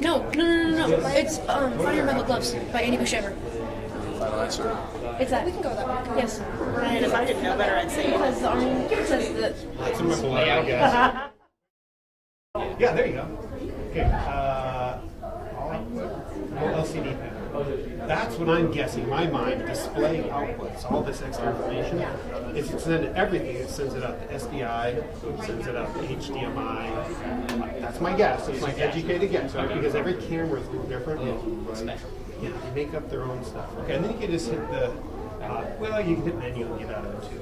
No. It's Find Your Metal Gloves by Andy Buscema. Final answer. It's that. We can go with that one. Yes. And if I didn't know better, I'd say Because the army says that. That's in my blood, I guess. Yeah, there you go. Okay. LCD panel. That's what I'm guessing. In my mind, display outputs, all this extra information. It's sending everything. It sends it out to SDI, it sends it out to HDMI. That's my guess. It's my educated guess, right? Because every camera is different. Yeah, they make up their own stuff. Okay, and then you can just hit the, well, you can hit menu and get out of it too.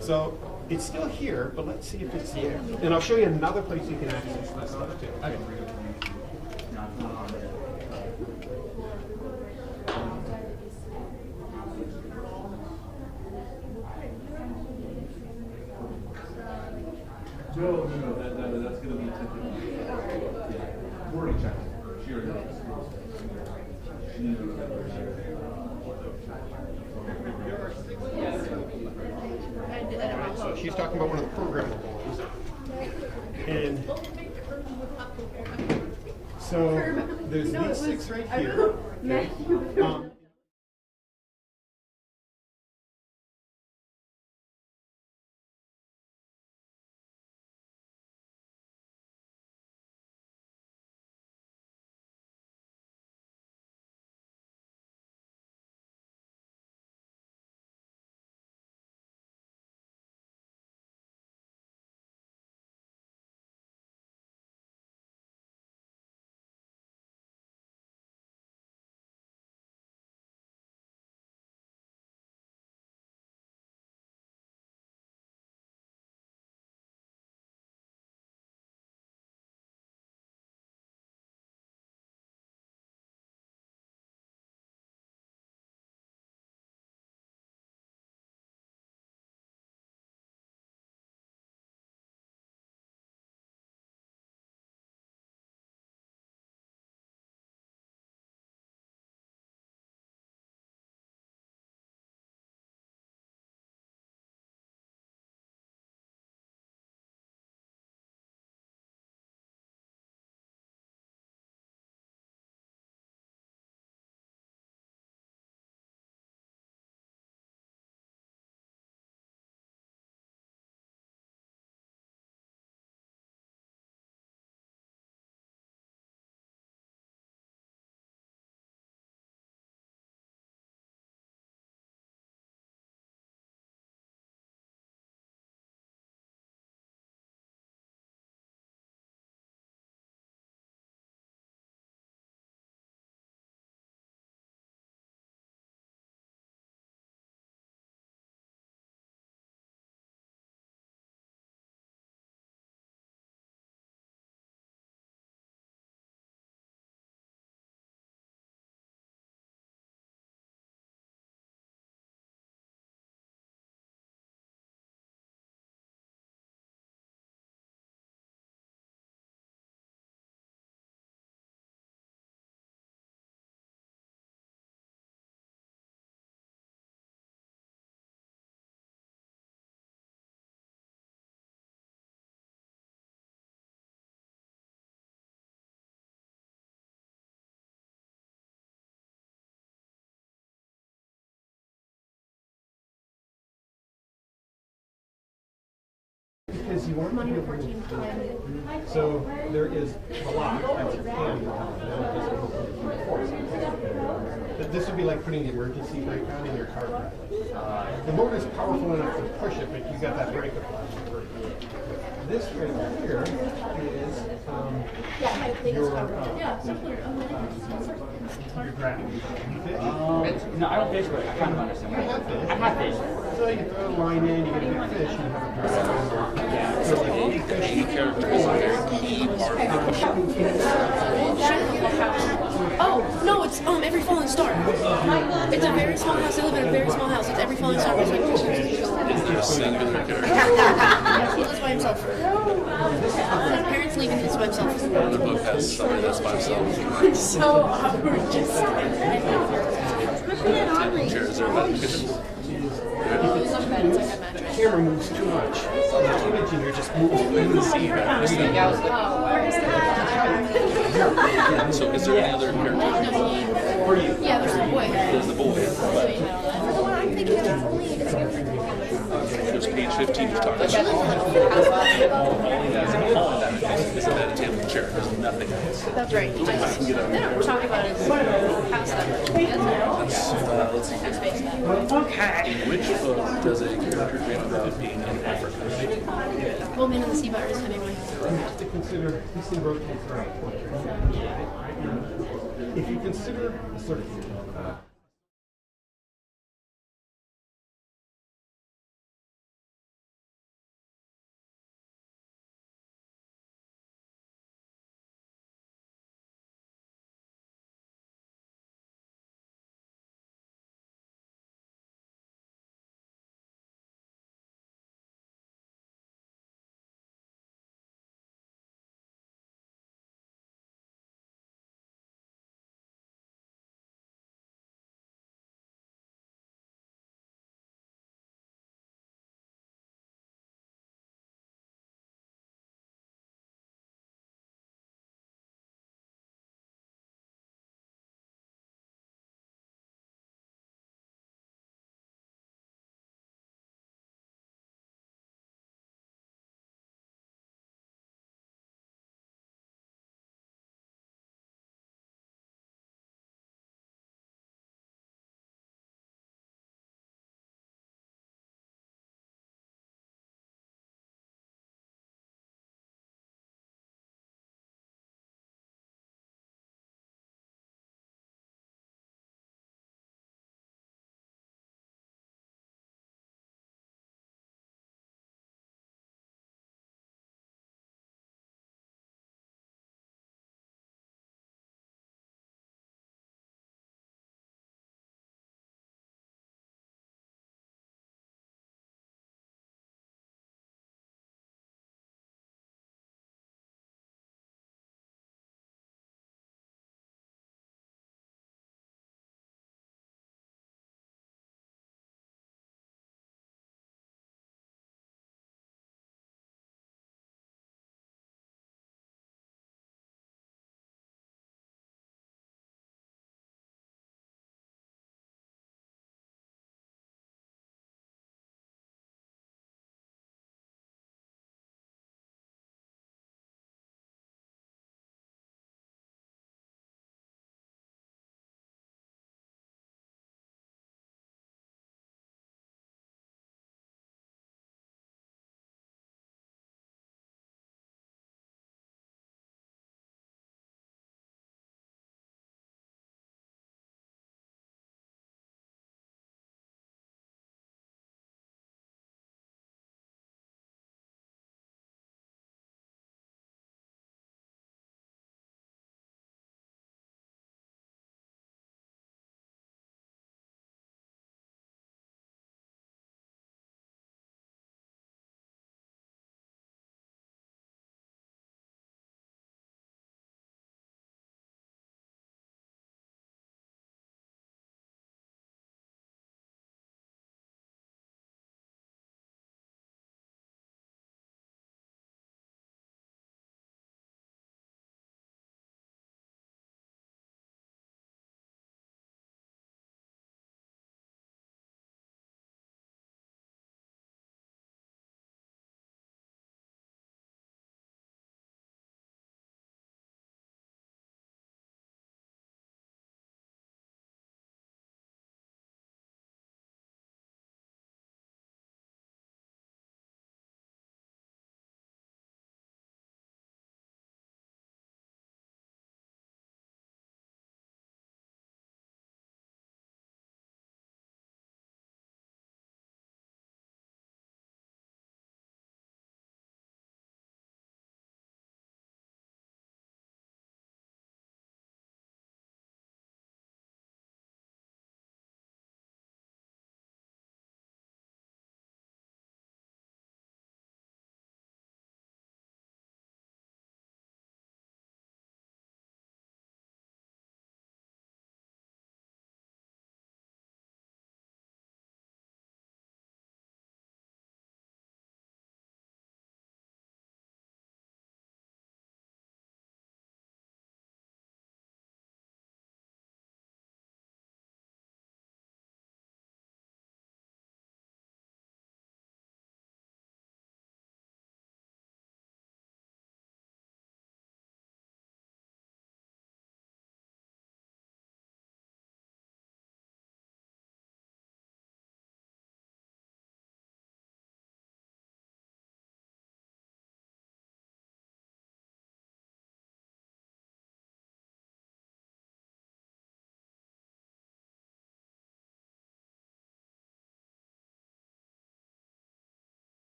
So it's still here, but let's see if it's there. And I'll show you another place you can access this stuff too. Okay. No, that's going to be typical. Wording check. She already knows. So she's talking about one of the programmables. And so there's these six right here. Okay. Because you want money before team time. So there is a lot that's your hand. This would be like putting the emergency brake on in your car. The motor is powerful enough to push it, but you got that brake apply. This right here is your gravity. You fish? No, I don't fish, but I kind of understand. You have fish. I have fish. So you throw a line in, you get a big fish, and you have a drag. Yeah. So like any Character is a very key part of the show. Oh no, it's Every Falling Star. It's a very small house. I live in a very small house. It's Every Falling Star. A singular character. Yes, he lives by himself. His parents leave and he lives by himself. The book has somebody that's by himself. It's so awkward. Just Chairs are about kitchen. It's not bad. It's like a The mattress. camera moves too much. The image in here just moves. So is there any other character? For you. Yeah, there's the boy. There's the boy, So, you know, For the one I'm thinking of, it's only there's page 15 you're talking about. It's a meditative chair. There's nothing else. that's right. They don't talk about it past that much. Let's see. In which book does a character dream about being in Africa? Well, Men in the Sea Virus, anyway. You have to consider this thing rotates around. If you consider a sort of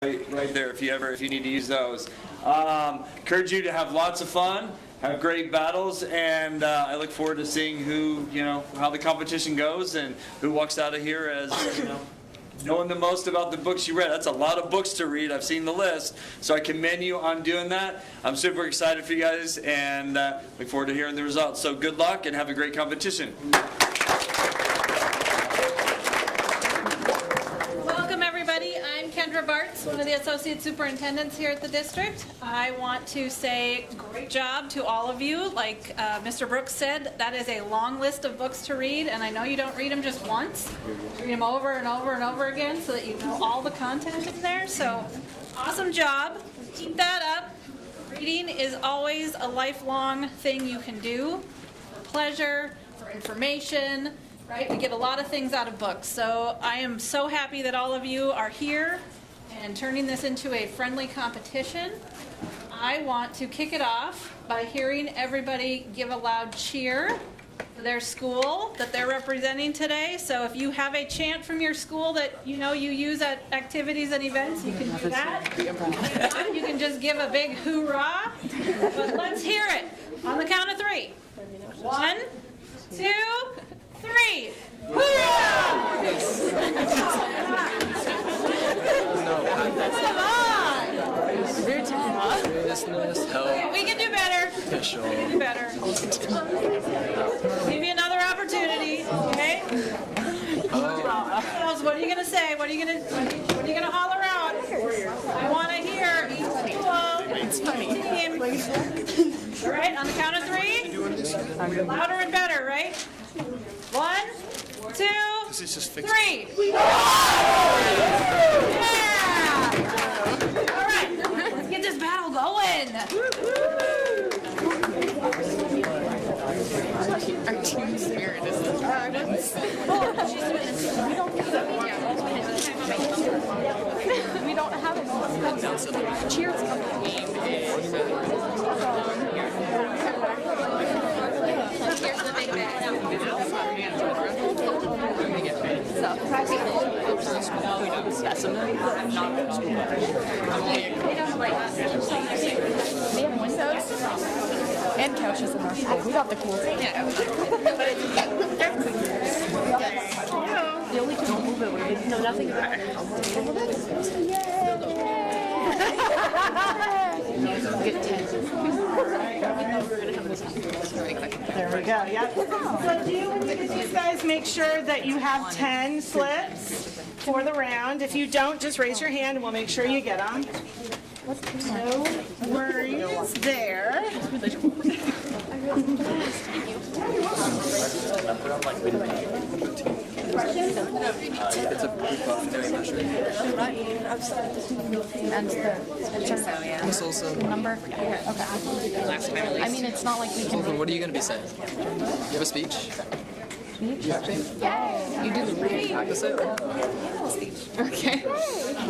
right there if you need to use those. Encourage you to have lots of fun, have great battles, and I look forward to seeing how the competition goes and who walks out of here as, knowing the most about the books you read. That's a lot of books to read. I've seen the list, so I commend you on doing that. I'm super excited for you guys and look forward to hearing the results. So good luck and have a great competition. Welcome everybody. I'm Kendra Bartz, one of the Associate Superintendents here at the district. I want to say great job to all of you. Like Mr. Brooks said, that is a long list of books to read, and I know you don't read them just once. You read them over and over and over again so that you know all the content in there. So awesome job. Keep that up. Reading is always a lifelong thing you can do for pleasure, for information. Right? We get a lot of things out of books. So I am so happy that all of you are here and turning this into a friendly competition. I want to kick it off by hearing everybody give a loud cheer for their school that they're representing today. So if you have a chant from your school that you use at activities and events, you can do that. You can just give a big hoorah. But let's hear it on the count of 3. 1, 2, 3. Hoorah! Come on! Business, help. We can do better. Official. We can do better. Give you another opportunity, okay? What are you gonna say? What are you gonna holler out? I want to hear each team. All right, on the count of 3. Louder and better, right? 1, 2, 3. Yeah! All right, let's get this battle going. Our team spirit is We don't have a cheers company. Here's the big bag. We have windows and couches in our school. We got the cool thing. The only people move it we know nothing about it. Get 10. There we go, yep. So do you want these guys make sure that you have 10 slips for the round? If you don't, just raise your hand and we'll make sure you get them. No worries there. It's a proof of doing measure. And the Also, number. Okay. I mean, it's not like we can. what are you going to be saying? You have a speech? Yeah. You do the reading. Practice it? Okay. I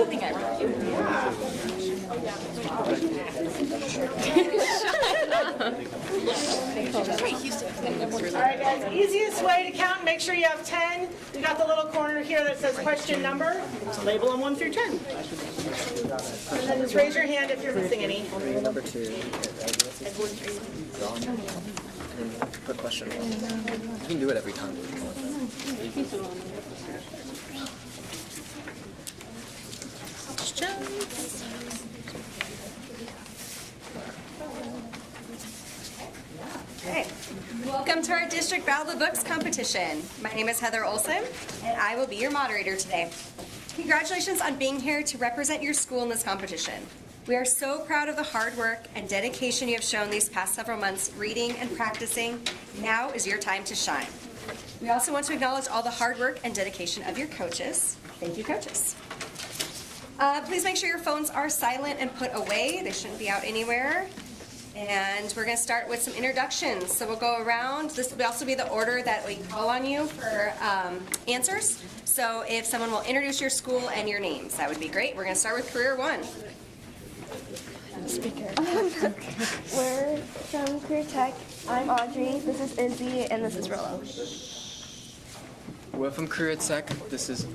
think I wrote All right, guys, easiest way to count, make sure you have 10. You got the little corner here that says question number. Label them 1 through 10. And then just raise your hand if you're missing any. Number 2. Put question. You can do it every time. Okay. Welcome to our District Battle of the Books competition. My name is Heather Olson, and I will be your moderator today. Congratulations on being here to represent your school in this competition. We are so proud of the hard work and dedication you have shown these past several months reading and practicing. Now is your time to shine. We also want to acknowledge all the hard work and dedication of your coaches. Thank you, coaches. Please make sure your phones are silent and put away. They shouldn't be out anywhere. And we're going to start with some introductions. So we'll go around. This will also be the order that we call on you for answers. So if someone will introduce your school and your names, that would be great. We're going to start with Career 1. Speaker. We're from Career Tech. I'm Audrey. This is Izzy, and this is Rollo. We're from Career Tech. This is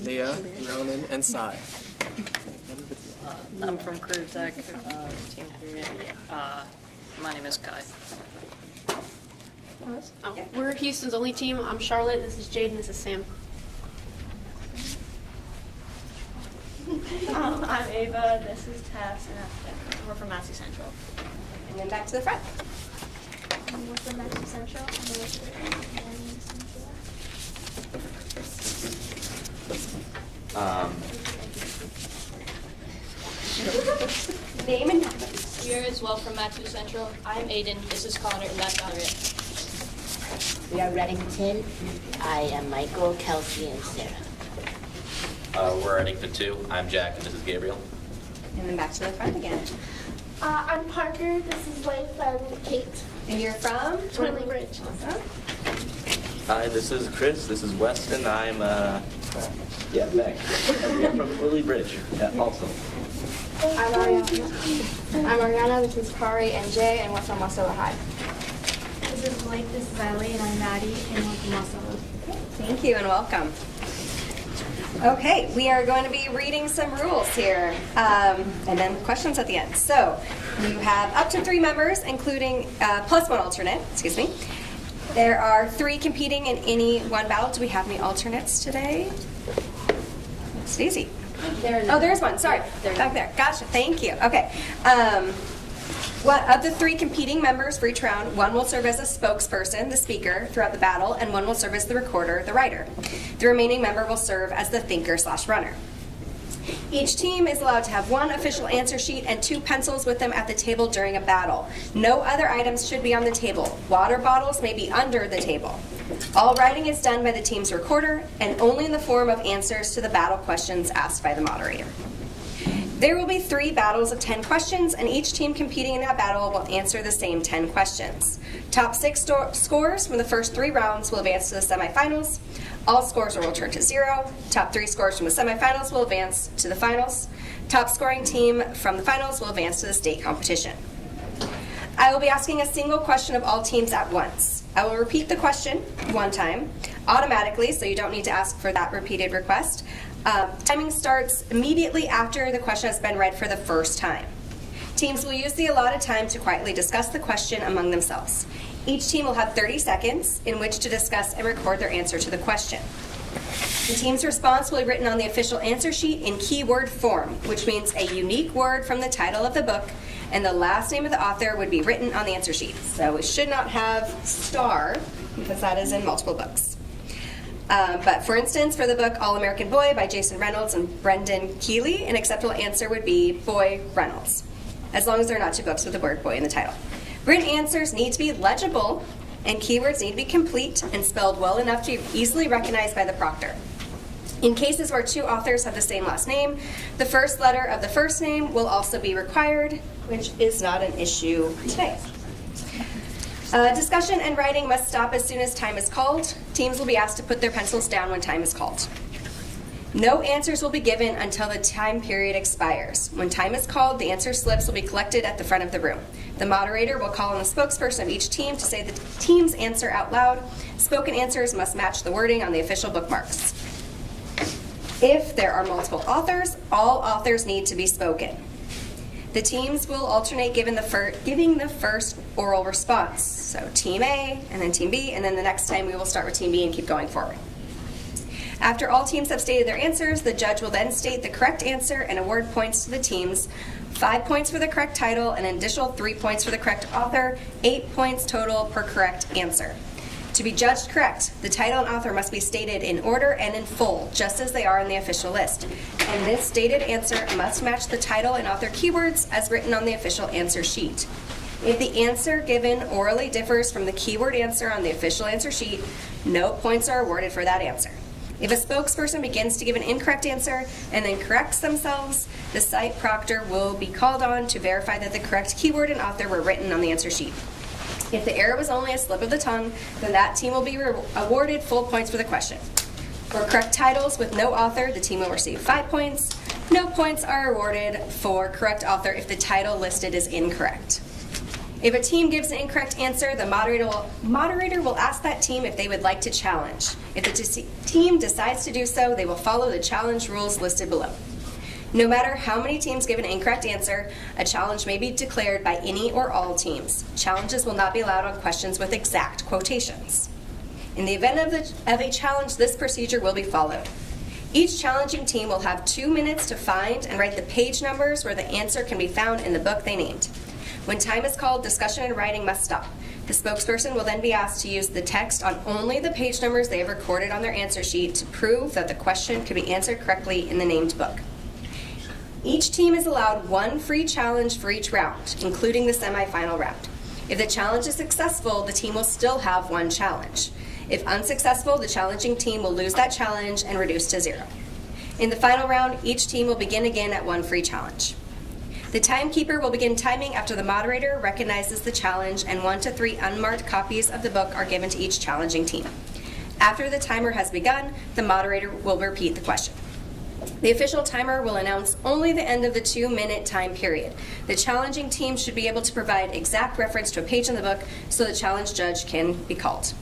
Leah, Ronan, and Sai. I'm from Career Tech, Team 3. My name is Kai. Oh, we're Houston's only team. I'm Charlotte. This is Jade, and this is Sam. I'm Ava, this is Tess, and we're from Massey Central. And then back to the front. We're from Massey Central. Name and Here as well from Matthew Central. I'm Aiden. This is Connor, and that's Andrea. We are Reddington. I am Michael, Kelsey, and Sarah. We're Reddington too. I'm Jack, and this is Gabriel. And then back to the front again. I'm Parker, this is Leif and Kate. And you're from? Twinley Bridge. Awesome. Hi, this is Chris. This is Weston. I'm, Beck. I'm from Lily Bridge. Yeah, also. I'm Ariana, this is Kari and Jay, and we're from Wasilla High. This is Blake, this is Eileen, and I'm Maddie, and we're from Wasilla. Thank you and welcome. Okay, we are going to be reading some rules here, and then questions at the end. So, you have up to 3 members, including plus 1 alternate, excuse me. There are 3 competing in any one battle. Do we have any alternates today? It's easy. Oh, there's one, sorry, back there. Gotcha, thank you. Okay. Of the 3 competing members for each round, 1 will serve as a spokesperson, the speaker, throughout the battle, and 1 will serve as the recorder, the writer. The remaining member will serve as the thinker/runner. Each team is allowed to have 1 official answer sheet and 2 pencils with them at the table during a battle. No other items should be on the table. Water bottles may be under the table. All writing is done by the team's recorder, and only in the form of answers to the battle questions asked by the moderator. There will be 3 battles of 10 questions, and each team competing in that battle will answer the same 10 questions. Top 6 scores from the first 3 rounds will advance to the semifinals. All scores will return to 0. Top 3 scores from the semifinals will advance to the finals. Top scoring team from the finals will advance to the state competition. I will be asking a single question of all teams at once. I will repeat the question 1 time automatically, so you don't need to ask for that repeated request. Timing starts immediately after the question has been read for the first time. Teams will use the allotted time to quietly discuss the question among themselves. Each team will have 30 seconds in which to discuss and record their answer to the question. The team's response will be written on the official answer sheet in keyword form, which means a unique word from the title of the book, and the last name of the author would be written on the answer sheet. So it should not have star, because that is in multiple books. But for instance, for the book All-American Boy by Jason Reynolds and Brendan Keeley, an acceptable answer would be Boy Reynolds, as long as there are not 2 books with the word boy in the title. Written answers need to be legible, and keywords need to be complete and spelled well enough to be easily recognized by the proctor. In cases where 2 authors have the same last name, the first letter of the first name will also be required, which is not an issue today. Discussion and writing must stop as soon as time is called. Teams will be asked to put their pencils down when time is called. No answers will be given until the time period expires. When time is called, the answer slips will be collected at the front of the room. The moderator will call on the spokesperson of each team to say the team's answer out loud. Spoken answers must match the wording on the official bookmarks. If there are multiple authors, all authors need to be spoken. The teams will alternate giving the first oral response. So Team A, and then Team B, and then the next time we will start with Team B and keep going forward. After all teams have stated their answers, the judge will then state the correct answer and award points to the teams. 5 points for the correct title, an additional 3 points for the correct author, 8 points total per correct answer. To be judged correct, the title and author must be stated in order and in full, just as they are in the official list. And this stated answer must match the title and author keywords as written on the official answer sheet. If the answer given orally differs from the keyword answer on the official answer sheet, no points are awarded for that answer. If a spokesperson begins to give an incorrect answer and then corrects themselves, the site proctor will be called on to verify that the correct keyword and author were written on the answer sheet. If the error was only a slip of the tongue, then that team will be awarded full points for the question. For correct titles with no author, the team will receive 5 points. No points are awarded for correct author if the title listed is incorrect. If a team gives an incorrect answer, the moderator will ask that team if they would like to challenge. If the team decides to do so, they will follow the challenge rules listed below. No matter how many teams give an incorrect answer, a challenge may be declared by any or all teams. Challenges will not be allowed on questions with exact quotations. In the event of a challenge, this procedure will be followed. Each challenging team will have 2 minutes to find and write the page numbers where the answer can be found in the book they named. When time is called, discussion and writing must stop. The spokesperson will then be asked to use the text on only the page numbers they have recorded on their answer sheet to prove that the question could be answered correctly in the named book. Each team is allowed 1 free challenge for each round, including the semifinal round. If the challenge is successful, the team will still have 1 challenge. If unsuccessful, the challenging team will lose that challenge and reduce to 0. In the final round, each team will begin again at 1 free challenge. The timekeeper will begin timing after the moderator recognizes the challenge, and 1 to 3 unmarked copies of the book are given to each challenging team. After the timer has begun, the moderator will repeat the question. The official timer will announce only the end of the 2-minute time period. The challenging team should be able to provide exact reference to a page in the book so the challenge judge can be called.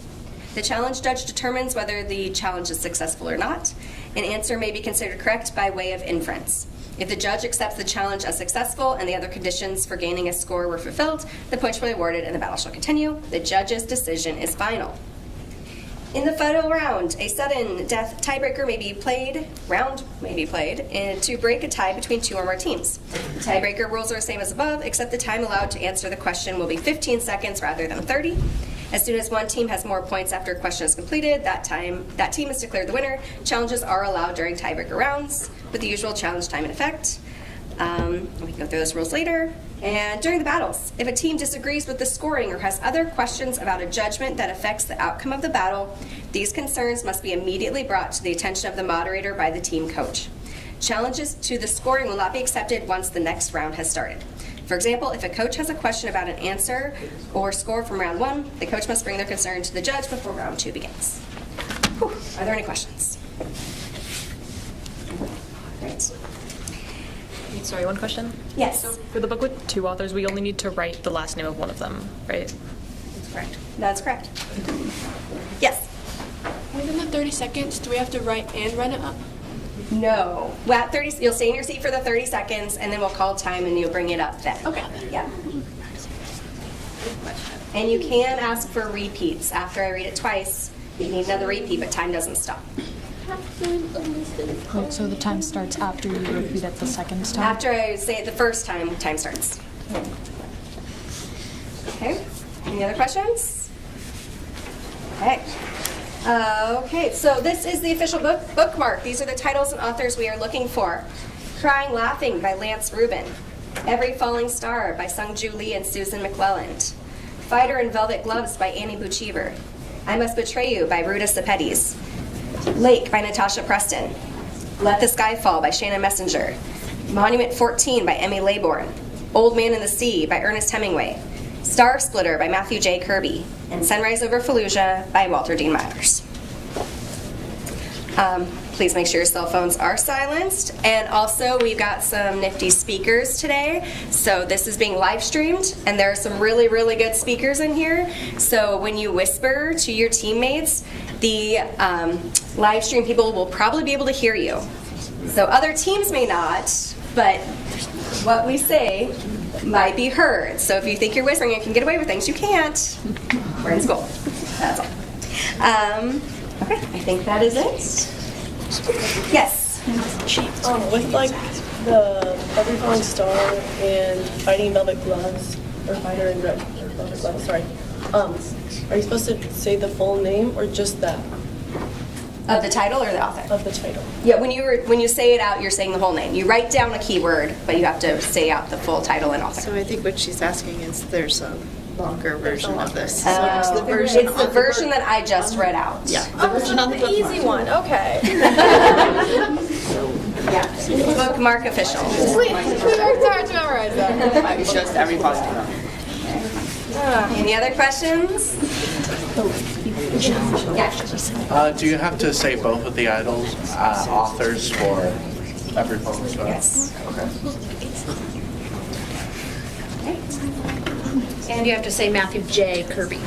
The challenge judge determines whether the challenge is successful or not. An answer may be considered correct by way of inference. If the judge accepts the challenge as successful and the other conditions for gaining a score were fulfilled, the points will be awarded and the battle shall continue. The judge's decision is final. In the final round, a sudden death tiebreaker may be played to break a tie between 2 or more teams. The tiebreaker rules are the same as above, except the time allowed to answer the question will be 15 seconds rather than 30. As soon as one team has more points after a question is completed, that team is declared the winner. Challenges are allowed during tiebreaker rounds, with the usual challenge time in effect. We can go through those rules later. And during the battles, if a team disagrees with the scoring or has other questions about a judgment that affects the outcome of the battle, these concerns must be immediately brought to the attention of the moderator by the team coach. Challenges to the scoring will not be accepted once the next round has started. For example, if a coach has a question about an answer or score from round 1, the coach must bring their concern to the judge before round 2 begins. Whew. Are there any questions? Great. Sorry, one question? Yes. So for the book with 2 authors, we only need to write the last name of one of them, right? That's correct. That's correct. Yes? Within the 30 seconds, do we have to write and run it up? No. Well, at 30, you'll stay in your seat for the 30 seconds, and then we'll call time, and you'll bring it up then. Okay. Yeah. And you can ask for repeats. After I read it twice, you need another repeat, but time doesn't stop. Wait, so the time starts after you repeat it the second time? After I say it the first time, time starts. Okay. Any other questions? Okay. Okay, so this is the official bookmark. These are the titles and authors we are looking for. Crying Laughing by Lance Rubin. Every Falling Star by Sung-Ju Lee and Susan McClelland. Fighter in Velvet Gloves by Annie Buchever. I Must Betray You by Ruta Sepetys. Lake by Natasha Preston. Let the Sky Fall by Shannon Messenger. Monument 14 by Emmy Laybourne. Old Man in the Sea by Ernest Hemingway. Star Splitter by Matthew J. Kirby. And Sunrise Over Fallujah by Walter Dean Myers. Please make sure your cell phones are silenced. And also, we've got some nifty speakers today. So this is being live streamed, and there are some really, really good speakers in here. So when you whisper to your teammates, the live stream people will probably be able to hear you. So other teams may not, but what we say might be heard. So if you think you're whispering and can get away with things, you can't. We're in school. That's all. Okay, I think that is it. Yes. With like the Every Falling Star and Fighting in Velvet Gloves, or Fighter in Velvet Gloves, sorry. Are you supposed to say the full name or just that? Of the title or the author? Of the title. Yeah, when you say it out, you're saying the whole name. You write down a keyword, but you have to say out the full title and author. So I think what she's asking is there's a longer version of this. It's the version that I just read out. Yeah. The version on the easy one. Okay. Yeah. Bookmark official. We worked hard to memorize that. It's just every positive. Any other questions? Do you have to say both of the authors for every Falling Star? Yes. Okay. And you have to say Matthew J. Kirby,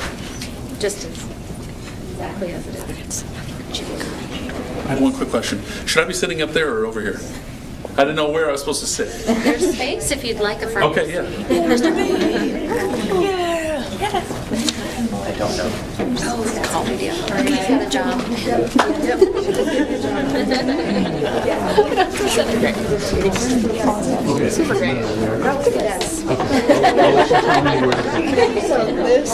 just exactly as it is. I have one quick question. Should I be sitting up there or over here? I didn't know where I was supposed to sit. There's space if you'd like a front. Okay, yeah. Mr. B. Yeah. I don't know. Oh, call me. He's got a job. Super great. Yes. So this.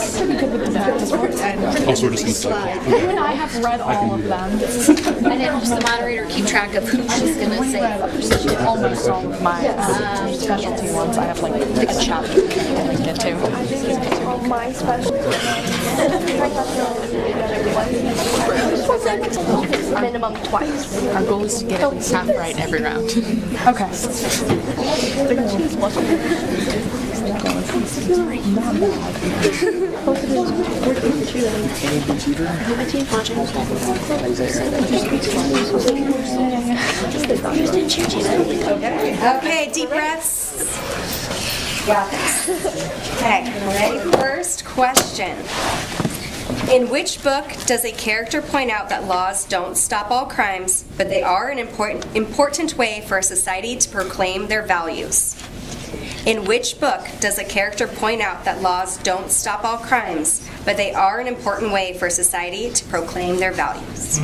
Also, just inside. I have read all of them. And it helps the moderator keep track of who she's going to say. Almost all of my specialty ones. I have like a chapter that I get to. My minimum twice. Our goal is to get at least half right every round. Okay. Okay, deep breaths. Got this. Okay, ready? First question. In which book does a character point out that laws don't stop all crimes, but they are an important way for a society to proclaim their values? In which book does a character point out that laws don't stop all crimes, but they are an important way for society to proclaim their values?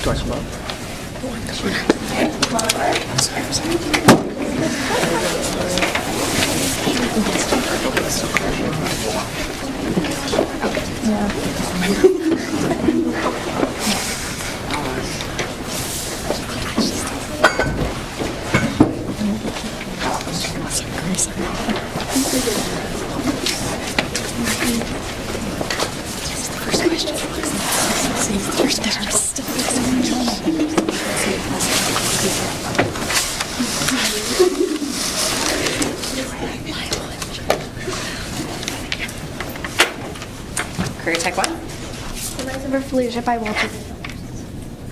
Do I come up? Career Tech 1. License for Leadership by Walter.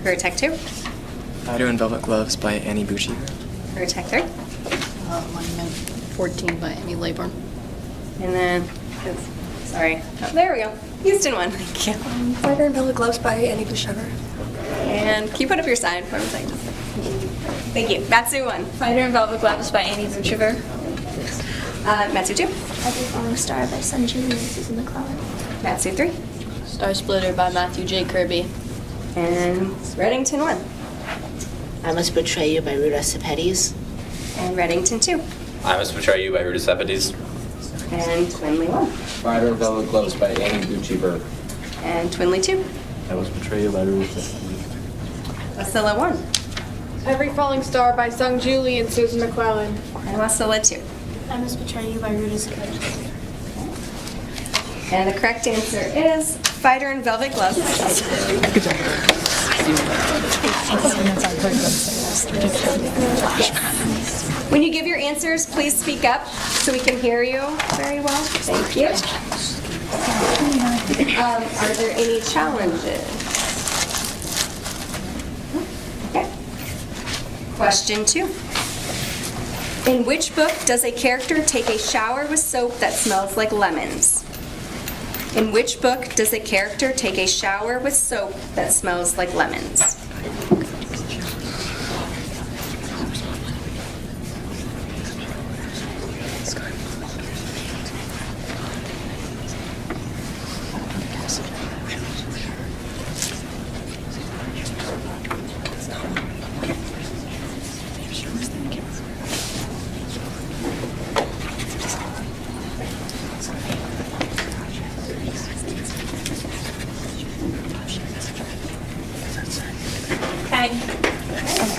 Career Tech 2. Fighter in Velvet Gloves by Annie Bucci. Career Tech 3. Monument 14 by Amy Laybourne. And then, sorry. Oh, there we go. Houston 1. Thank you. Fighter in Velvet Gloves by Annie Buchanan. And can you put up your sign for me, please? Thank you. Matsu 1. Fighter in Velvet Gloves by Annie Buchanan. Matsu 2. Every Falling Star by Sun Julie and Susan McClellan. Matsu 3. Star Splitter by Matthew J. Kirby. And Reddington 1. I Must Betray You by Ruta Sepetys. And Reddington 2. I Must Betray You by Ruta Sepetys. And Twinley 1. Fighter in Velvet Gloves by Annie Bucci. And Twinley 2. I Must Betray You by Ruta Sepetys. Wasilla 1. Every Falling Star by Sung Julie and Susan McClellan. And Wasilla 2. I Must Betray You by Ruta Sepetys. And the correct answer is Fighter in Velvet Gloves. Good job. When you give your answers, please speak up so we can hear you very well. Thank you. Are there any challenges? Okay. Question 2. In which book does a character take a shower with soap that smells like lemons? In which book does a character take a shower with soap that smells like lemons?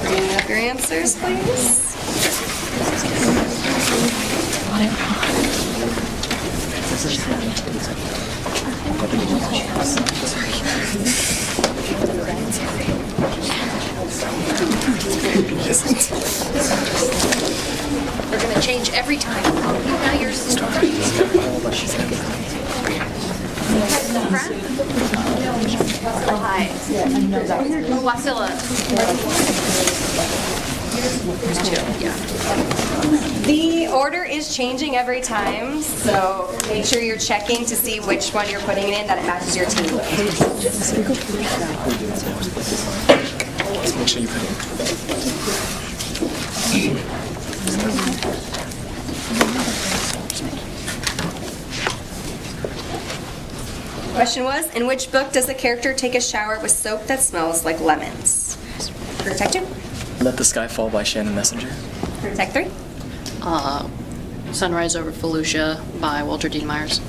Bring up your answers, please. We're going to change every time. front. Hi. Wasilla. There's two, yeah. The order is changing every time, so make sure you're checking to see which one you're putting in, that it matches your team. Make sure you put Question was, in which book does the character take a shower with soap that smells like lemons? Protect 2. Let the Sky Fall by Shannon Messenger. Protect 3. Sunrise Over Fallujah by Walter Dean Myers.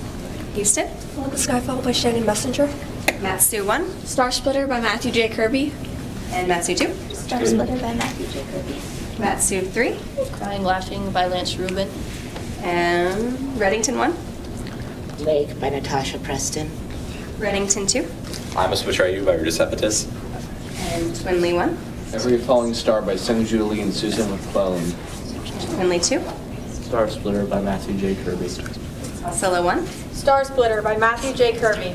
Houston. Let the Sky Fall by Shannon Messenger. Matsu 1. Star Splitter by Matthew J. Kirby. And Matsu 2. Star Splitter by Matthew J. Kirby. Matsu 3. Crying Laughing by Lance Rubin. And Reddington 1. Lake by Natasha Preston. Reddington 2. I Must Betray You by Rita Sepetys. And Twinley 1. Every Falling Star by Senju Lee and Susan McClellan. Twinley 2. Star Splitter by Matthew J. Kirby. Wasilla 1. Star Splitter by Matthew J. Kirby.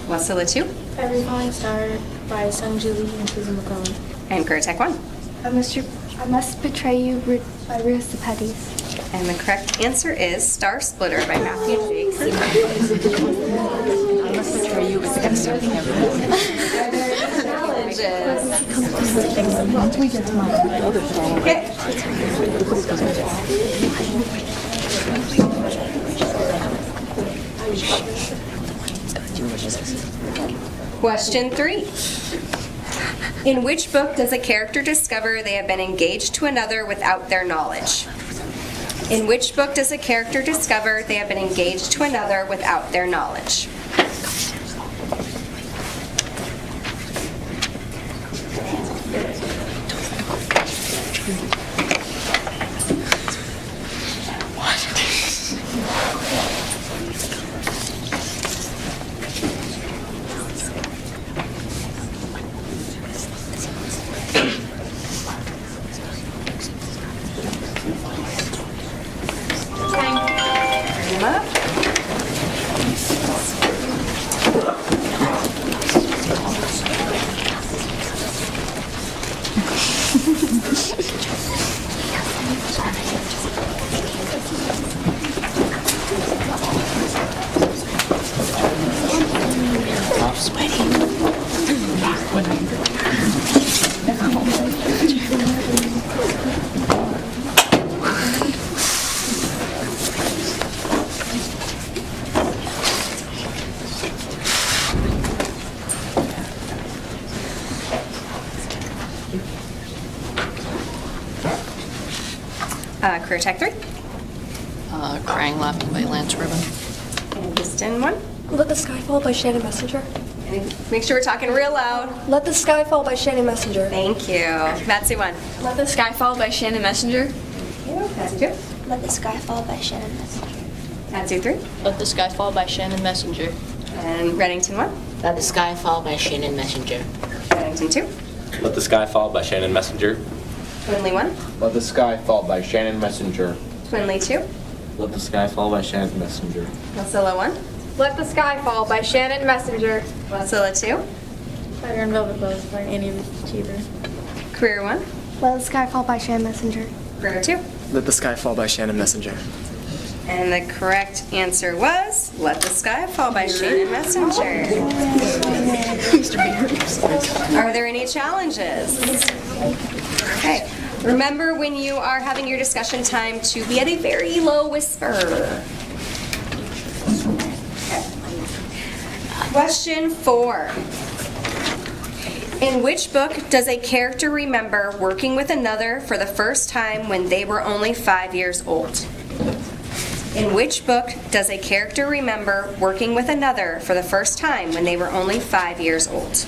Wasilla 2. Every Falling Star by Sunju Lee and Susan McClellan. And Gurtek 1. I Must Betray You by Rita Sepetys. And the correct answer is Star Splitter by Matthew J. Kirby. I Must Betray You is excerpting everything. Once we get to my other song. Okay. Question 3. In which book does a character discover they have been engaged to another without their knowledge? In which book does a character discover they have been engaged to another without their knowledge? Career Tech 3. Crying Laughing by Lance Rubin. And Houston 1. Let the Sky Fall by Shannon Messenger. And make sure we're talking real loud. Let the Sky Fall by Shannon Messenger. Thank you. Matsu 1. Let the Sky Fall by Shannon Messenger. Matsu 2. Let the Sky Fall by Shannon Messenger. Matsu 3. Let the Sky Fall by Shannon Messenger. And Reddington 1. Let the Sky Fall by Shannon Messenger. Reddington 2. Let the Sky Fall by Shannon Messenger. Twinley 1. Let the Sky Fall by Shannon Messenger. Twinley 2. Let the Sky Fall by Shannon Messenger. Wasilla 1. Let the Sky Fall by Shannon Messenger. Wasilla 2. Fire and Velvet Gloves by Annie Cheever. Career 1. Let the Sky Fall by Shannon Messenger. Career 2. Let the Sky Fall by Shannon Messenger. And the correct answer was Let the Sky Fall by Shannon Messenger. Are there any challenges? Okay. Remember when you are having your discussion time to be at a very low whisper. Okay. Question 4. In which book does a character remember working with another for the first time when they were only 5 years old? In which book does a character remember working with another for the first time when they were only 5 years old?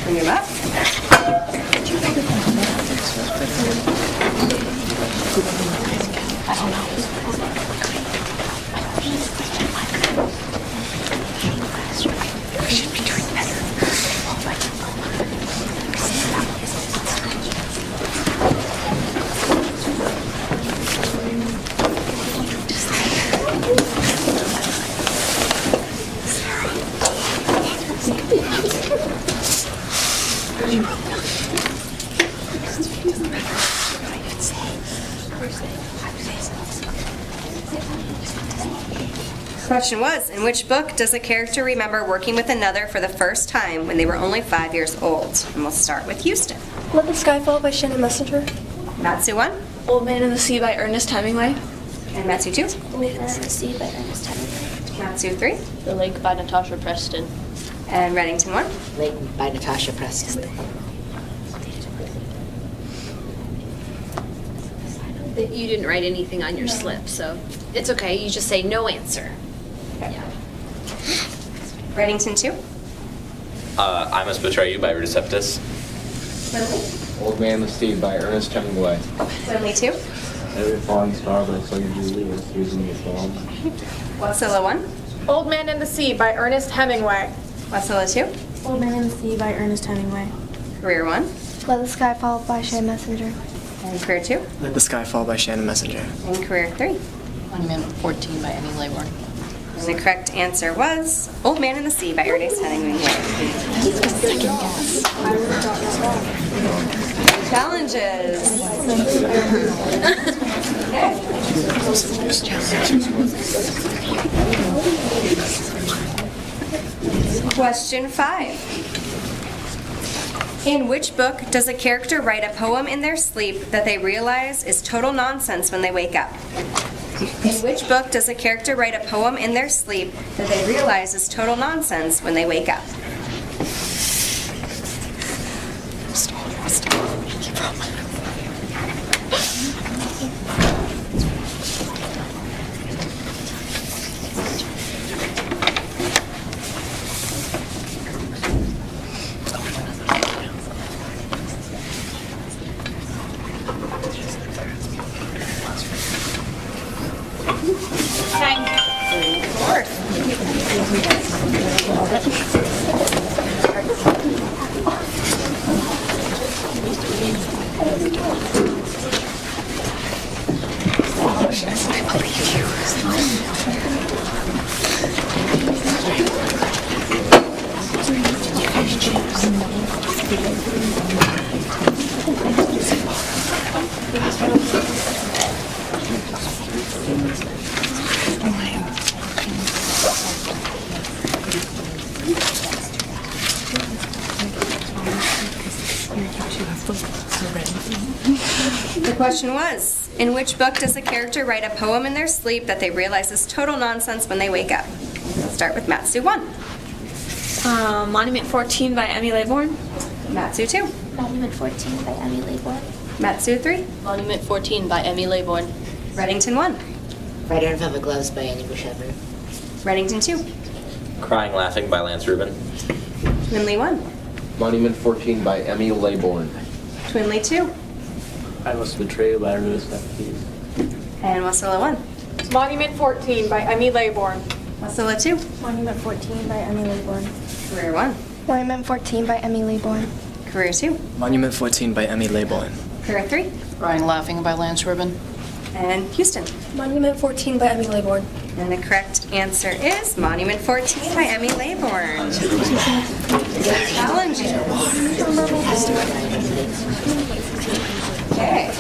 Bring him up. Question was, in which book does a character remember working with another for the first time when they were only 5 years old? And we'll start with Houston. Let the Sky Fall by Shannon Messenger. Matsu 1. Old Man in the Sea by Ernest Hemingway. And Matsu 2. Old Man in the Sea by Ernest Hemingway. Matsu 3. The Lake by Natasha Preston. And Reddington 1. Lake by Natasha Preston. You didn't write anything on your slip, so it's okay. You just say no answer. Yeah. Reddington 2. I Must Betray You by Receptus. Old Man in the Sea by Ernest Hemingway. Quinley 2. Every Falling Star by Slugger Julie is using the film. Wasilla 1. Old Man in the Sea by Ernest Hemingway. Wasilla 2. Old Man in the Sea by Ernest Hemingway. Career 1. Let the Sky Fall by Shannon Messenger. And Career 2. Let the Sky Fall by Shannon Messenger. And Career 3. Monument 14 by Emmy Laybourne. And the correct answer was Old Man in the Sea by Ernest Hemingway. Challenges. Question 5. In which book does a character write a poem in their sleep that they realize is total nonsense when they wake up? In which book does a character write a poem in their sleep that they realize is total nonsense when they wake up? The question was, in which book does a character write a poem in their sleep that they realize is total nonsense when they wake up? Let's start with Matsu 1. Monument 14 by Emmy Laybourne. Matsu 2. Monument 14 by Emmy Laybourne. Matsu 3. Monument 14 by Emmy Laybourne. Reddington 1. Rider in Velvet Gloves by Annie Bushever. Reddington 2. Crying Laughing by Lance Rubin. Twinley 1. Monument 14 by Emmy Laybourne. Twinley 2. I Must Betray You by Receptus. And Wasilla 1. Monument 14 by Emmy Laybourne. Wasilla 2. Monument 14 by Emmy Laybourne. Career 1. Monument 14 by Emmy Laybourne. Career 2. Monument 14 by Emmy Laybourne. Career 3. Crying Laughing by Lance Rubin. And Houston. Monument 14 by Emmy Laybourne. And the correct answer is Monument 14 by Emmy Laybourne. Challenges. Okay.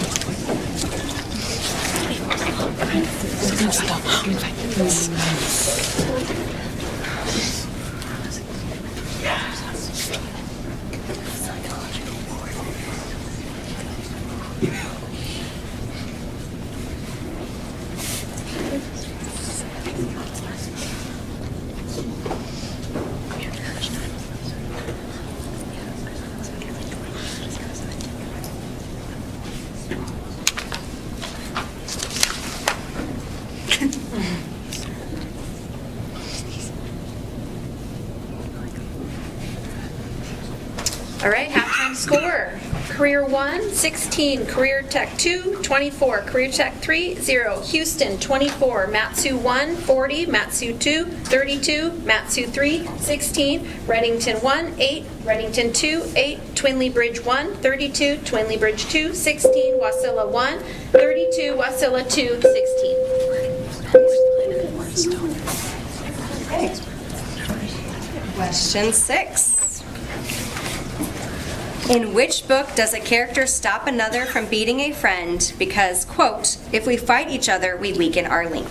All right, halftime score. Career 1, 16. Career Tech 2, 24. Career Tech 3, 0. Houston, 24. Matsu 1, 40. Matsu 2, 32. Matsu 3, 16. Reddington 1, 8. Reddington 2, 8. Twinley Bridge 1, 32. Twinley Bridge 2, 16. Wasilla 1, 32. Wasilla 2, 16. Okay. Question 6. In which book does a character stop another from beating a friend because, quote, if we fight each other, we weaken our link?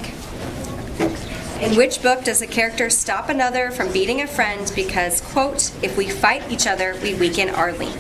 In which book does a character stop another from beating a friend because, quote, if we fight each other, we weaken our link?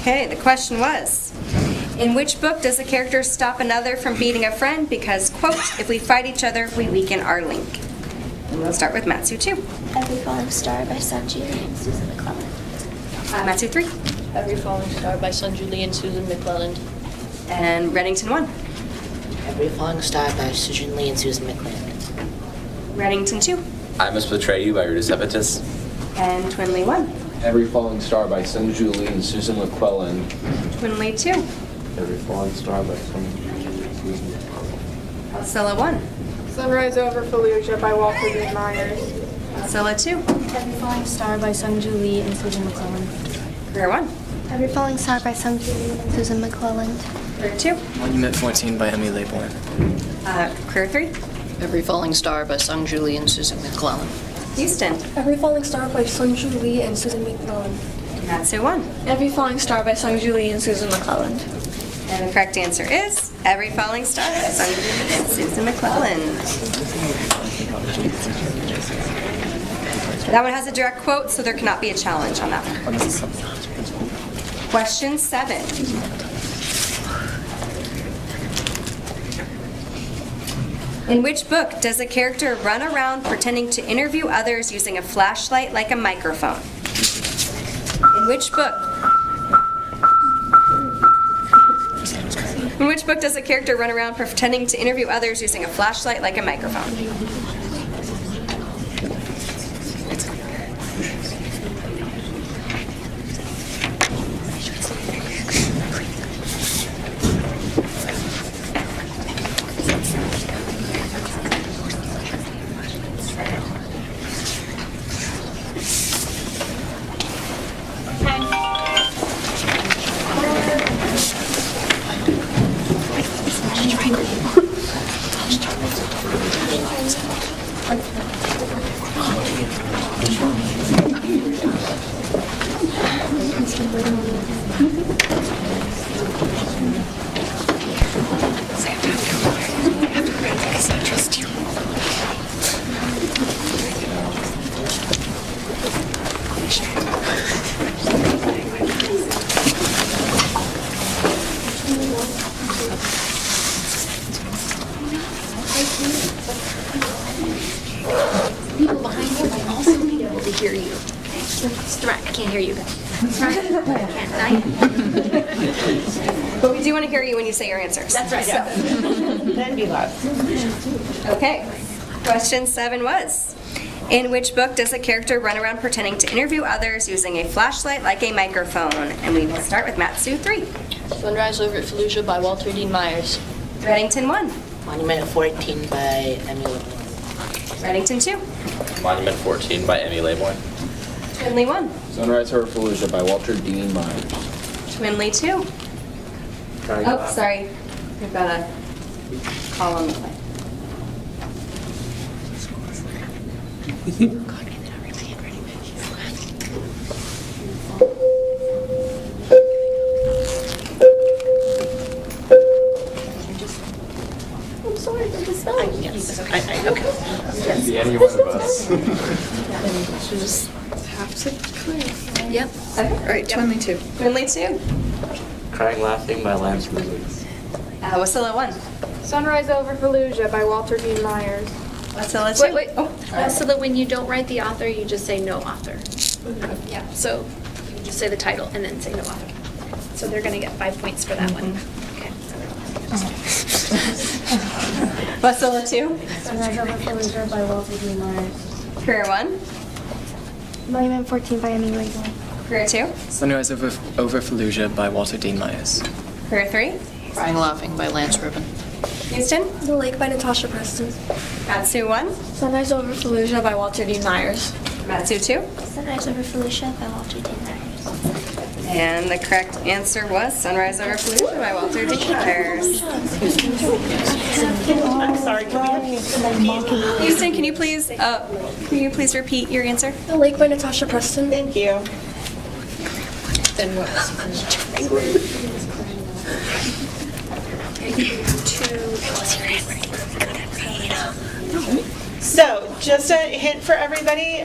Okay, the question was, in which book does a character stop another from beating a friend because, quote, if we fight each other, we weaken our link? And we'll start with Matsu 2. Every Falling Star by Sanji Lee and Susan McClellan. Matsu 3. Every Falling Star by Sanji Lee and Susan McClellan. And Reddington 1. Every Falling Star by Susan Lee and Susan McClellan. Reddington 2. I Must Betray You by Rita Sepetys. And Twinley 1. Every Falling Star by Sunju Lee and Susan McClellan. Twinley 2. Every Falling Star by Sunju Lee and Susan McClellan. Alcilla 1. Sunrise Over Fallujah by Walter D. Myers. Alcilla 2. Every Falling Star by Sunju Lee and Susan McClellan. Career 1. Every Falling Star by Sunju Lee and Susan McClellan. Career 2. Monument 14 by Emmy Laybourne. Career 3. Every Falling Star by Sunju Lee and Susan McClellan. Houston. Every Falling Star by Sunju Lee and Susan McClellan. Matsu 1. Every Falling Star by Sunju Lee and Susan McClellan. And the correct answer is Every Falling Star by Sunju Lee and Susan McClellan. That one has a direct quote, so there cannot be a challenge on that one. Question 7. In which book does a character run around pretending to interview others using a flashlight like a microphone? In which book? In which book does a character run around pretending to interview others using a flashlight like a microphone? People behind you might also be able to hear you. It's threat. I can't hear you. That's right. But we do want to hear you when you say your answers. That's right. Then be loud. Okay. Question 7 was, in which book does a character run around pretending to interview others using a flashlight like a microphone? And we will start with Matsu 3. Sunrise Over Fallujah by Walter D. Myers. Reddington 1. Monument 14 by Emmy Laybourne. Reddington 2. Monument 14 by Emmy Laybourne. Twinley 1. Sunrise Over Fallujah by Walter Dean Myers. Twinley 2. Oh, sorry. We've got a call on the way. I'm sorry for the spelling. Yes. Okay. The Any one of us. You just have to clear. Yep. Okay. All right, Twinley 2. Twinley 2. Crying Laughing by Lance Rubin. Wasilla 1. Sunrise Over Fallujah by Walter Dean Myers. Wasilla 2. Wait. So that when you don't write the author, you just say no author. Yeah, so you just say the title and then say no author. So they're gonna get 5 points for that one. Okay. Wasilla 2. Sunrise Over Fallujah by Walter Dean Myers. Career 1. Monument 14 by Emmy Laybourne. Career 2. Sunrise Over Fallujah by Walter Dean Myers. Career 3. Crying Laughing by Lance Rubin. Houston. The Lake by Natasha Preston. Matsu 1. Sunrise Over Fallujah by Walter Dean Myers. Matsu 2. Sunrise Over Fallujah by Walter Dean Myers. And the correct answer was Sunrise Over Fallujah by Walter D. Myers. I'm sorry, can we have Houston, can you please repeat your answer? The Lake by Natasha Preston. Thank you. Then what? So, just a hint for everybody,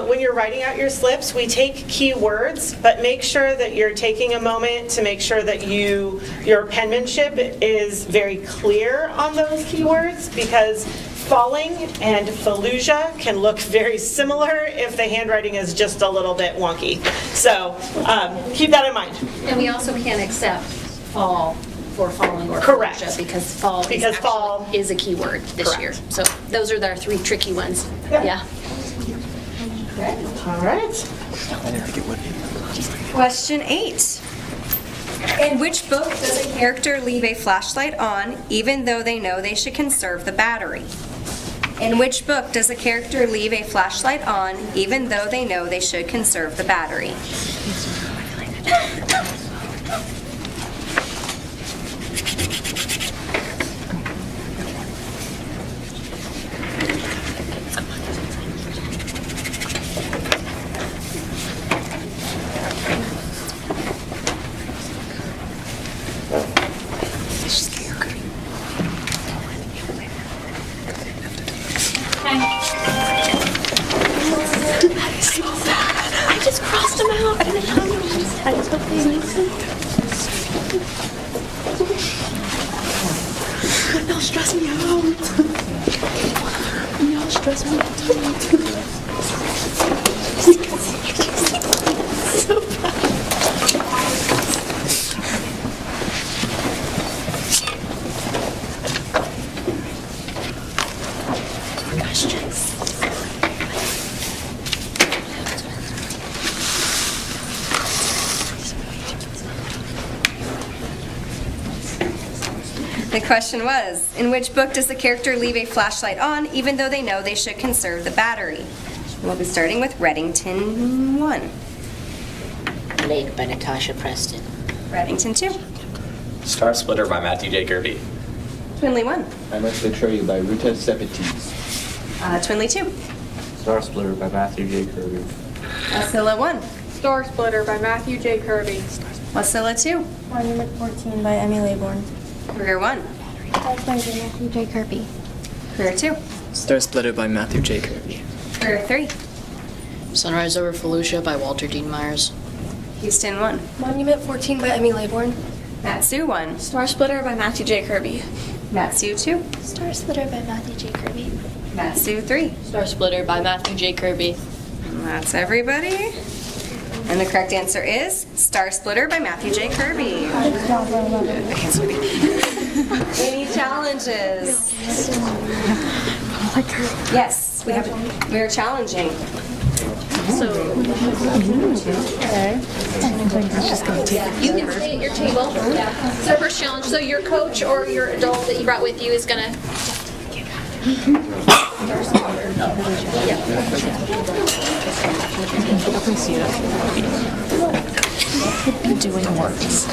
when you're writing out your slips, we take keywords, but make sure that you're taking a moment to make sure that your penmanship is very clear on those keywords, because falling and Fallujah can look very similar if the handwriting is just a little bit wonky. So, keep that in mind. And we also can't accept fall for falling or Correct. Fallujah because fall is a keyword this year. So those are our 3 tricky ones. Yeah. All right. I didn't think it would be. Question 8. In which book does a character leave a flashlight on even though they know they should conserve the battery? In which book does a character leave a flashlight on even though they know they should conserve the battery? I just crossed them out. I didn't have them. I just hope they need some. Y'all stress me out. Y'all stress me out. So bad. Questions. The question was, in which book does the character leave a flashlight on even though they know they should conserve the battery? We'll be starting with Reddington 1. Lake by Natasha Preston. Reddington 2. Star Splitter by Matthew J. Kirby. Twinley 1. I Must Betray You by Ruta Sepetys. Twinley 2. Star Splitter by Matthew J. Kirby. Wasilla 1. Star Splitter by Matthew J. Kirby. Wasilla 2. Monument 14 by Emmy Laybourne. Career 1. Star Splitter by Matthew J. Kirby. Career 2. Star Splitter by Matthew J. Kirby. Career 3. Sunrise Over Fallujah by Walter Dean Myers. Houston 1. Monument 14 by Emmy Laybourne. Matsu 1. Star Splitter by Matthew J. Kirby. Matsu 2. Star Splitter by Matthew J. Kirby. Matsu 3. Star Splitter by Matthew J. Kirby. And that's everybody. And the correct answer is Star Splitter by Matthew J. Kirby. Any challenges? Yes, we are challenging. So you can stay at your table. So first challenge, so your coach or your adult that you brought with you is gonna doing works.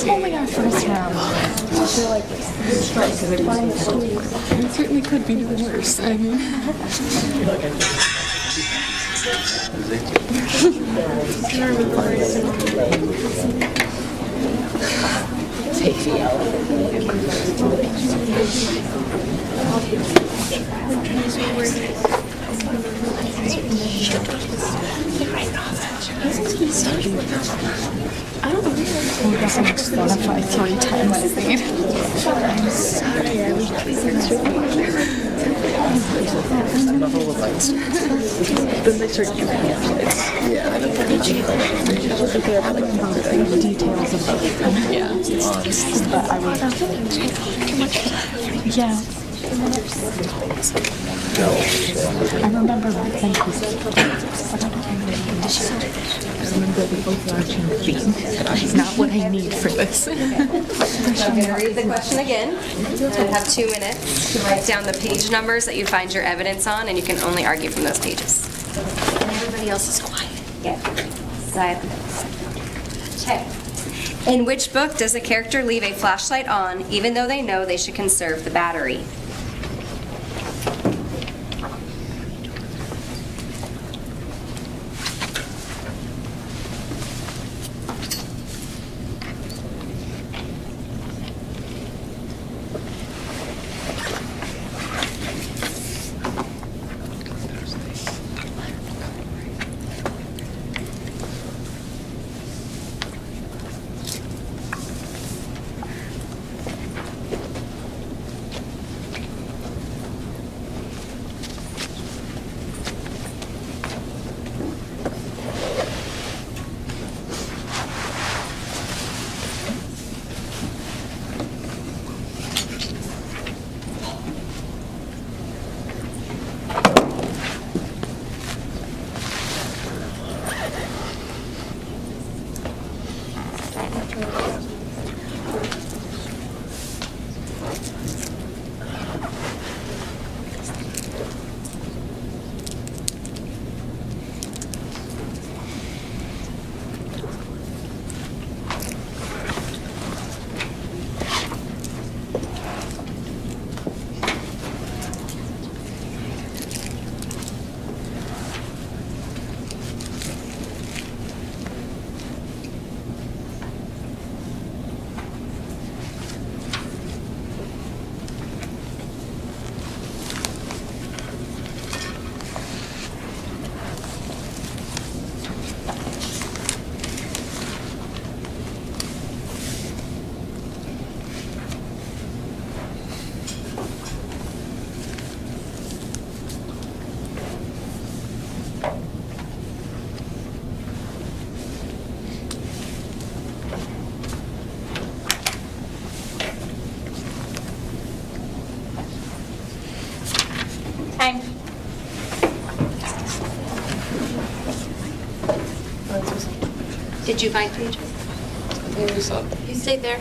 Oh my gosh, first round. I feel like it certainly could be worse. I mean. take me out. I don't know. We're going to make fun of my 3 times speed. I'm sorry, I was I'm not all the lights. Then they start giving me lights. Yeah, I don't think I wasn't there about like the details of them. Yeah. But I would. Yeah. I remember when I remember the overarching theme. That's not what I need for this. I'm going to read the question again. I have 2 minutes to write down the page numbers that you find your evidence on, and you can only argue from those pages. And everybody else is quiet. Yeah. Silence. Okay. In which book does a character leave a flashlight on even though they know they should conserve the battery? Time. Did you find pages? You stay there.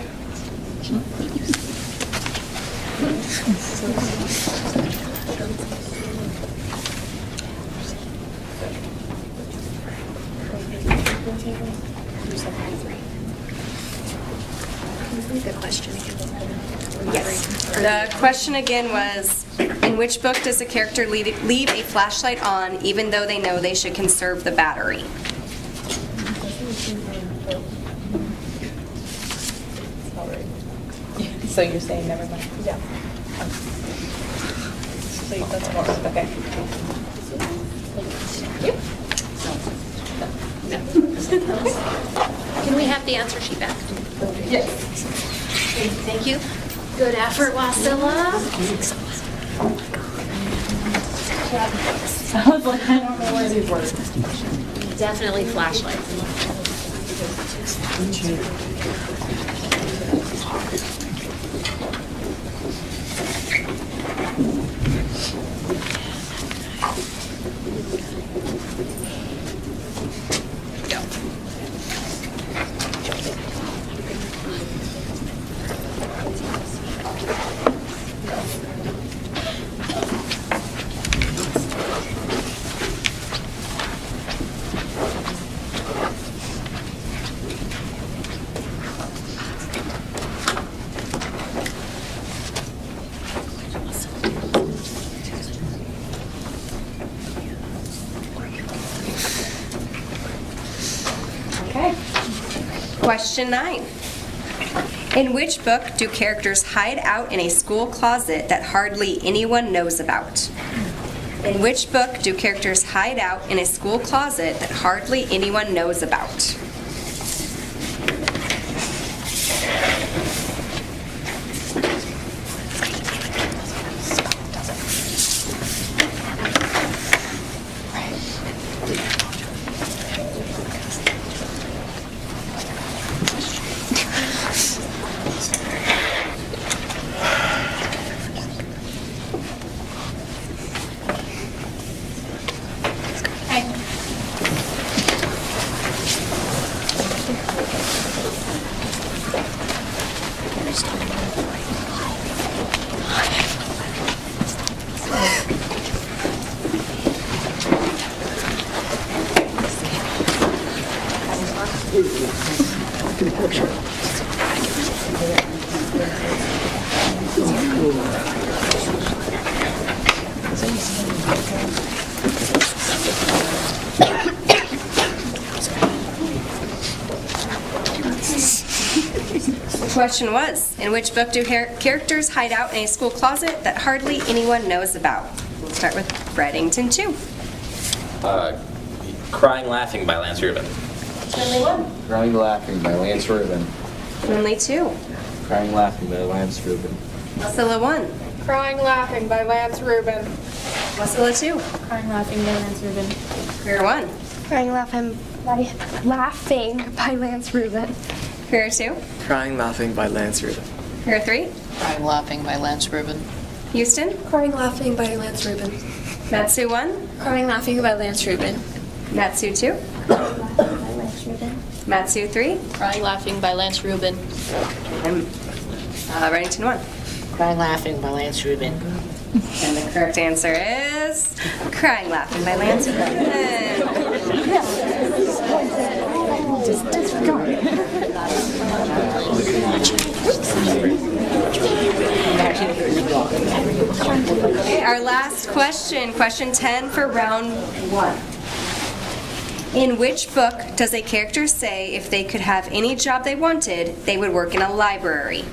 The question again. Yes. The question again was, in which book does a character leave a flashlight on even though they know they should conserve the battery? So you're saying never mind? Yeah. So that's more, okay. Can we have the answer sheet back? Yes. Thank you. Good effort, Wasilla. I was like, I don't know where these words. Definitely flashlights. Okay. Question 9. In which book do characters hide out in a school closet that hardly anyone knows about? In which book do characters hide out in a school closet that hardly anyone knows about? The question was, in which book do characters hide out in a school closet that hardly anyone knows about? We'll start with Bredington 2. Crying Laughing by Lance Rubin. Twinley 1. Crying Laughing by Lance Rubin. Twinley 2. Crying Laughing by Lance Rubin. Wasilla 1. Crying Laughing by Lance Rubin. Wasilla 2. Crying Laughing by Lance Rubin. Career 1. Crying Laughing by Lance Rubin. Career 2. Crying Laughing by Lance Rubin. Career 3. Crying Laughing by Lance Rubin. Houston. Crying Laughing by Lance Rubin. Matsu 1. Crying Laughing by Lance Rubin. Matsu 2. Matsu 3. Crying Laughing by Lance Rubin. And Bredington 1. Crying Laughing by Lance Rubin. And the correct answer is Crying Laughing by Lance Rubin. Okay, our last question, question 10 for round 1. In which book does a character say if they could have any job they wanted, they would work in a library?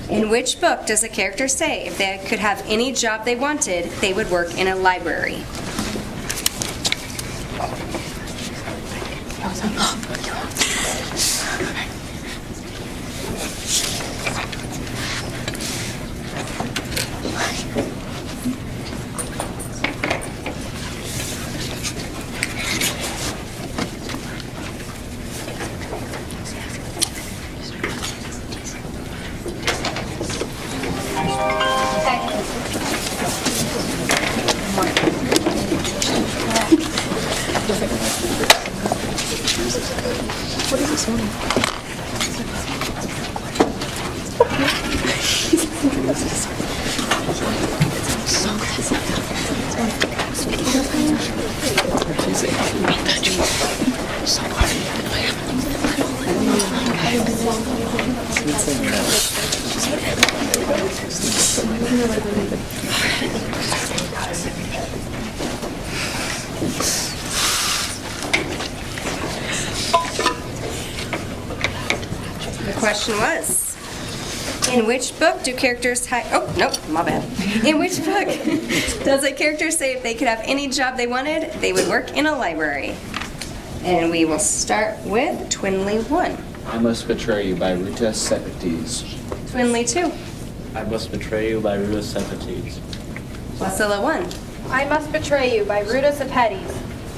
In which book does a character say if they could have any job they wanted, they would work in a library? What is this one? The question was, in which book do characters hide... Oh, nope, my bad. In which book does a character say if they could have any job they wanted, they would work in a library? And we will start with Twinley 1. I Must Betray You by Ruta Sepetys. Twinley 2. I Must Betray You by Ruta Sepetys. Wasilla 1. I Must Betray You by Ruta Sepetys.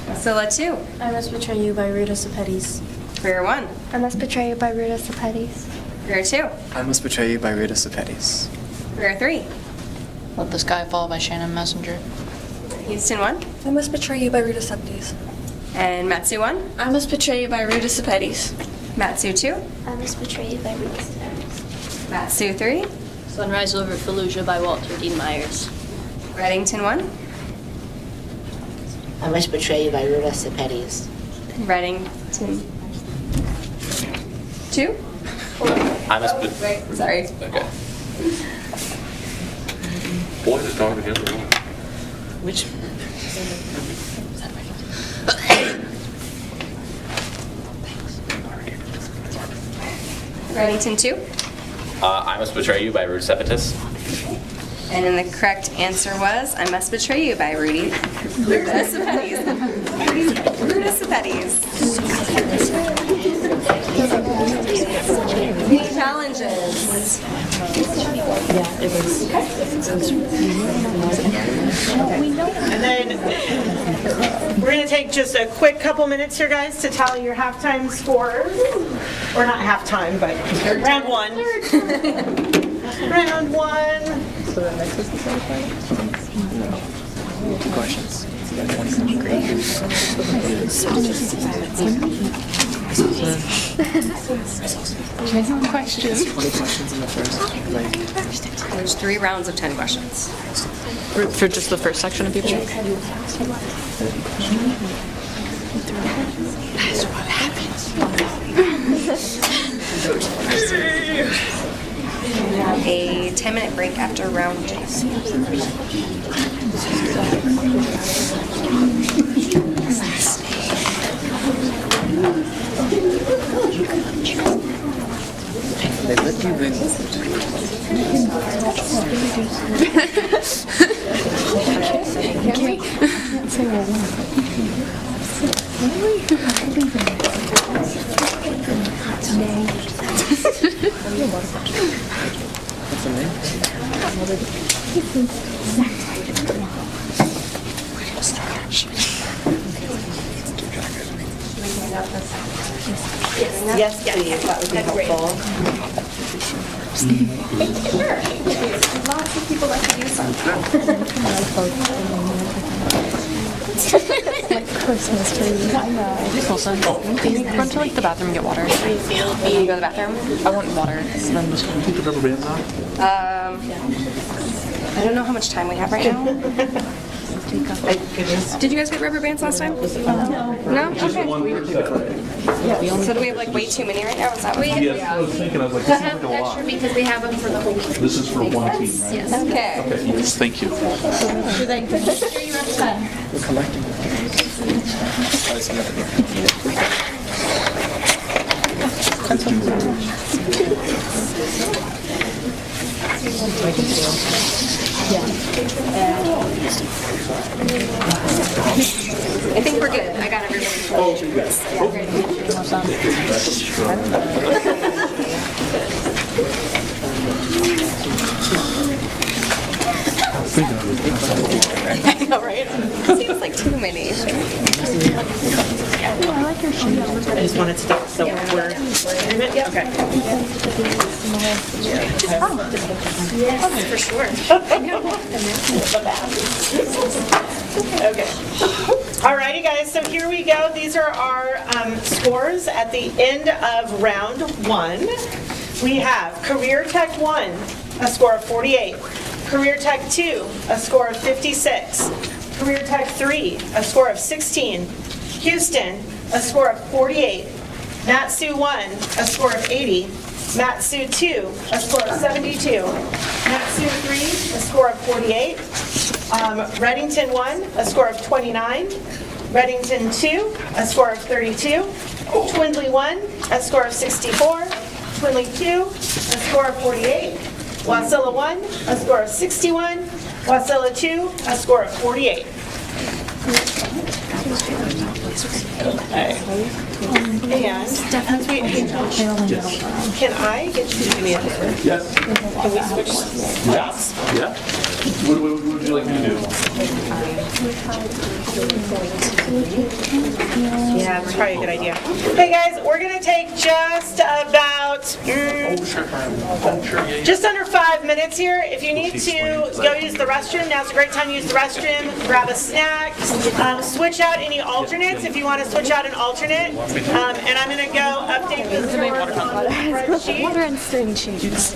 Wasilla 2. I Must Betray You by Ruta Sepetys. Career 1. I Must Betray You by Ruta Sepetys. Career 2. I Must Betray You by Ruta Sepetys. Career 3. Let the Sky Fall by Shannon Messenger. Houston 1. I Must Betray You by Ruta Sepetys. And Matsu 1. I Must Betray You by Ruta Sepetys. Matsu 2. I Must Betray You by Ruta Sepetys. Matsu 3. Sunrise Over Fallujah by Walter Dean Myers. Bredington 1. I Must Betray You by Ruta Sepetys. Bredington 2. I Must Wait, sorry. Okay. Boys are talking together. Which? Reddington 2. I Must Betray You by Rudy Sepetys. And then the correct answer was I Must Betray You by Rudy Sepetys. Rudy Sepetys. Any challenges? And then we're going to take just a quick couple minutes here, guys, to tally your halftime scores. Or not halftime, but round one. Round one. So the next is the semifinal? No. 2 questions. Great. Questions. 20 questions in the first. There's 3 rounds of 10 questions. For just the first section of people? That's what happens. A 10-minute break after round 2. They let you win. What's the name? Yes, please. That would be helpful. Sure. Lots of people like to do something. Like Christmas trees. I know. Wilson, can you run to like the bathroom and get water? You go to the bathroom? I want water. So then just Put the rubber bands on. I don't know how much time we have right now. Did you guys get rubber bands last time? No. No? Just Okay. one per set. So do we have like way too many right now? Is that what Yes, I was thinking, I was like, this seems like a lot. Because we have them for the whole week. This is for one team, right? Yes. Okay. Okay, yes, thank you. Should I make sure you have 10? we're collecting. I think we're good. I got everybody. I know, right? Seems like too many. Oh, I like your sheet. I just wanted to stop, so we're in agreement? Yep. Okay. Yes, for sure. Okay. Alrighty, guys, so here we go. These are our scores at the end of round 1. We have Career Tech 1, a score of 48. Career Tech 2, a score of 56. Career Tech 3, a score of 16. Houston, a score of 48. Matsu 1, a score of 80. Matsu 2, a score of 72. Matsu 3, a score of 48. Reddington 1, a score of 29. Reddington 2, a score of 32. Twindley 1, a score of 64. Twindley 2, a score of 48. Wasilla 1, a score of 61. Wasilla 2, a score of 48. Okay. And as we, can I get you to do me a favor? Yes. Can we switch jobs? Yeah. What would you like me to do? Yeah, that's probably a good idea. Hey guys, we're gonna take just about just under 5 minutes here. If you need to go use the restroom, now's a great time to use the restroom. Grab a snack. Switch out any alternates if you want to switch out an alternate. And I'm gonna go update the spreadsheet. Water and string cheese.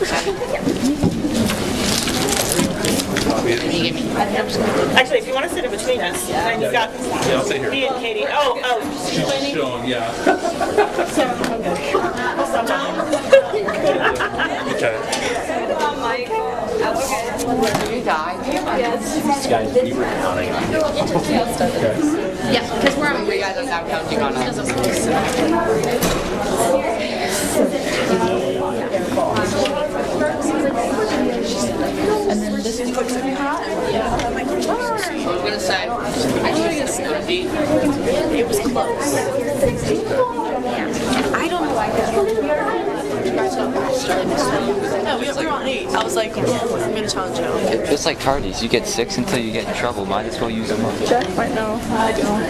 Actually, if you want to sit in between us, then you've got I'll sit here. me and Katie. Oh. She's showing, yeah. Okay. You died? Yes. Guys, we were counting on you. Yeah, because we're on. You guys are now counting on us. And then this is what's gonna be hot. Yeah. I'm gonna say, I think it's gonna be It was close. I don't know why. No, we were on 8. I was like, I'm gonna challenge you. It's like tardies. You get 6 until you get in trouble. Might as well use them up. Jack might know. I don't.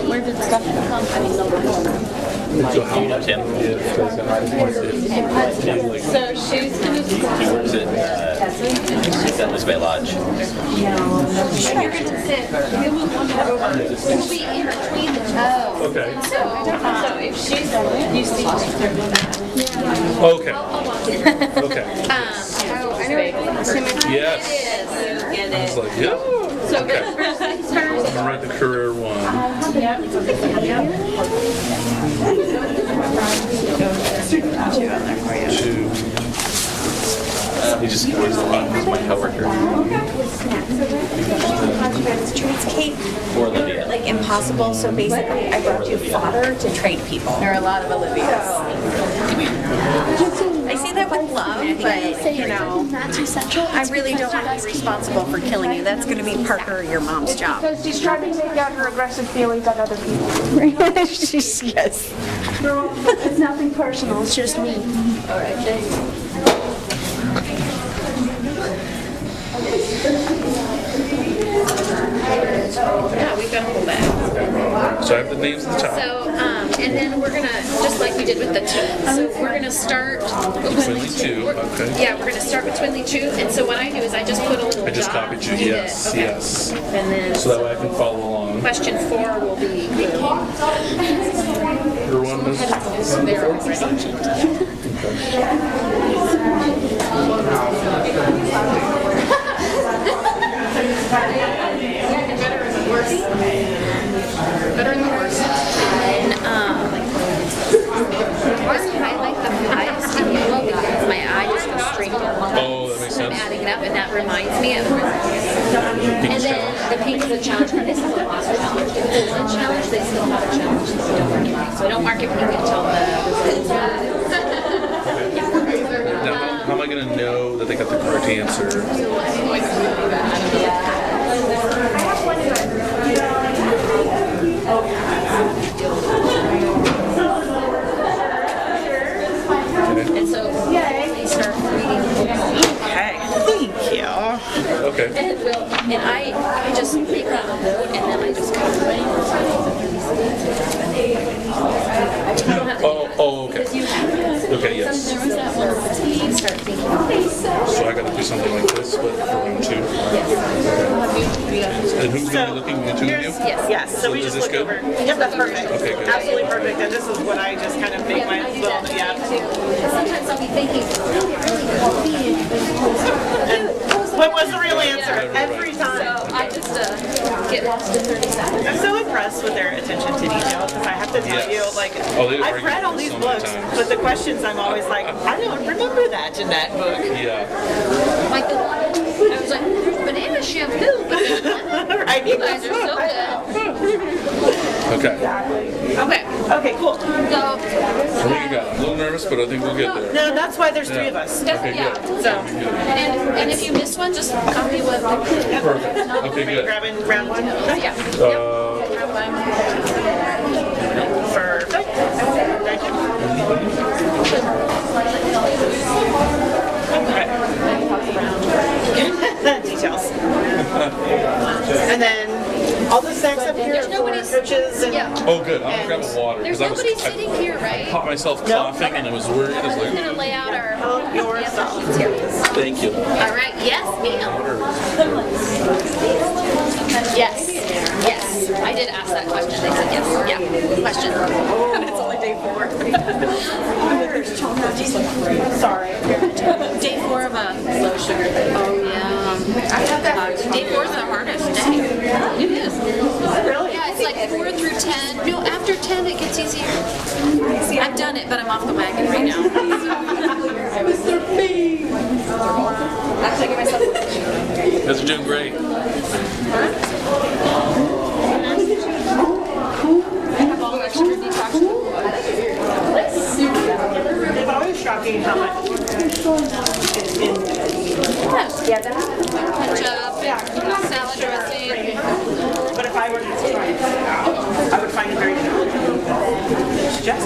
Where did stuff come from? So how much him? So she's gonna. He works at Elizabeth Lodge. You're going to sit. We'll be in between the two. Okay. So if she's, you see. Okay. Okay. Yes. Get I was it. like, yeah. So Okay. first things first. I'm gonna write the career one. Yep. Two. He just works a lot. He's my coworker. Trades Kate. Or Olivia. Like impossible. So basically, I brought you fodder to trade people. There are a lot of Olivias. I say that with love, but you know, I really don't want to be responsible for killing you. That's going to be Parker or your mom's job. Because she's trying to take out her aggressive feelings on other people. Yes. It's nothing personal, it's just me. All right, Jay. Yeah, we've got a whole bag. So I have the names at the top. So, and then we're gonna, just like we did with the two, so we're gonna start. Between the two, okay. Yeah, we're gonna start between the two, and so what I do is I just put a little I just dot. copied you, did. yes, Okay. yes. And then, So that way I can follow along. question 4 will be. Your one is There already. Better in the worst. And just highlight the highest in yellow because my eye just goes straight to the Oh, that makes I'm sense. adding it up, and that reminds me of. And then the pink is a challenge. This is a lost challenge. If it's one challenge, they still have a challenge. So don't mark it pink. So I don't mark it pink until the. Now, how am I going to know that they got the correct answer? And so they start reading the books. Okay, thank you. Okay. And I just make a note and then I just kind of write. Oh, okay. Okay, yes. There was that one. You start thinking. So I got to do something like this, but for round 2. And who's going to be looking into you? Yes, so we is just this look good? over. Yep, that's perfect. Okay, good. Absolutely perfect. And this is what I just kind of make my little, yeah. Sometimes I'll be thinking, What was the real answer? Every time. so I just get lost in 30 seconds. I'm so impressed with their attention to detail because I have to tell you, like, Oh, they I've read all these so many books, times. but the questions I'm always like, I don't remember that in that book. Yeah. Like I was like, there's banana shampoo, but there's none. Right. You guys are so good. Okay. Okay. Okay, cool. So, I think you got it. A little nervous, but I think we'll get there. No, that's why there's 3 of us. Okay, good. So, and if you miss one, just copy what. Perfect. Okay, good. Grabbing round 1. Yeah. Perfect. Thank you. Details. And then all the snacks up here for coaches and Oh, good. I'm going to grab a water. There's Because nobody sitting here, right? I caught myself coughing and I was worried. I was We're like, gonna lay out our yourself. thank you. All right. Yes, ma'am. Yes. Yes. I did ask that question. They said yes. Yeah. Question. It's only day 4. Sorry. Day 4 of a low sugar. Oh yeah. Day 4 is the hardest day. It is. Really? Yeah, it's like 4 through 10. No, after 10 it gets easier. I've done it, but I'm off the wagon right now. Mr. B. I'm taking myself. You guys are doing great. I have all our sugar detox. It's always shocking how much Yeah, ketchup, salad dressing. But if I were to try it, I would find it very challenging. It's just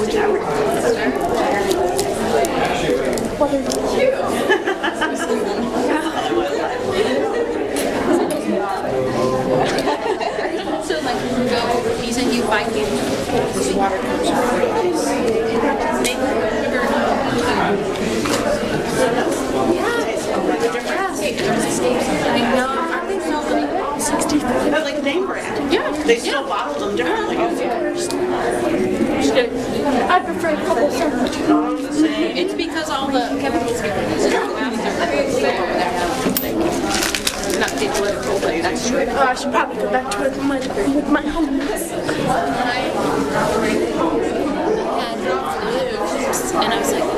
So like you said you buy this water comes from But like name brand. Yeah. They still bottle them differently. I prefer a couple separate. It's because all the chemicals get released after. Not be political, but that's true. Oh, I should probably go back to it with my homies. And I was like,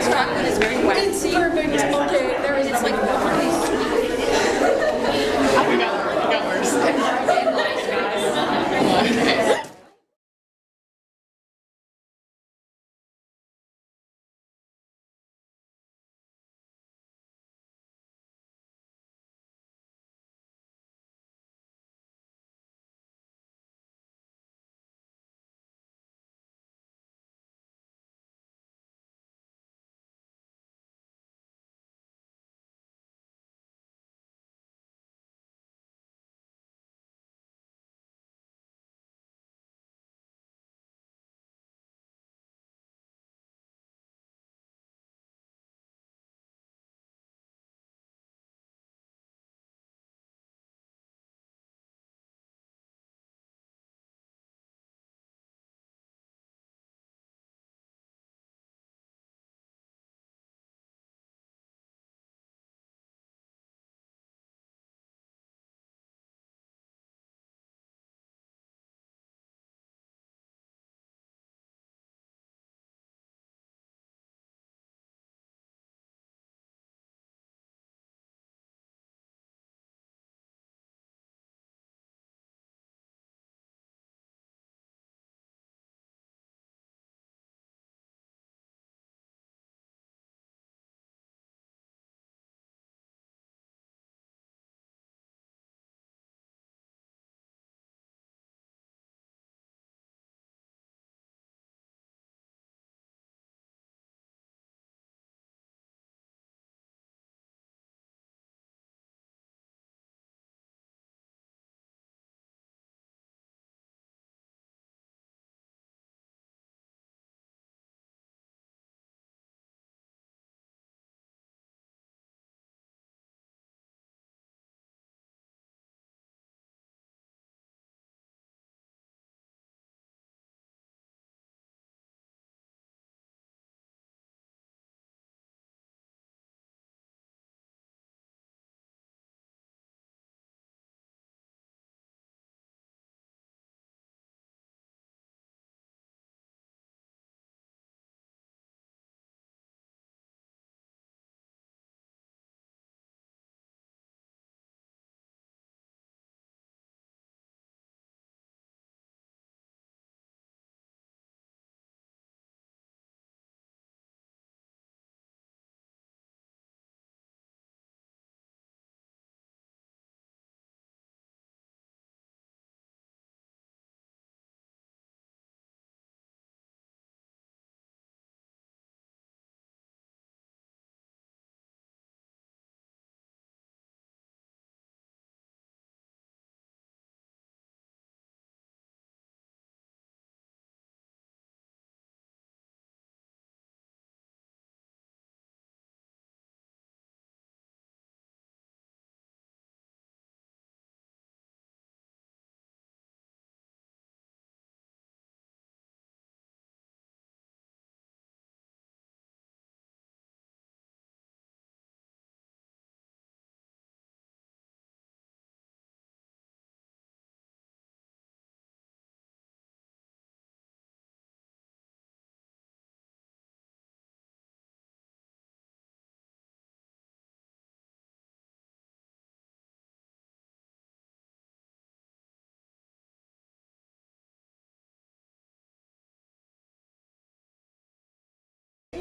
chocolate is very wet. It's perfect. Okay, there is. It's like we got worse.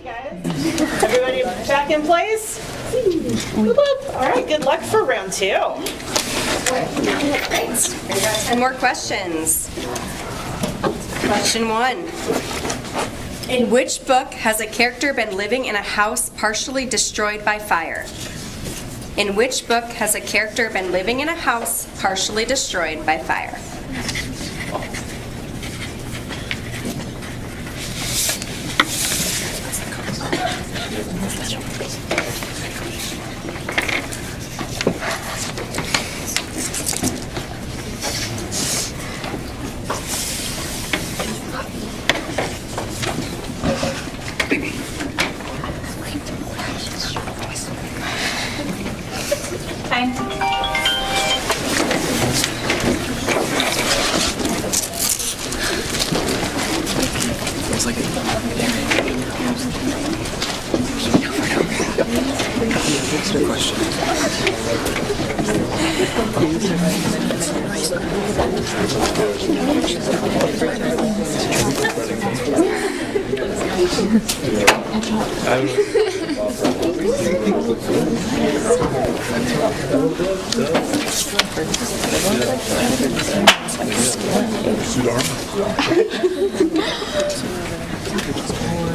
Everybody back in place? All right, good luck for round 2. Great. We've got 10 more questions. Question 1. In which book has a character been living in a house partially destroyed by fire? In which book has a character been living in a house partially destroyed by fire? It's like what's the question?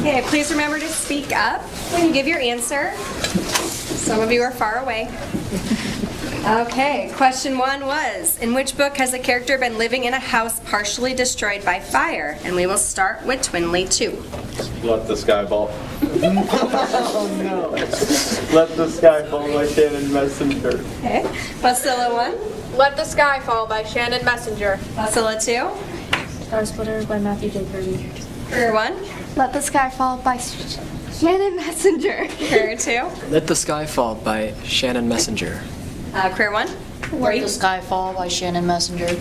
Okay, please remember to speak up when you give your answer. Some of you are far away. Okay, question 1 was, in which book has a character been living in a house partially destroyed by fire? And we will start with Twinley 2. Let the Sky Fall. Oh no. Let the Sky Fall by Shannon Messenger. Okay, Wasilla 1. Let the Sky Fall by Shannon Messenger. Wasilla 2. Star Splitter by Matthew J. Curry. Career 1. Let the Sky Fall by Shannon Messenger. Career 2. Let the Sky Fall by Shannon Messenger. Career 1. Let the Sky Fall by Shannon Messenger.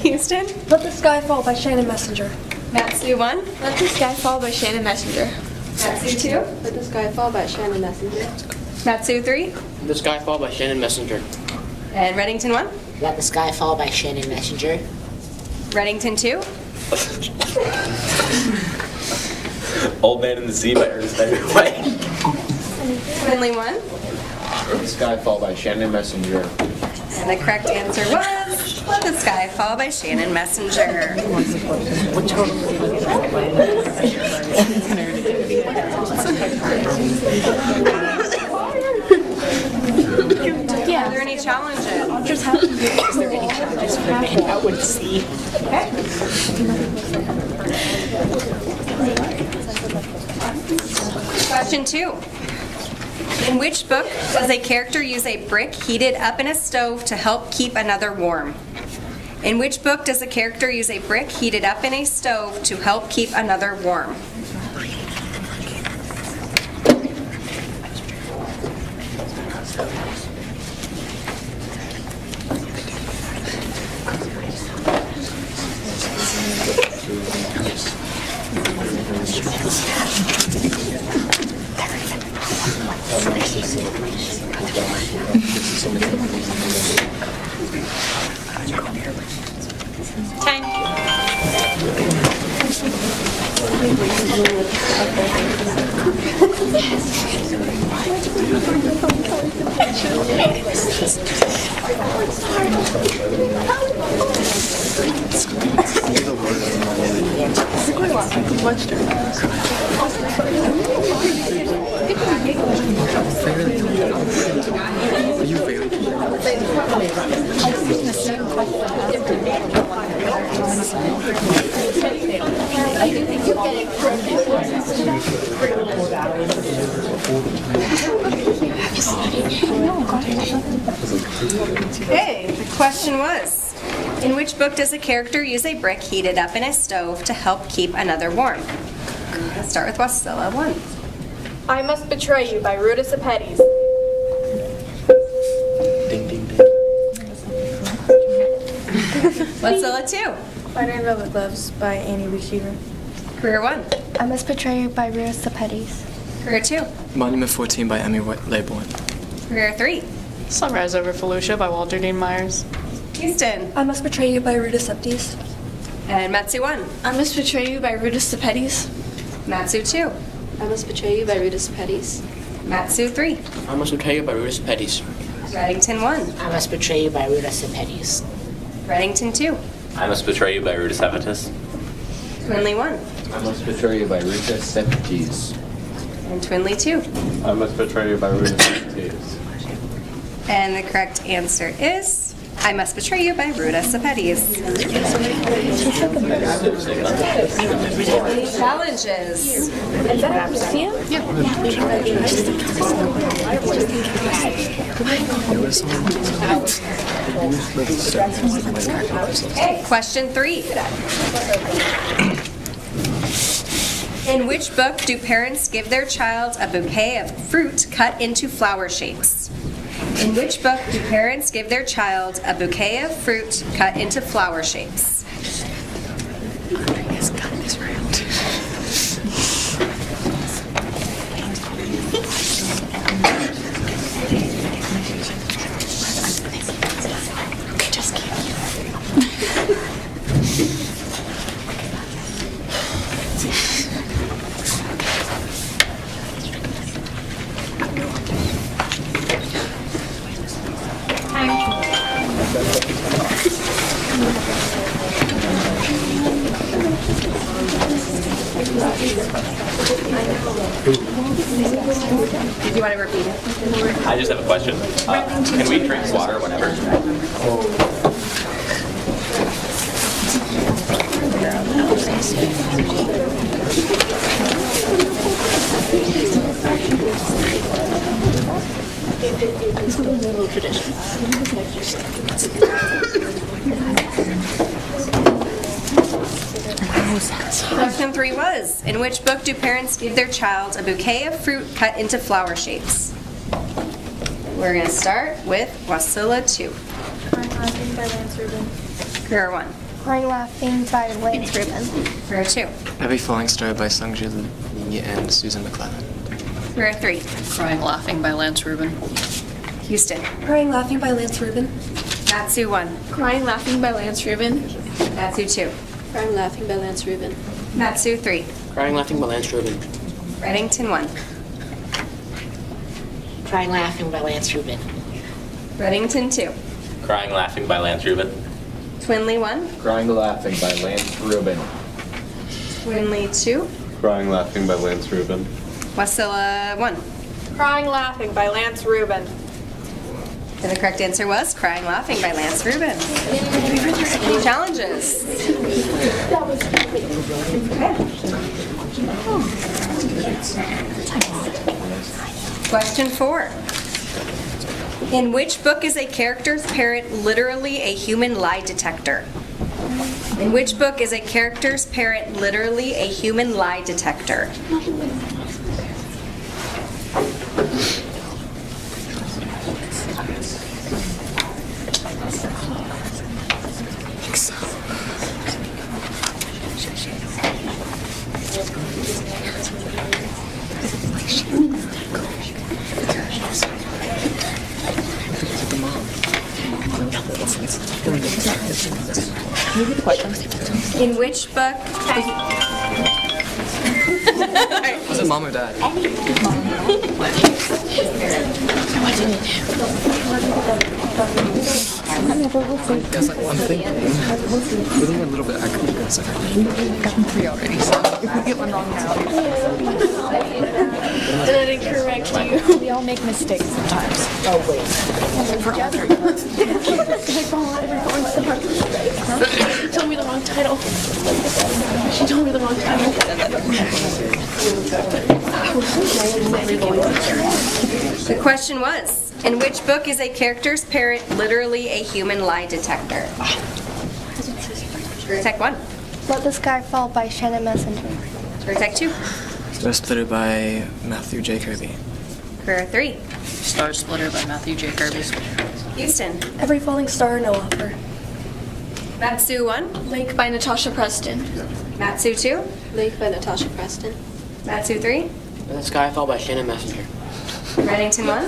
Houston. Let the Sky Fall by Shannon Messenger. Matsu 1. Let the Sky Fall by Shannon Messenger. Matsu 2. Let the Sky Fall by Shannon Messenger. Matsu 3. The Sky Fall by Shannon Messenger. And Reddington 1. Let the Sky Fall by Shannon Messenger. Reddington 2. Old Man in the Sea by Ernest Hemingway. Twinley 1. Let the Sky Fall by Shannon Messenger. And the correct answer was Let the Sky Fall by Shannon Messenger. Yeah. Are there any challenges? Just have Is there any challenges for men out with C? Question 2. In which book does a character use a brick heated up in a stove to help keep another warm? In which book does a character use a brick heated up in a stove to help keep another warm? Are you very Okay, the question was, in which book does a character use a brick heated up in a stove to help keep another warm? Let's start with Wasilla 1. I Must Betray You by Ruta Sepetys. Ding ding ding. Wasilla 2. Fighter in Velvet Gloves by Annie Weaver. Career 1. I Must Betray You by Ruta Sepetys. Career 2. Monument 14 by Emmy Labourne. Career 3. Sunrise Over Fallujah by Walter Dean Myers. Houston. I Must Betray You by Ruta Sepetys. And Matsu 1. I Must Betray You by Ruta Sepetys. Matsu 2. I Must Betray You by Rudis Pettis. Matsu 3. I Must Betray You by Rudis Pettis. Reddington 1. I Must Betray You by Rudis Pettis. Reddington 2. I Must Betray You by Rudis Hepatis. Twinley 1. I Must Betray You by Rita Septis. And Twinley 2. I Must Betray You by Rita Septis. And the correct answer is I Must Betray You by Ruda Sapetis. Challenges. Okay, question 3. In which book do parents give their child a bouquet of fruit cut into flower shapes? In which book do parents give their child a bouquet of fruit cut into flower shapes? Did you want to repeat it? I just have a question. Can we drink water whenever? It's a little tradition. Question 3 was, in which book do parents give their child a bouquet of fruit cut into flower shapes? We're going to start with Wasilla 2. Crying Laughing by Lance Rubin. Career 1. Crying Laughing by Lance Rubin. Career 2. Every Falling Star by Sungji Lee and Susan McLaren. Career 3. Crying Laughing by Lance Rubin. Houston. Crying Laughing by Lance Rubin. Matsu 1. Crying Laughing by Lance Rubin. Matsu 2. Crying Laughing by Lance Rubin. Matsu 3. Crying Laughing by Lance Rubin. Reddington 1. Crying Laughing by Lance Rubin. Reddington 2. Crying Laughing by Lance Rubin. Twinley 1. Crying Laughing by Lance Rubin. Twinley 2. Crying Laughing by Lance Rubin. Wasilla 1. Crying Laughing by Lance Rubin. And the correct answer was Crying Laughing by Lance Rubin. Any challenges? Question 4. In which book is a character's parent literally a human lie detector? In which book is a character's parent literally a human lie detector? In which book? Was it mom or dad? Because like I'm thinking, a little bit accurate. It's like I've gotten 3 already. So if we get one wrong now, Did I correct you? We all make mistakes sometimes. Oh, wait. She told me the wrong title. She told me the wrong title. The question was, in which book is a character's parent literally a human lie detector? Tech 1. Let the Sky Fall by Shannon Messenger. Tech 2. Star Splitter by Matthew J. Kirby. Career 3. Star Splitter by Matthew J. Kirby. Houston. Every Falling Star, No Offer. Matsu 1. Lake by Natasha Preston. Matsu 2. Lake by Natasha Preston. Matsu 3. The Skyfall by Shannon Messenger. Reddington 1.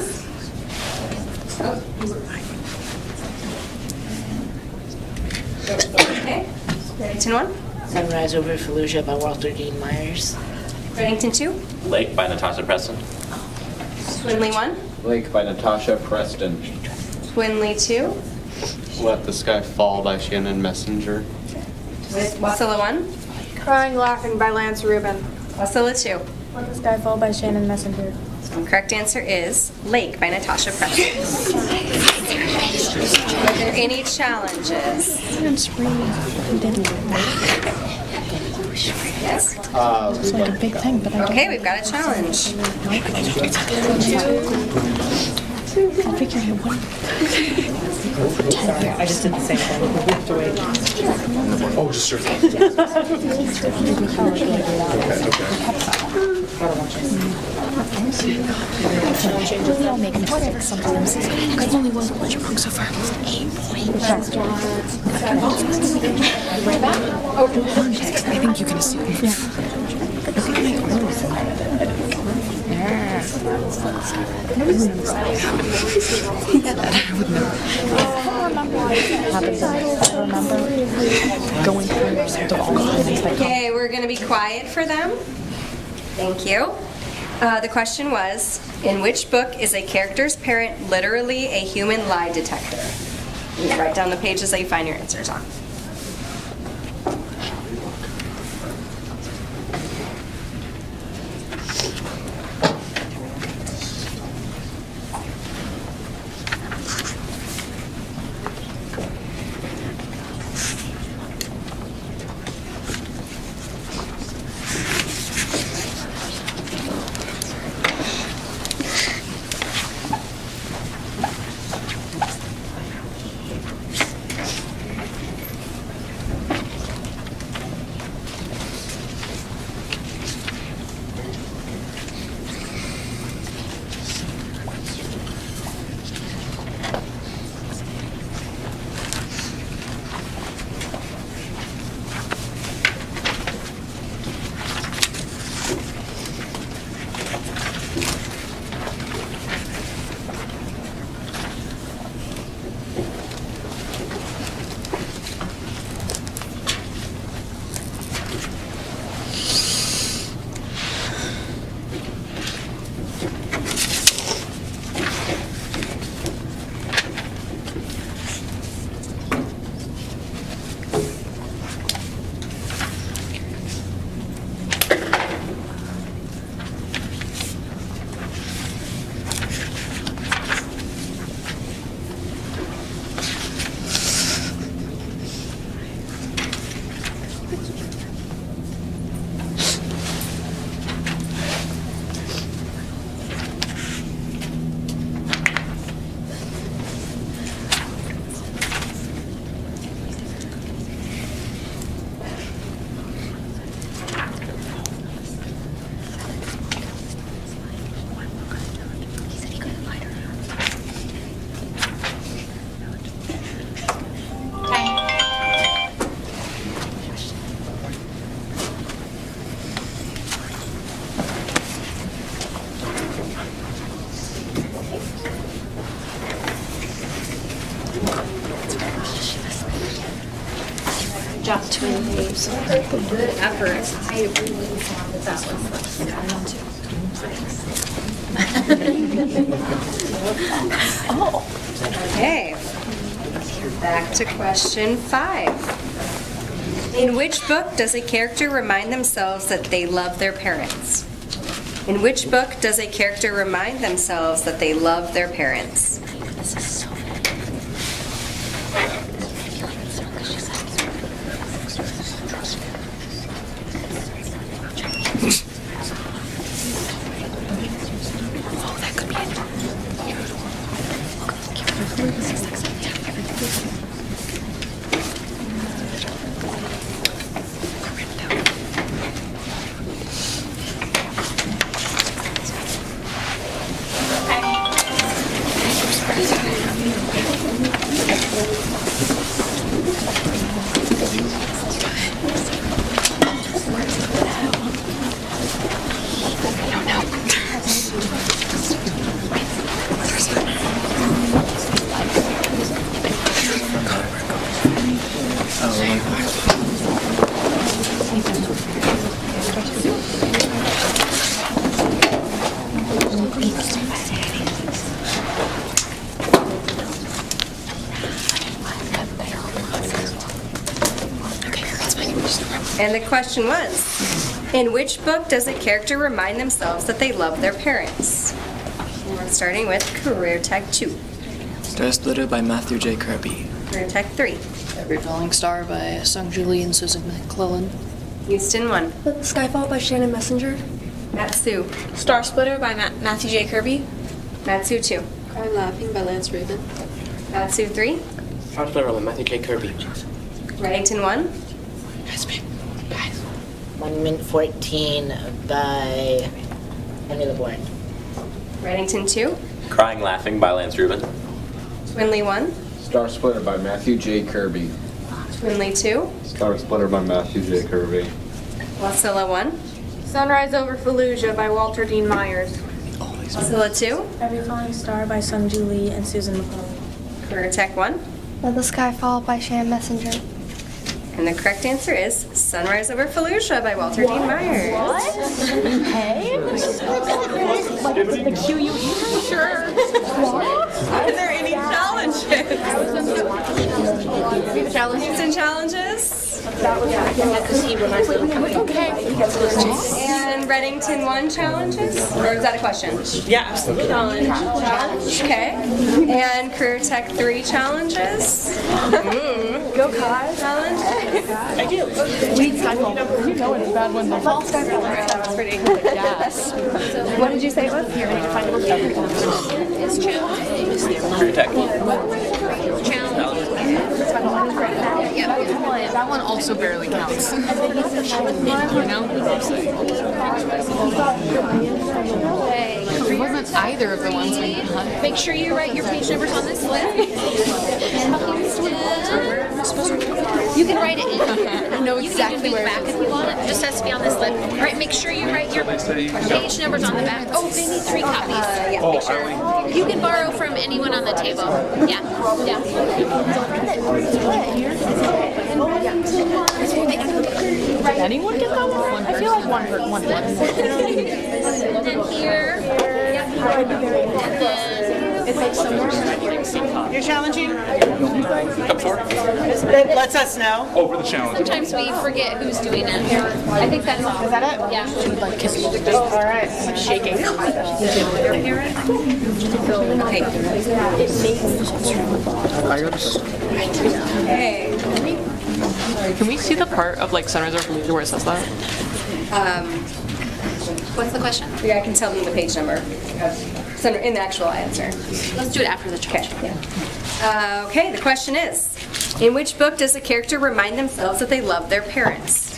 Okay. Reddington 1. Sunrise Over Fallujah by Walter Dean Myers. Reddington 2. Lake by Natasha Preston. Swinley 1. Lake by Natasha Preston. Swinley 2. Let the Sky Fall by Shannon Messenger. Wasilla 1. Crying Laughing by Lance Rubin. Wasilla 2. Let the Sky Fall by Shannon Messenger. The correct answer is Lake by Natasha Preston. Are there any challenges? Yes? It's like a big thing, but I don't. Okay, we've got a challenge. I figured it wouldn't. I just did the same thing. We have to wait. Oh, just sure. We all make mistakes sometimes. I've only won one wrong so far. 8 points. Right back? Oh, I think you can assume. Yeah. Okay, we're going to be quiet for them. Thank you. The question was, in which book is a character's parent literally a human lie detector? You write down the pages that you find your answers on. Job to leave. Good efforts. I really thought that was Okay. Back to question 5. In which book does a character remind themselves that they love their parents? In which book does a character remind themselves that they love their parents? This is so oh, that could be it. And the question was, in which book does a character remind themselves that they love their parents? And we're starting with Career Tech 2. Star Splitter by Matthew J. Kirby. Career Tech 3. Every Falling Star by Sung Julie and Susan McClellan. Houston 1. Skyfall by Shannon Messenger. Matsu. Star Splitter by Matthew J. Kirby. Matsu 2. Cry Laughing by Lance Raven. Matsu 3. Star Splitter by Matthew J. Kirby. Reddington 1. Monument 14 by Henry LeBourne. Reddington 2. Crying Laughing by Lance Rubin. Twinley 1. Star Splitter by Matthew J. Kirby. Twinley 2. Star Splitter by Matthew J. Kirby. Wasilla 1. Sunrise Over Fallujah by Walter Dean Myers. Wasilla 2. Every Falling Star by Sung Julie and Susan McClellan. Career Tech 1. Let the Sky Fall by Shannon Messenger. And the correct answer is Sunrise Over Fallujah by Walter Dean Myers. Hey? The QU? Sure. Are there any challenges? Challenges and challenges? Okay. And Reddington 1 challenges? Or is that a question? Yeah, absolutely. Challenge, okay. And Career Tech 3 challenges? Go Kai. Challenge? I do. You know it's a bad one. False Skyfall. That was pretty good. Yes. What did you say it was? It's challenge. Career Tech. That one also barely counts. You know? It wasn't either of the ones we had. Make sure you write your page numbers on this list. You can write it in. I know exactly you where can do it back if you want it. It just has to be on this list. All right, make sure you write your page numbers on the back. Oh, they need 3 copies. Yeah. Make sure. You can borrow from anyone on the table. Yeah. Did anyone get that one? I feel like one. And then here. And then It's like somewhere. You're challenging? I'm sorry? It lets us know. Oh, for the challenge. sometimes we forget who's doing it. I think that's Is that it? Yeah. All right. I'm shaking. Hey. Can we see the part of like Sunrise or Fallujah where it says that? What's the question? Yeah, I can tell them the page number. It's in the actual answer. Let's do it after the challenge. Okay. Okay, the question is, in which book does a character remind themselves that they love their parents?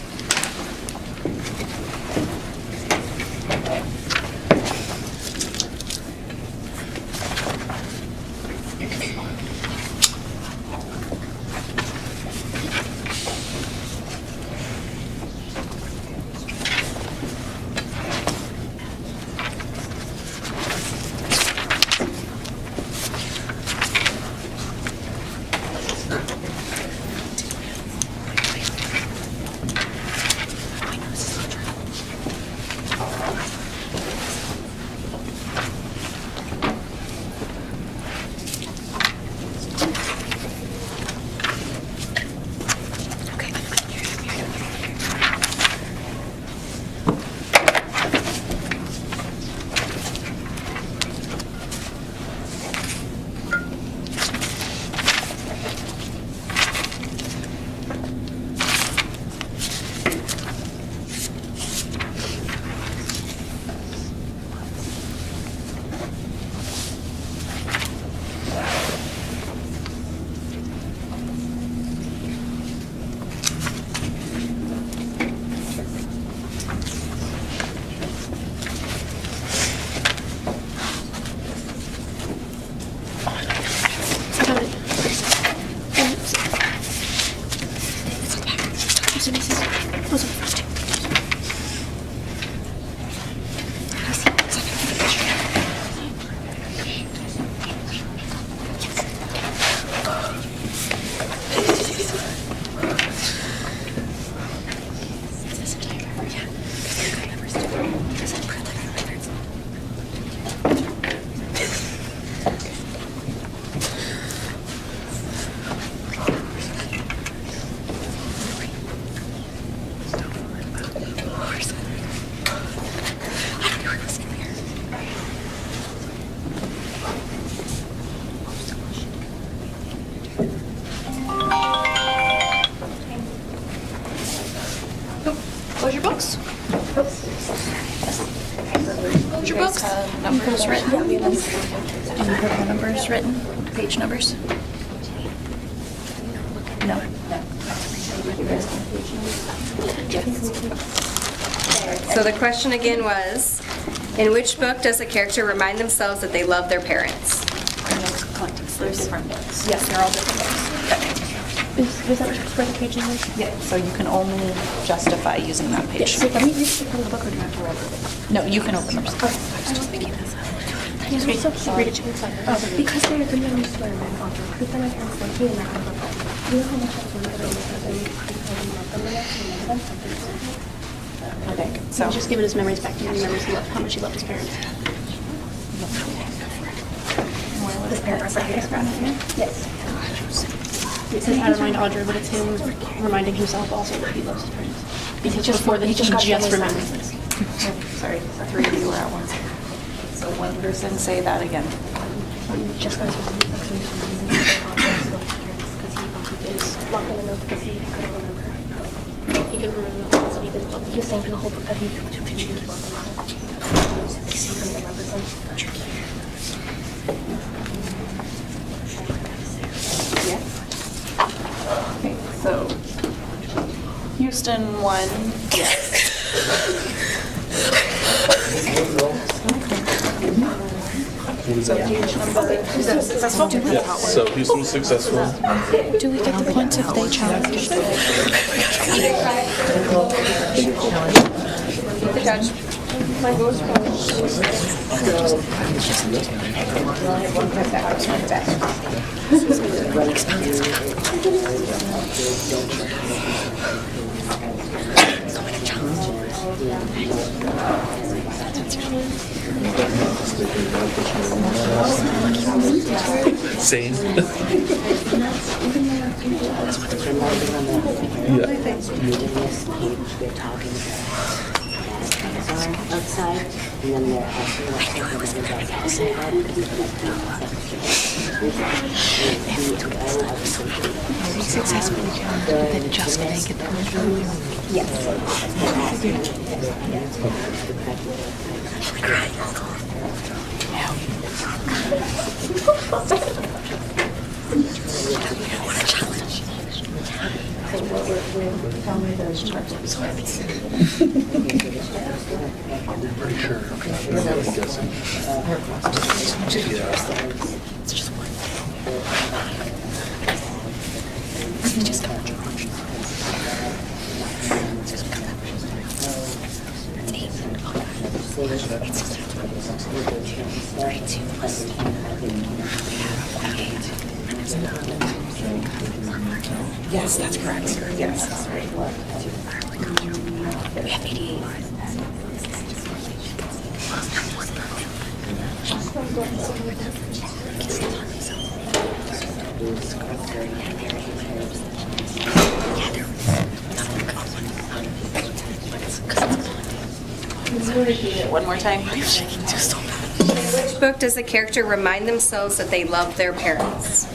Your books? Numbers written? Do you have the numbers written? Page numbers? No. So the question again was, in which book does a character remind themselves that they love their parents? They're different books. Yes, they're all different books. Is that where the page numbers? Yeah, so you can only justify using that page. Yes, so let me read the book or do you have to open it? No, you can open them. Okay. I was just thinking this. Read it to me. Because they're the young story of my author, who then I can say, hey, and I have a book. You know how much I've learned about okay, so just give it his memories back to him. Remembers how much he loved his parents. His parents right here. Yes. It says how to remind Audrey, but it's him reminding himself also that he loves his parents. Because before that, he just remembered this. Sorry, 3 of you were at once. So one person say that again. Just guys because he is locked in the note because he couldn't remember. He couldn't remember because he didn't love. He was saying for the whole book that he couldn't love them. Okay, so Houston won. Yes. What is that? Is that successful? Yes, so Houston was successful. Do we get the points if they challenge? Same. Outside, and then they're asking what's everybody else Successfully challenged, then just make it Pretty sure. I'm guessing. It's just one. Yes, that's correct. Yes, that's right. We have 88. One more time. I'm shaking too so bad. In which book does a character remind themselves that they love their parents?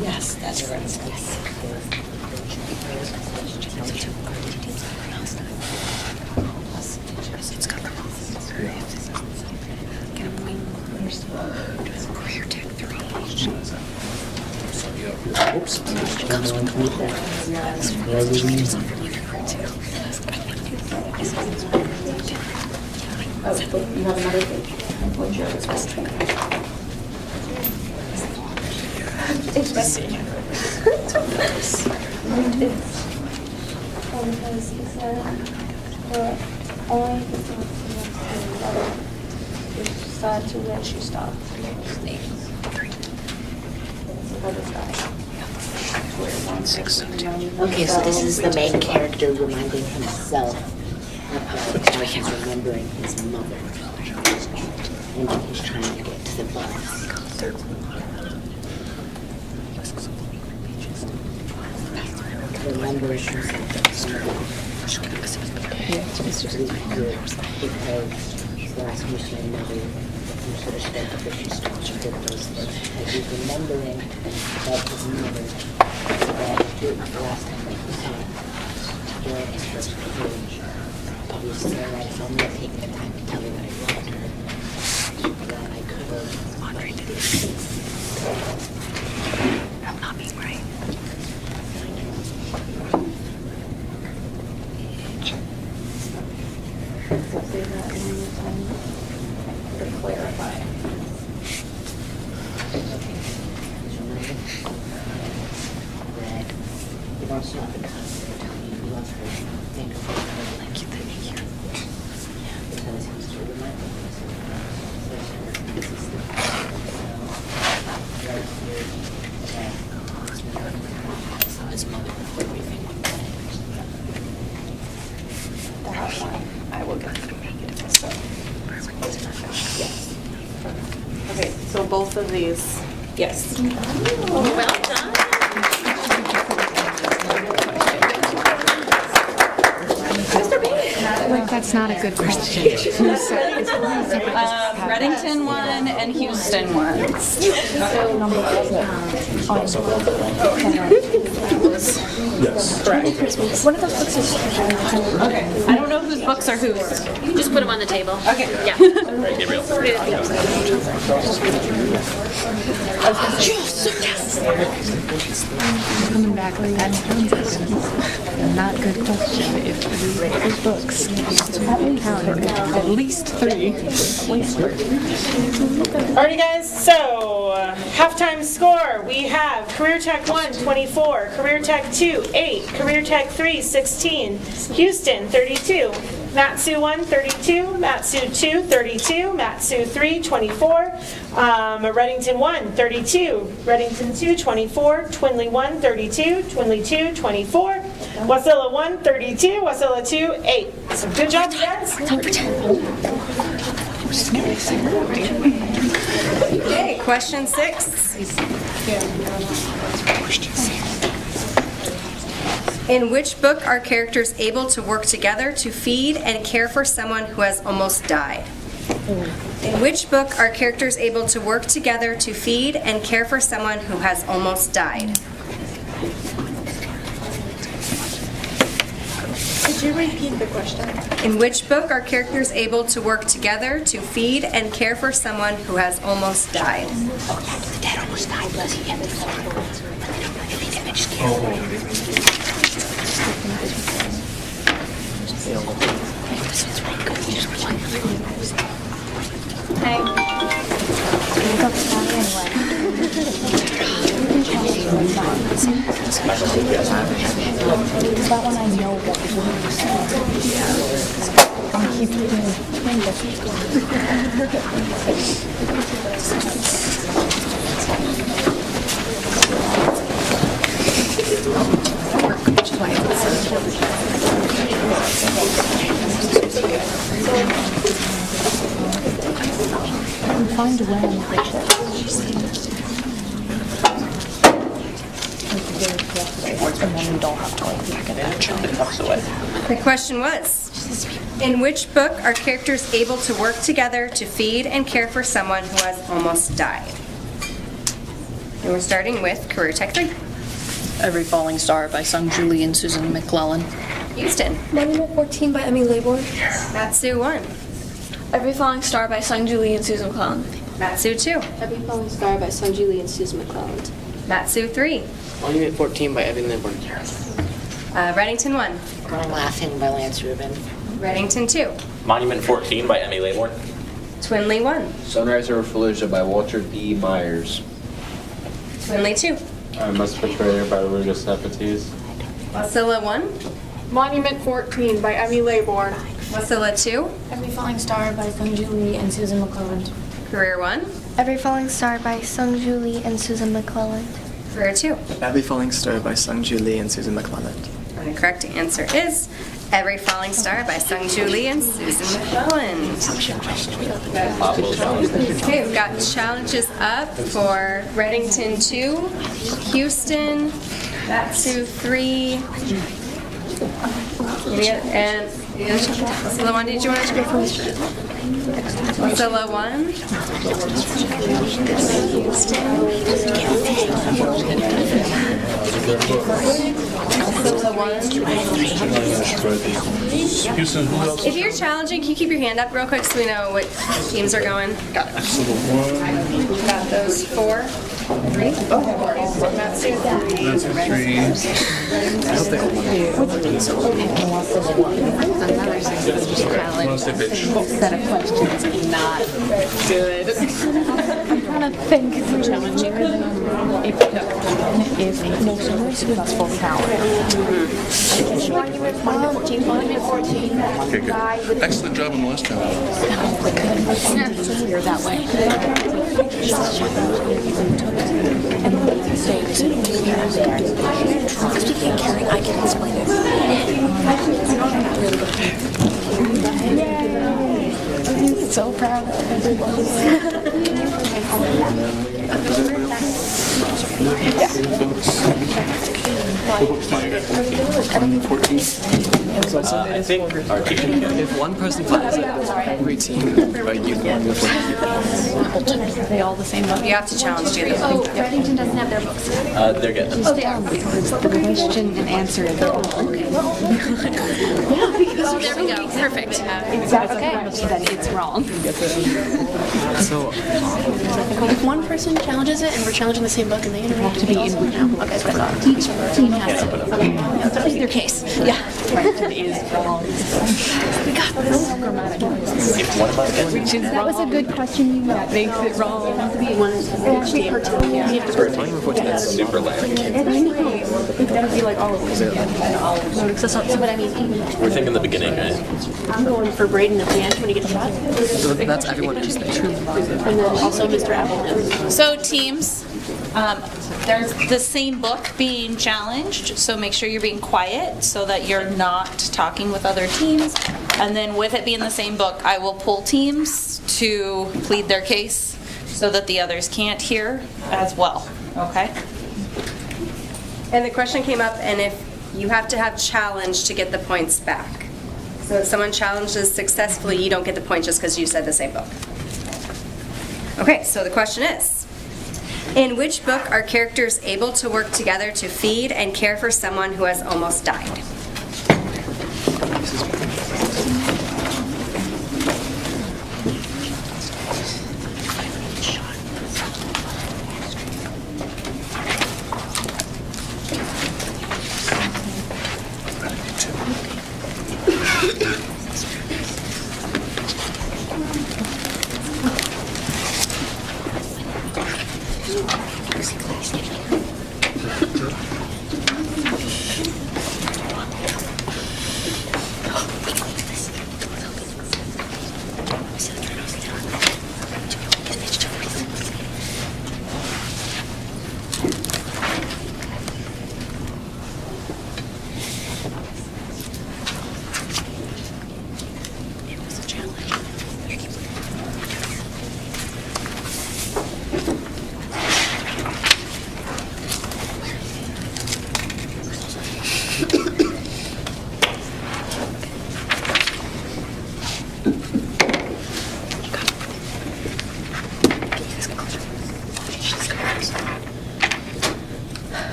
Yes, that's correct. Career Tech 3. Oops. You have another page. It's messy. Because he said only it's sad to when she stopped. Okay, so this is the main character reminding himself Now he's remembering his mother. And then he's trying to get to the bus. Remembering himself. It's really good because last mission mother sort of spent the fishy stones and did those things. And he's remembering about his mother that the last time that he saw her during his first page. He was saying that if I'm not taking the time to tell her that I loved her, that I could have Audrey did I'm not being right. So say that one more time to clarify. That he wants to know because they're telling you you love her, think of her like you think you. Because he's to remind me this is the right here that saw his mother before everything went bad. That one, I will get the negative. So, yes. Okay, so both of these, yes. Well done. That's not a good question. Reddington one and Houston one. Yes. Correct. One of those books is. Okay. I don't know whose books are whose. You just put them on the table. Okay. Yeah. Gabriel. Coming back with that sounds like a not good question. If we read those books, counted at least 3. Alrighty guys, so halftime score, we have Career Tech 1, 24, Career Tech 2, 8, Career Tech 3, 16, Houston, 32, Matsu 1, 32, Matsu 2, 32, Matsu 3, 24, Reddington 1, 32, Reddington 2, 24, Twinley 1, 32, Twinley 2, 24, Wasilla 1, 32, Wasilla 2, 8. So good job, guys. Okay, question 6. In which book are characters able to work together to feed and care for someone who has almost died? In which book are characters able to work together to feed and care for someone who has almost died? Could you repeat the question? In which book are characters able to work together to feed and care for someone who has almost died? The dad almost died, was he? And they just care. That one I know what I'm keeping find a way on the and then we don't have to like look at that. The question was, in which book are characters able to work together to feed and care for someone who has almost died? And we're starting with Career Tech 3. Every Falling Star by Sung Julie and Susan McClellan. Houston. Monument 14 by Emmy Laybourne. Matsu 1. Every Falling Star by Sung Julie and Susan McClellan. Matsu 2. Every Falling Star by Sung Julie and Susan McClellan. Matsu 3. Monument 14 by Evan Laybourne. Reddington 1. I'm Laughing by Lance Rubin. Reddington 2. Monument 14 by Emmy Laybourne. Twinley 1. Sunrise Over Fallujah by Walter D. Myers. Twinley 2. I Must Betray Her by Rudis Nefertiti. Wasilla 1. Monument 14 by Emmy Laybourne. Wasilla 2. Every Falling Star by Sung Julie and Susan McClellan. Career 1. Every Falling Star by Sung Julie and Susan McClellan. Career 2. Every Falling Star by Sung Julie and Susan McClellan. And the correct answer is Every Falling Star by Sungju Lee and Susan McClelland. Okay, we've got challenges up for Reddington 2, Houston, Matsu 3, and Zilla 1, did you want to go first? Zilla 1. Houston, who else? If you're challenging, can you keep your hand up real quick so we know what teams are going? Got it. Got those 4. 3. That's 3. Another challenge set of questions not good. I'm trying to think if challenging if no successful challenge. 14. Okay, good. Excellent job on the last challenge. You're that way. Speaking of caring, I can explain it. I'm so proud. I think our teacher can. If one person finds it, every team, right, you can. Are they all the same book? You have to challenge the other. Oh, Reddington doesn't have their books. They're getting Oh, they are. Because the question and answer is Oh, there we go. Perfect. exactly that it's wrong. So, If one person challenges it and we're challenging the same book and they interact To be in okay, that's what I thought. each team has to Plead their case. Yeah. question is wrong. We got this. Which is That was a good question you that makes it wrong. actually hurt to me. We're talking about that's super loud. That would be like all of us. So, but I mean, We're thinking the beginning, right? I'm going for Braden at the end when he gets shot. so that's everyone who's there. And then also Mr. Appleton. So teams, there's the same book being challenged, so make sure you're being quiet so that you're not talking with other teams. And then with it being the same book, I will pull teams to plead their case so that the others can't hear as well, okay? And the question came up, and if you have to have challenge to get the points back. So if someone challenges successfully, you don't get the point just because you said the same book. Okay, so the question is, in which book are characters able to work together to feed and care for someone who has almost died?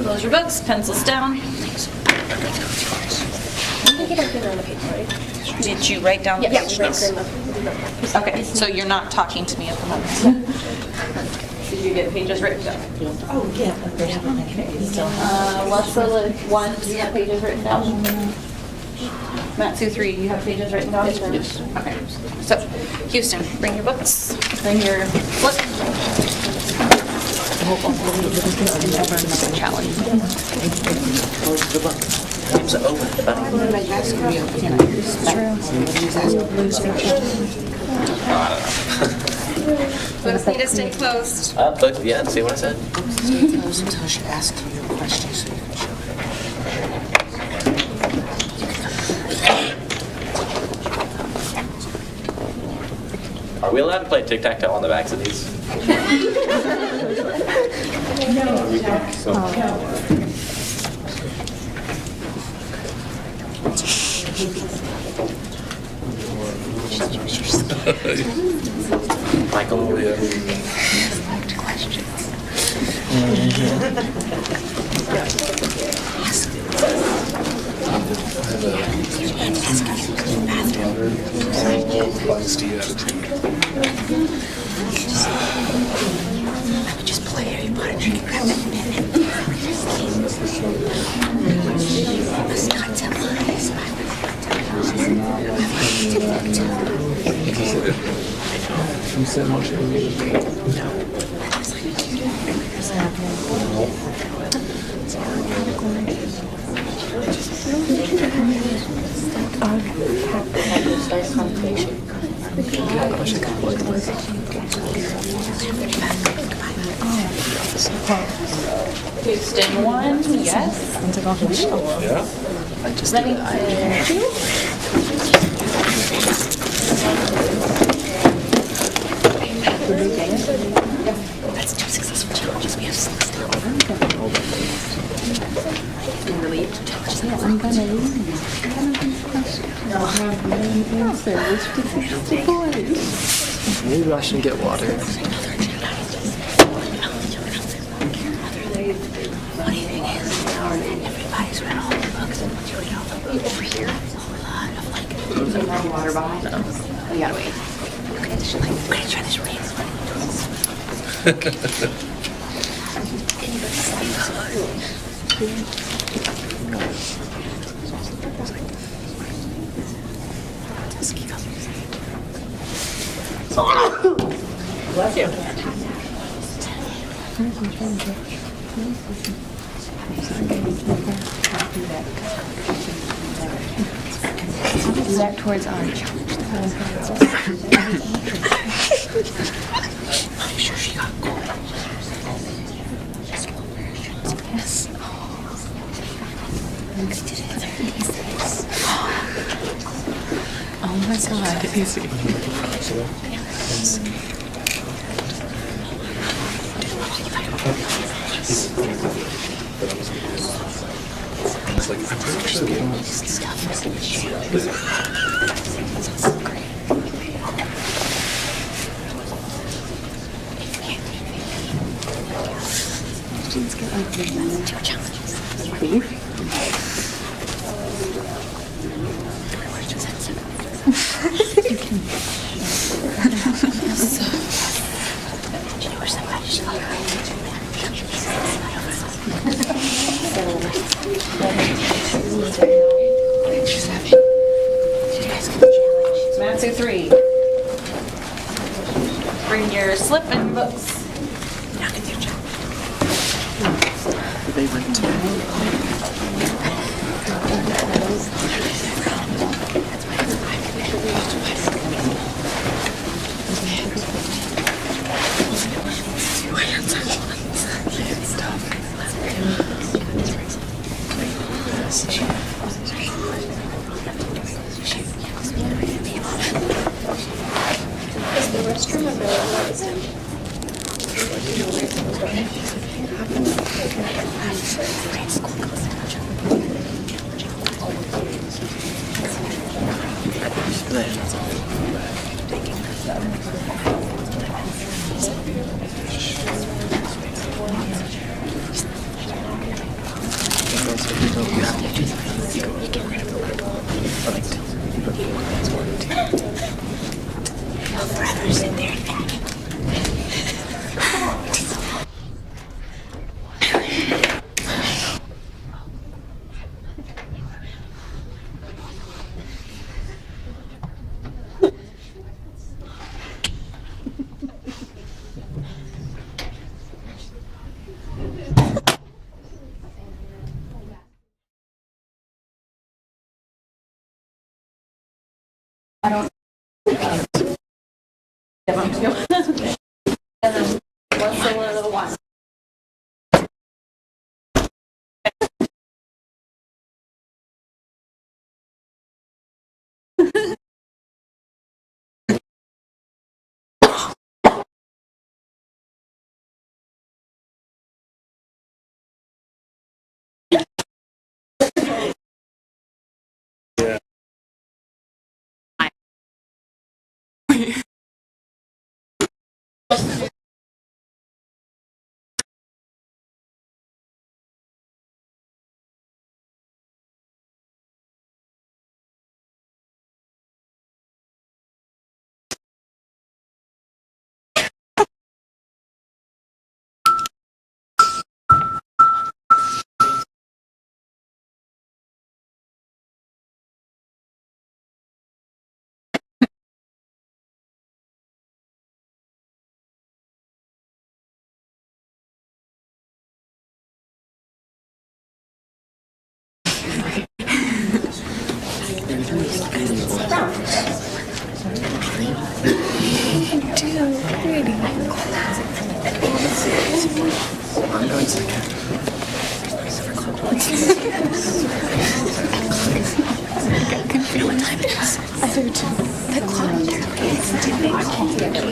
Close your books, pencils down. Did you write down the page numbers? Okay, so you're not talking to me at the moment. Did you get pages written down? Oh, yeah. What's the one? Do you have pages written down? Matsu 3, do you have pages written down? Yes. Okay. So, Houston, bring your books. Bring your book. Challenge. Close the book. Game's over, Let's need to stay closed. But yeah, see what I said? Stay close until she asks you your question so you can show her. Are we allowed to play tic-tac-toe on the backs of these? Michael. Just play Harry Potter and you grab it. Must not tell lies. You said much Houston 1, yes. Yeah. Ready? 2. That's 2 successful challenges. We have 6 now. I'm relieved. Challenges. Yeah, I'm gonna leave. Maybe I should get water. Funny thing is, everybody's read all the books and once you read all the books over here, there's a whole lot of like water behind them. We gotta wait. Okay, this should like, we're gonna try this rain. Bless you. Back towards orange. I'm sure she got gold. Yes. Oh my god, easy. It's like, I'm pretty sure we don't. Jeans get ugly. That's your challenges. You can. Do you know where somebody should go? Matsu 3. Bring your slip and books. Now get your challenge. They went to Is the restroom available? School don't. And then what's the little one? I'm going second. I can feel what time it is. I do too. The clock there. I can't get it.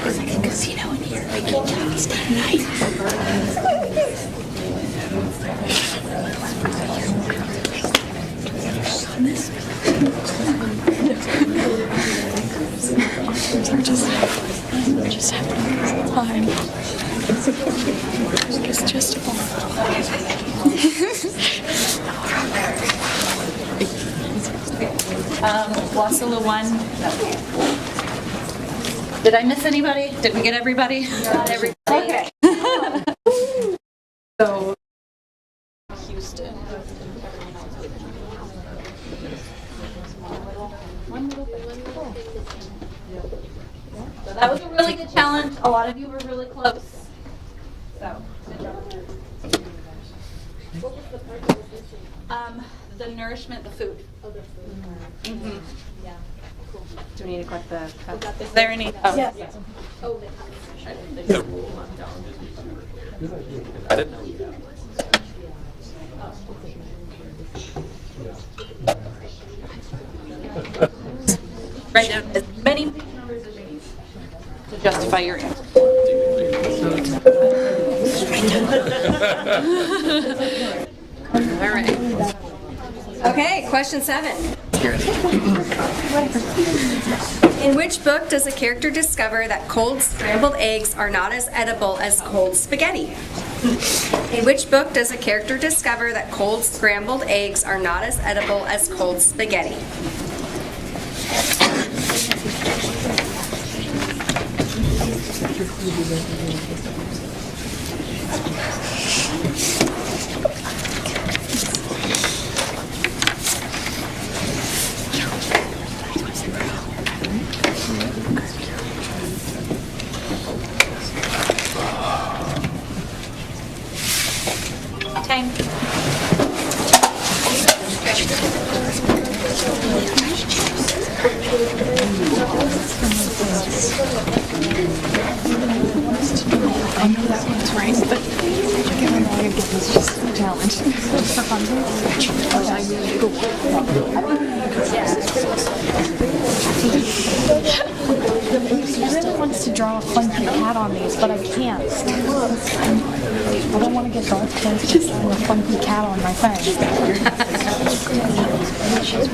It's like a casino in here. I can't tell me stay at night. We're just having a good time. It's just Wasilla 1. Did I miss anybody? Did we get everybody? Got everybody. Okay. So, Houston. So that was a really good challenge. A lot of you were really close. So, good job. What was the part that was missing? The nourishment, the food. Oh, the food. Mm-hmm. Yeah. Cool. Do we need to collect the cups? Is there any? Oh, yes. Yeah. Oh, the cups. I didn't know. Write down as many page numbers as you need to justify your answer. All right. Okay, question 7. In which book does a character discover that cold scrambled eggs are not as edible as cold spaghetti? In which book does a character discover that cold scrambled eggs are not as edible as cold spaghetti? Time. I know that one's right, but given all your gifts, it's just a challenge. For fun. He really wants to draw a funky cat on these, but I can't. I don't want to get dark clothes just drawing a funky cat on my face.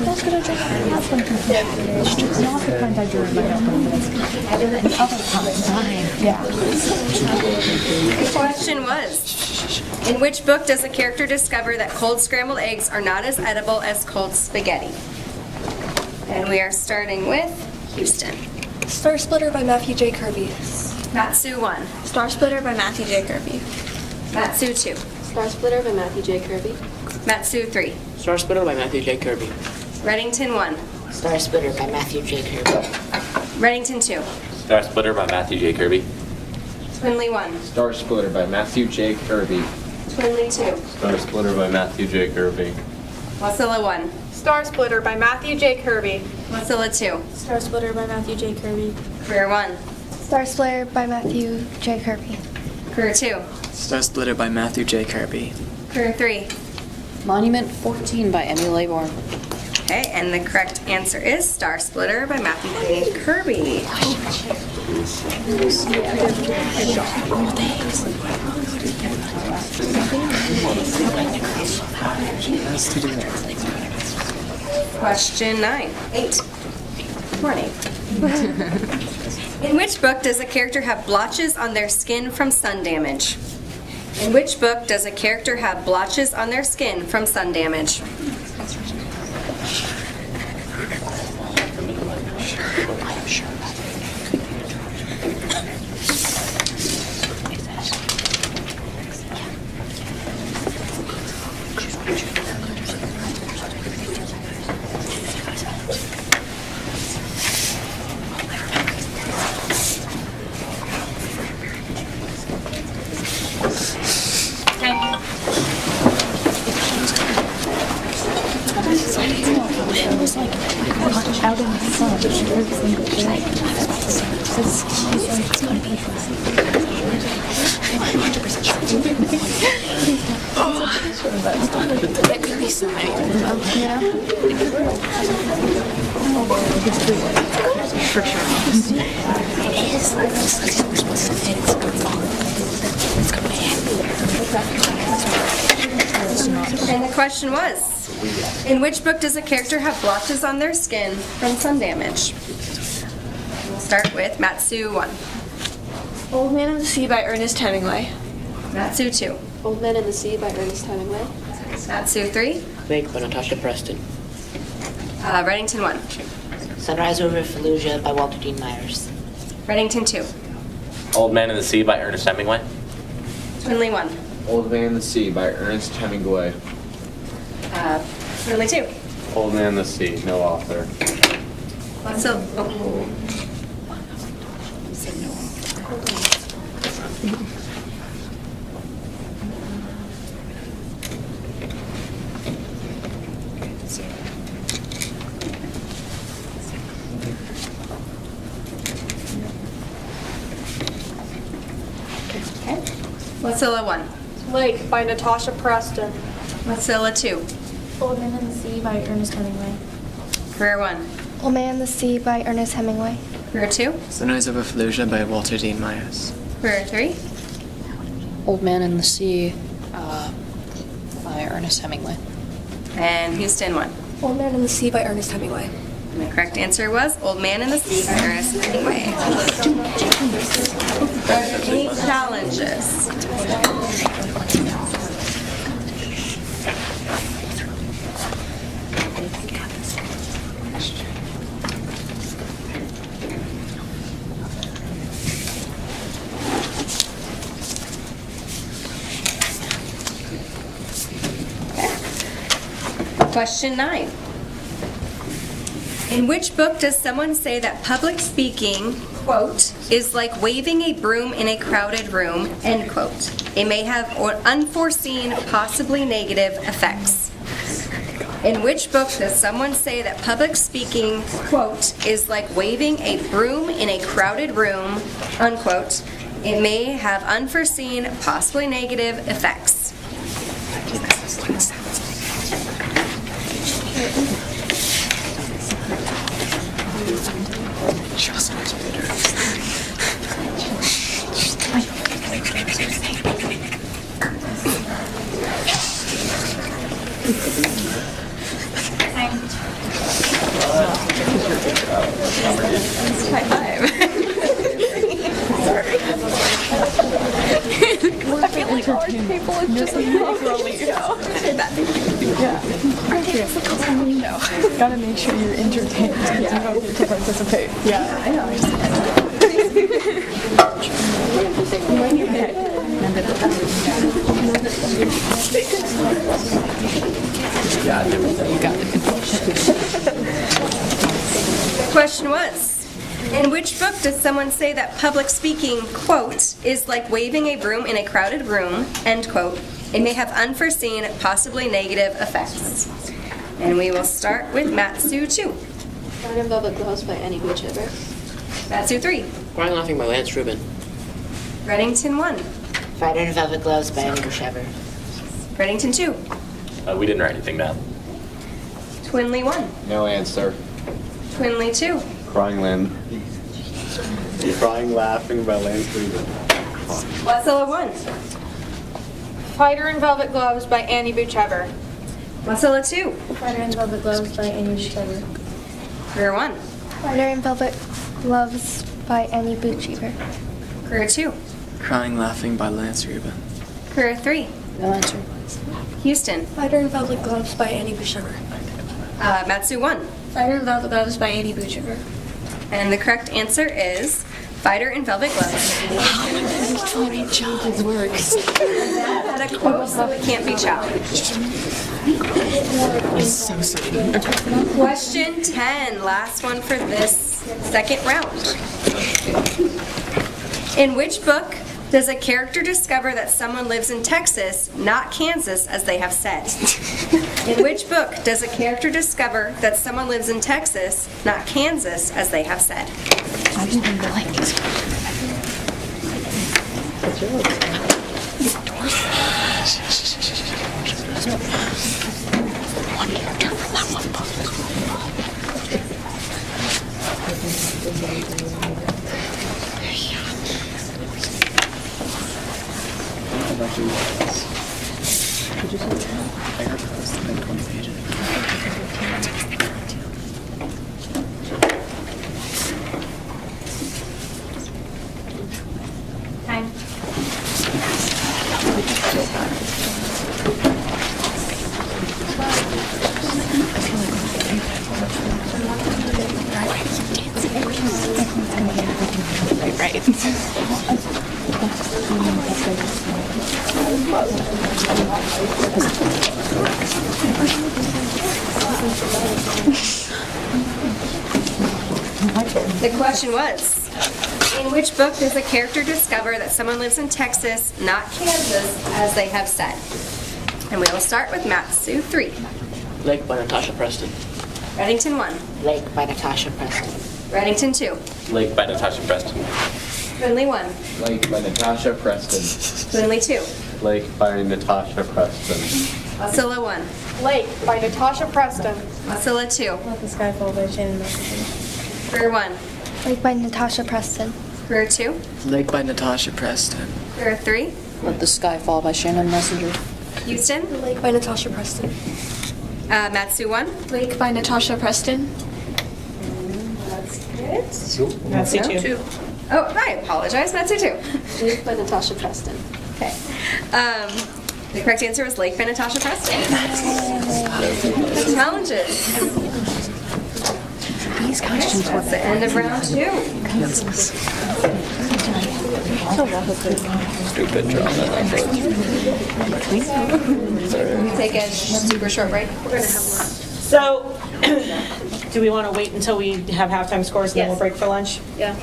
That's going to draw a cat funky cat. It's not the kind I drew in my notebook. The other kind. Yeah. The question was, in which book does a character discover that cold scrambled eggs are not as edible as cold spaghetti? And we are starting with Houston. Star Splitter by Matthew J. Kirby. Matsu 1. Star Splitter by Matthew J. Kirby. Matsu 2. Star Splitter by Matthew J. Kirby. Matsu 3. Star Splitter by Matthew J. Kirby. Reddington 1. Star Splitter by Matthew J. Kirby. Reddington 2. Star Splitter by Matthew J. Kirby. Twinley 1. Star Splitter by Matthew J. Kirby. Twinley 2. Star Splitter by Matthew J. Kirby. Wasilla 1. Star Splitter by Matthew J. Kirby. Wasilla 2. Star Splitter by Matthew J. Kirby. Career 1. Star Splitter by Matthew J. Kirby. Career 2. Star Splitter by Matthew J. Kirby. Career 3. Monument 14 by Emily Laybourne. Okay, and the correct answer is Star Splitter by Matthew J. Kirby. Question 8. Morning. In which book does a character have blotches on their skin from sun damage? In which book does a character have blotches on their skin from sun damage? It was like out in the sun every single day. It's gonna be 100%. That could be so many of them, for sure. It is. We're supposed to say it's gonna fall. It's gonna be. And the question was, in which book does a character have blotches on their skin from sun damage? We'll start with Matsu 1. Old Man of the Sea by Ernest Hemingway. Matsu 2. Old Man in the Sea by Ernest Hemingway. Matsu 3. Wake by Natasha Preston. Reddington 1. Sunrise Over Fallujah by Walter Dean Myers. Reddington 2. Old Man in the Sea by Ernest Hemingway. Twinley 1. Old Man in the Sea by Ernest Hemingway. Twinley 2. Old Man in the Sea, no author. So, Wasilla 1. Lake by Natasha Preston. Wasilla 2. Old Man in the Sea by Ernest Hemingway. Career 1. Old Man in the Sea by Ernest Hemingway. Career 2. Sunrise Over Fallujah by Walter Dean Myers. Career 3. Old Man in the Sea by Ernest Hemingway. And Houston 1. Old Man in the Sea by Ernest Hemingway. And the correct answer was Old Man in the Sea by Ernest Hemingway. Any challenges? Question 9. In which book does someone say that public speaking, quote, is like waving a broom in a crowded room, end quote? It may have unforeseen, possibly negative effects. In which book does someone say that public speaking, quote, is like waving a broom in a crowded room, unquote? It may have unforeseen, possibly negative effects. Just High five. Sorry. I feel like hard people are just like really, you know. Yeah. Gotta make sure you're entertained. Yeah. You don't get to participate. Yeah, I know. You got it. The question was, in which book does someone say that public speaking, quote, is like waving a broom in a crowded room, end quote? It may have unforeseen, possibly negative effects. And we will start with Matsu 2. Fighter in Velvet Gloves by Annie Whichever. Matsu 3. Crying Laughing by Lance Rubin. Reddington 1. Fighter in Velvet Gloves by Annie Whichever. Reddington 2. We didn't write anything down. Twinley 1. No answer. Twinley 2. Crying Laughing by Lance Rubin. Wasilla 1. Fighter in Velvet Gloves by Annie Whichever. Wasilla 2. Fighter in Velvet Gloves by Annie Whichever. Career 1. Fighter in Velvet Gloves by Annie Whichever. Career 2. Crying Laughing by Lance Rubin. Career 3. No answer. Houston. Fighter in Velvet Gloves by Annie Whichever. Matsu 1. Fighter in Velvet Gloves by Annie Whichever. And the correct answer is Fighter in Velvet Gloves. It works. That had a quote, so it can't be challenged. Question 10, last one for this second round. In which book does a character discover that someone lives in Texas, not Kansas, as they have said? In which book does a character discover that someone lives in Texas, not Kansas, as they have said? I didn't even like this. One character from that one book. I heard this like 20 pages. Time. The question was, in which book does a character discover that someone lives in Texas, not Kansas, as they have said? And we will start with Matsu 3. Lake by Natasha Preston. Reddington 1. Lake by Natasha Preston. Reddington 2. Lake by Natasha Preston. Twinley 1. Lake by Natasha Preston. Twinley 2. Lake by Natasha Preston. Wasilla 1. Lake by Natasha Preston. Wasilla 2. Let the Sky Fall by Shannon Messenger. Career 1. Lake by Natasha Preston. Career 2. Lake by Natasha Preston. Career 3. Let the Sky Fall by Shannon Messenger. Houston. Lake by Natasha Preston. Matsu 1. Lake by Natasha Preston. That's good. Matsu 2. Oh, I apologize. Matsu 2. Lake by Natasha Preston. Okay. The correct answer was Lake by Natasha Preston. Challenges. These questions were That's the end of round 2. Stupid drama. We take a super short break. We're going to have So, do we want to wait until we have halftime scores and then we'll break for lunch? Yeah.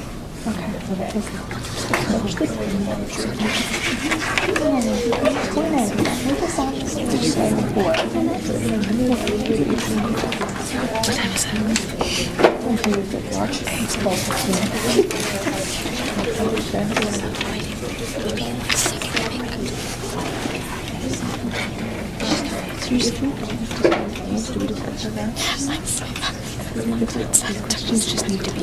What time is just need to be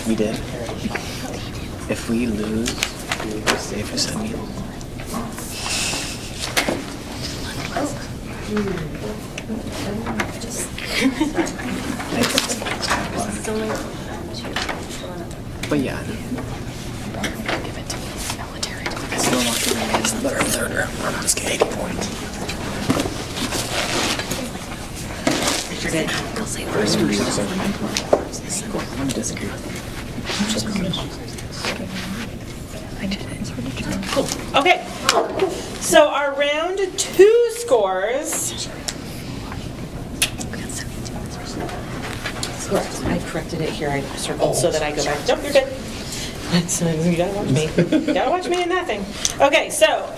We did. If we lose, we will stay for 7 years. But yeah. It's no longer it's the third round. We're not just getting 80 points. I'm disagree. Okay, so our round 2 scores Correct. I corrected it here. I circled so that I go back. Nope, you're good. You gotta watch me. You gotta watch me in that thing. Okay, so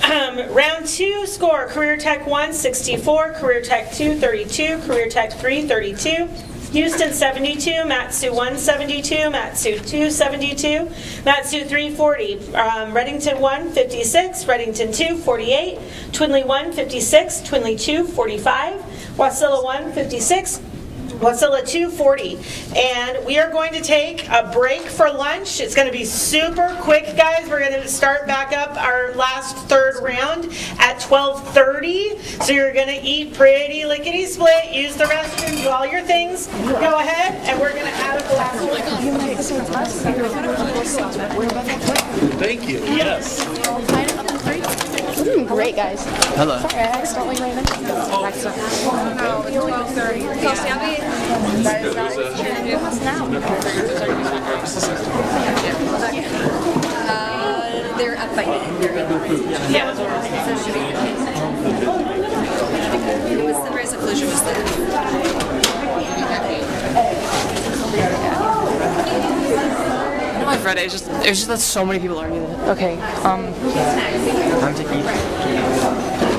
round 2 score: Career Tech 1, 64, Career Tech 2, 32, Career Tech 3, 32. Houston 72, Matsu 1 72, Matsu 2 72, Matsu 3 40, Reddington 1 56, Reddington 2 48, Twinley 1 56, Twinley 2 45, Wasilla 1 56, Wasilla 2 40. And we are going to take a break for lunch. It's going to be super quick, guys. We're going to start back up our last third round at 12:30. So you're going to eat pretty lickety split, use the restroom, do all your things. Go ahead, and we're going to add a glass of Thank you. Yes. We're doing great, guys. Hello. Sorry, I accidentally ran into you. No, it's 12:30. Kelsey, I'll be. They're up by Yeah. It was Sunrise Occlusion was the. I've read it. It's just that so many people argue that. Okay, I'm taking.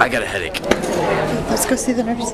I got a headache. let's go see the nurse.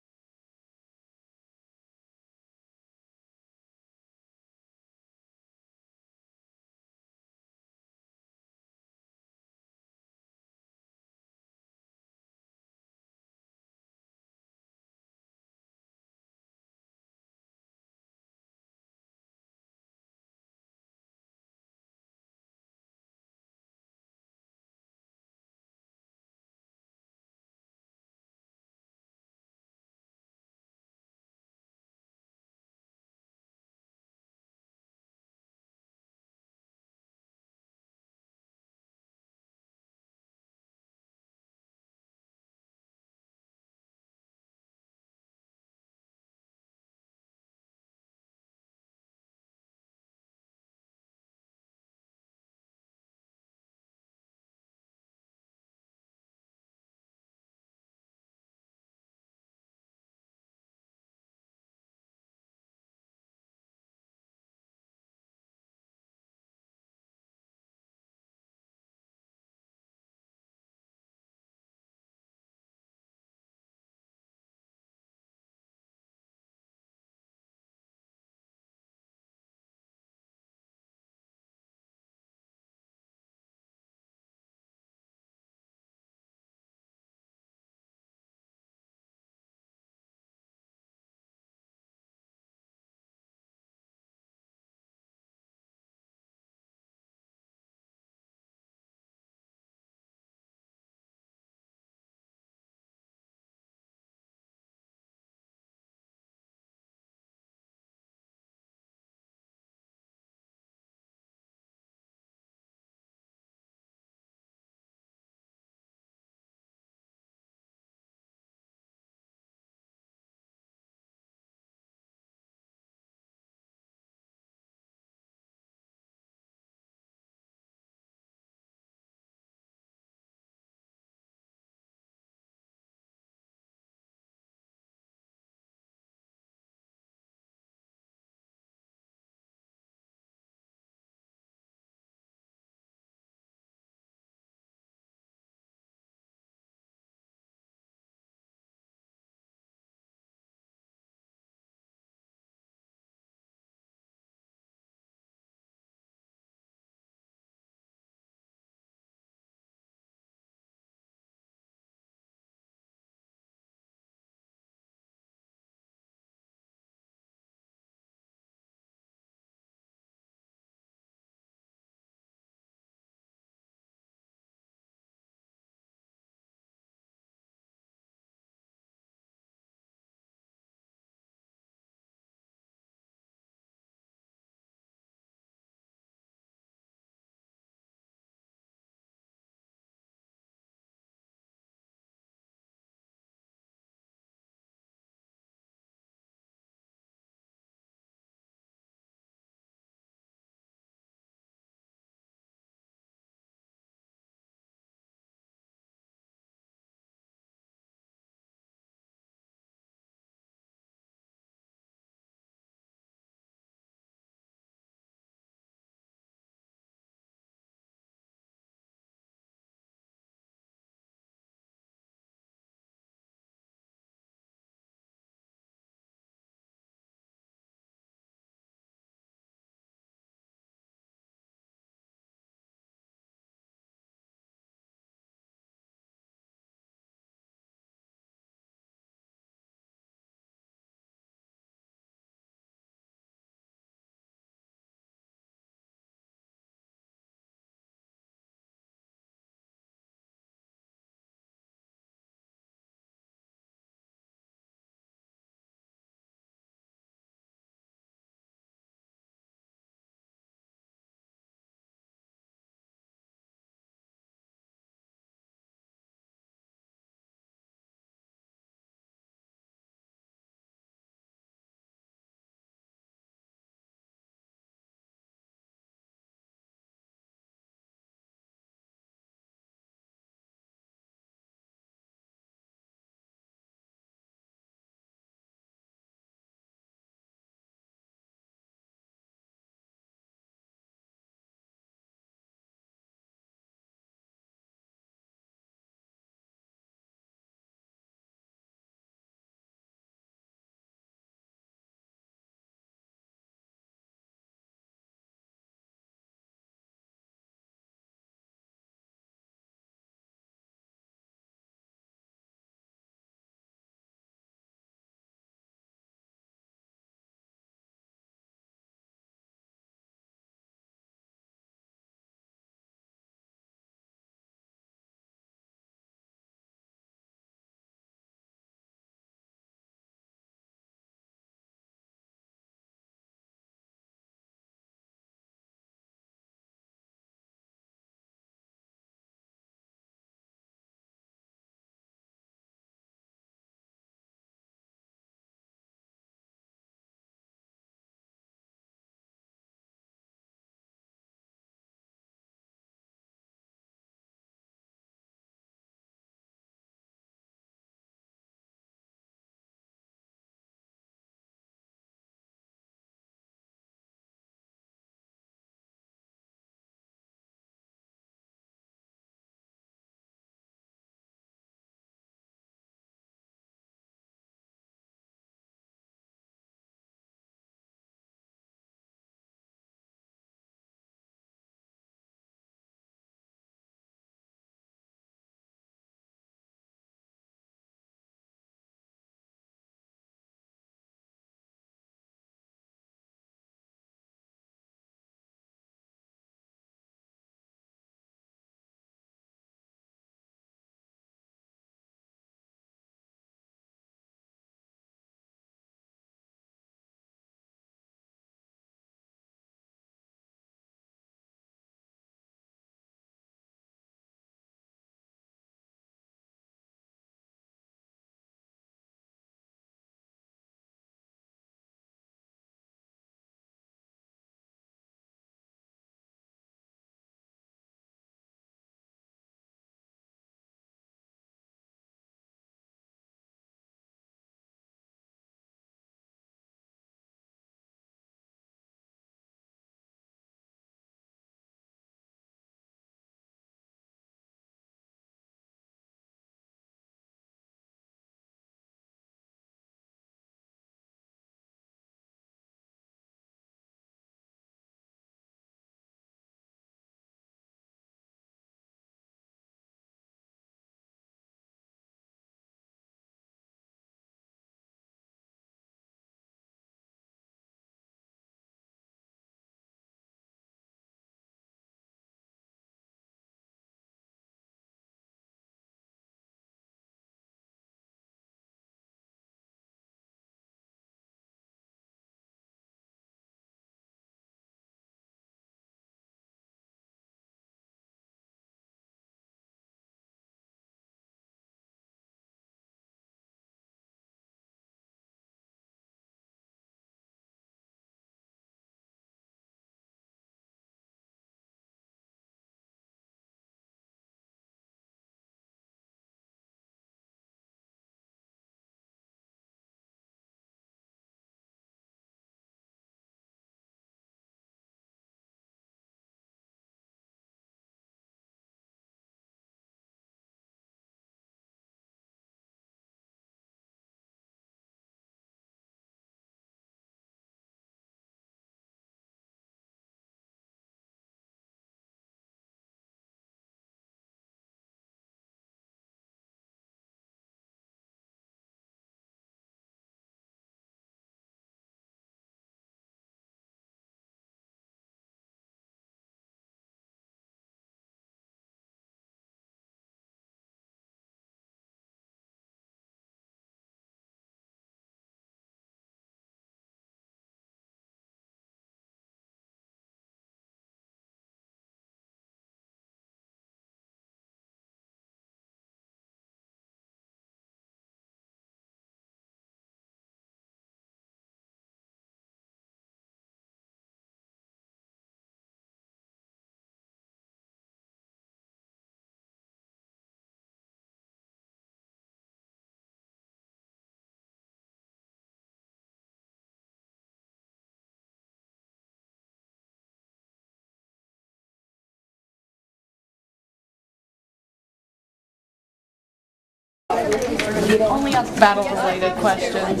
Only ask battle-related questions.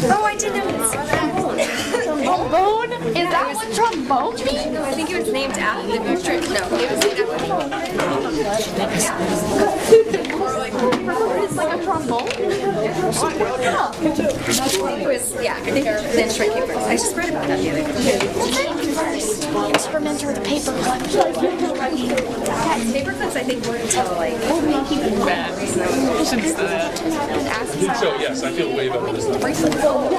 Oh, I didn't know. Trombone? Is that what trombone means? I think it was named after the victory. No, it was named after. It's like a trombone? Yeah. I think it was, yeah, I think the instrument came first. I just read about that the other day. Instruments or the paper clips? Yeah, paper clips I think weren't until like... So yes, I feel way better this time. Well,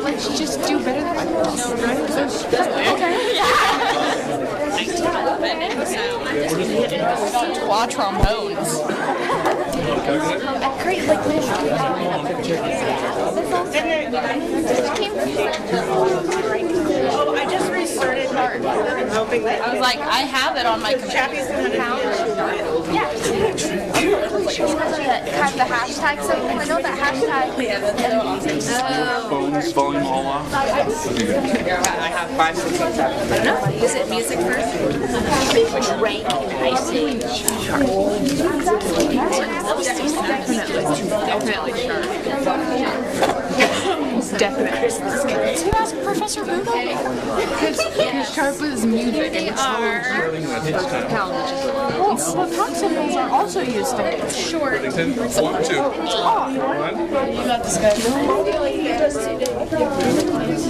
let's just do better than okay. Qua trombones. Great, like oh, I just restarted hard. I'm hoping that I was like, I have it on my Chappie's gonna account. Yeah. Have the hashtag, so I know that hashtag. Phones falling all off. I have 5, 6, 7. I don't know. Is it music first? Rank in Ice Age. Definitely. Who asked Professor Budo? Because sharp is music. They are. Well, the proximals are also used in Short. 1, 2. You got this guy.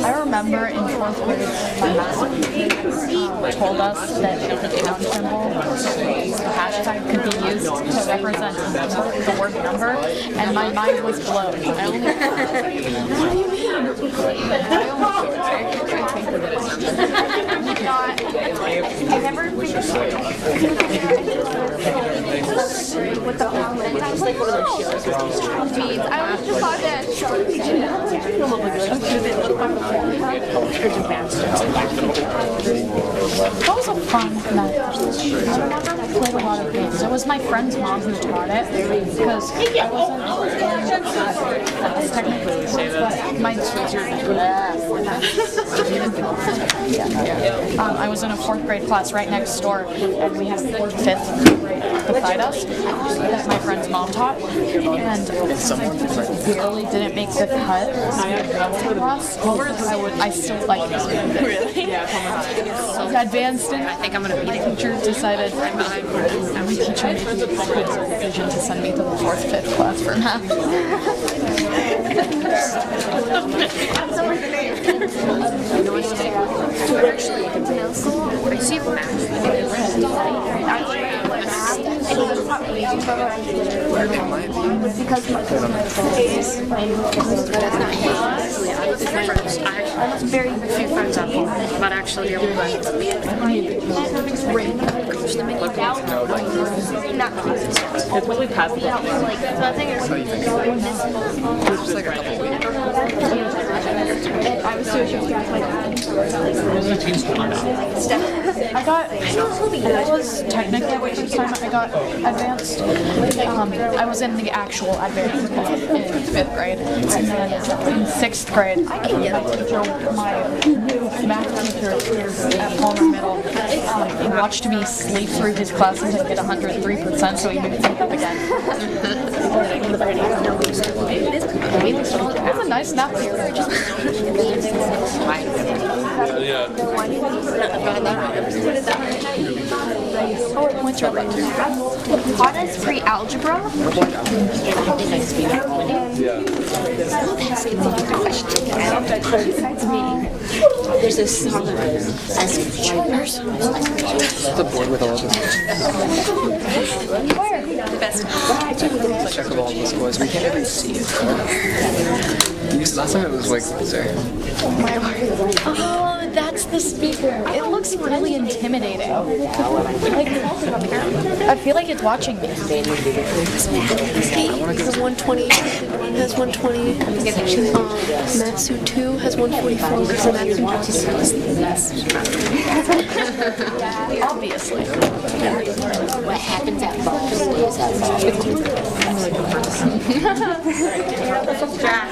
I remember in 4th grade, my math teacher told us that the pound symbol, the hashtag could be used to represent the word number, and my mind was blown. I only, what do you mean? I never figured what the pound means. I was like, oh, means. I was just thought that. That was a fun night. I never played a lot of games. It was my friend's mom who taught it because I wasn't technically, but my I was in a 4th grade class right next door, and we had 5th grade beside us that my friend's mom taught, and barely didn't make the cut for us. I still like it. Really? Yeah. Advanced, and I think I'm gonna be the teacher. Decided my teacher made the decision to send me to the 4th, 5th class for math. I see math. Because I have very few friends at home, but actually you're one. Really passive. I was so sure I got, that was technically the first time I got advanced. I was in the actual advanced club in 5th grade. And then in 6th grade, my math teacher at Palmer Middle watched me sleep through his classes and get 103%, so he made me take up again. It was a nice nap period. Taught us pre-algebra. There's this song that The board with all of us. The best. Check of all the scores. We can't ever see it. Last time it was like there. Oh, that's the speaker. It looks really intimidating. Like, I feel like it's watching me. has 120. Has 120. Matsu 2 has 144. Obviously. What happens at ball stays at ball. Jack.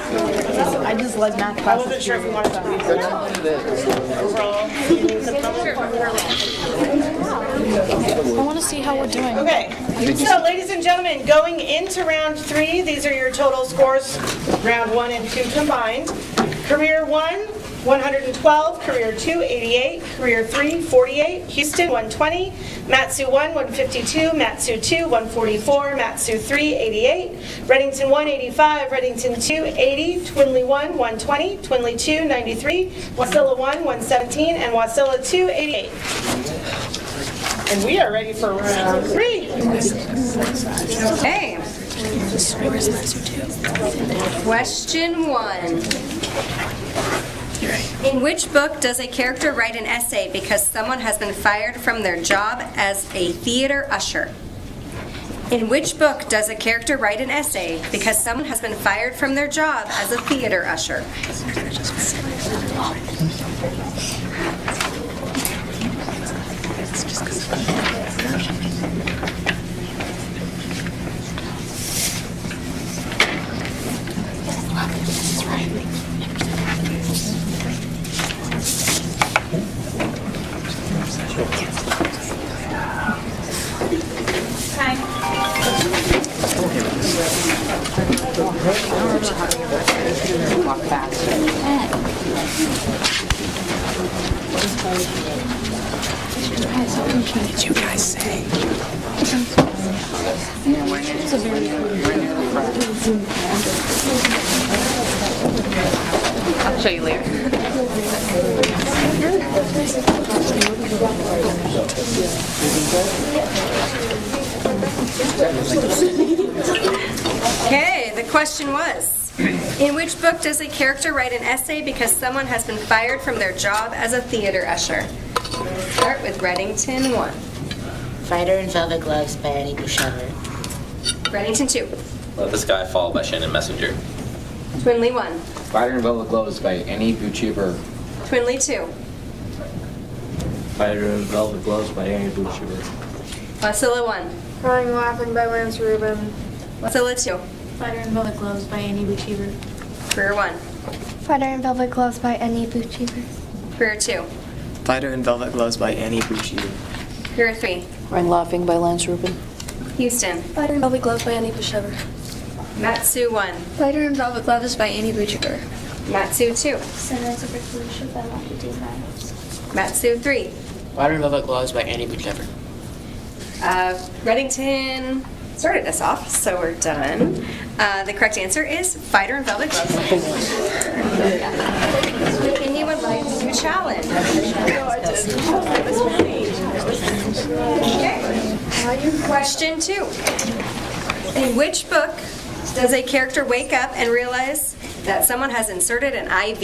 I just led math I class. wasn't sure if you wanted to read overall. I want to see how we're doing. Okay, so ladies and gentlemen, going into round 3, these are your total scores, round 1 and 2 combined. Career 1, 112, Career 2, 88, Career 3, 48, Houston, 120, Matsu 1, 152, Matsu 2, 144, Matsu 3, 88, Reddington 1, 85, Reddington 2, 80, Twinley 1, 120, Twinley 2, 93, Wasilla 1, 117, and Wasilla 2, 88. And we are ready for round 3. Okay. Question 1. In which book does a character write an essay because someone has been fired from their job as a theater usher? In which book does a character write an essay because someone has been fired from their job as a theater usher? Walk fast. What did you guys say? I'll show you later. Okay, the question was, in which book does a character write an essay because someone has been fired from their job as a theater usher? Start with Reddington 1. Fighter in Velvet Gloves by Annie Bouchard. Reddington 2. Let the Sky Fall by Shannon Messenger. Twinley 1. Fighter in Velvet Gloves by Annie Bouchard. Twinley 2. Fighter in Velvet Gloves by Annie Bouchard. Wasilla 1. Crying Laughing by Lance Rubin. Wasilla 2. Fighter in Velvet Gloves by Annie Bouchard. Career 1. Fighter in Velvet Gloves by Annie Bouchard. Career 2. Fighter in Velvet Gloves by Annie Bouchard. Career 3. Crying Laughing by Lance Rubin. Houston. Fighter in Velvet Gloves by Annie Bouchard. Matsu 1. Fighter in Velvet Gloves by Annie Bouchard. Matsu 2. Sunrise Over Felicia by Matthew D. Miles. Matsu 3. Fighter in Velvet Gloves by Annie Bouchard. Reddington started us off, so we're done. The correct answer is Fighter in Velvet Gloves. Would anyone like to challenge? Okay. Question 2. In which book does a character wake up and realize that someone has inserted an IV?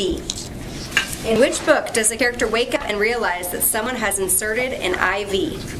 In which book does a character wake up and realize that someone has inserted an IV?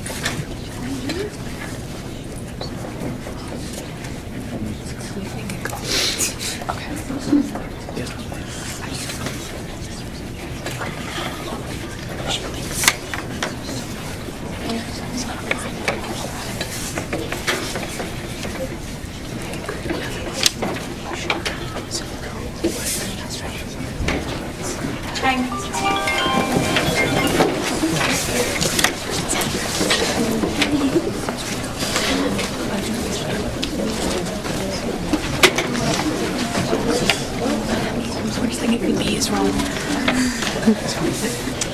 Worst thing it could be is wrong.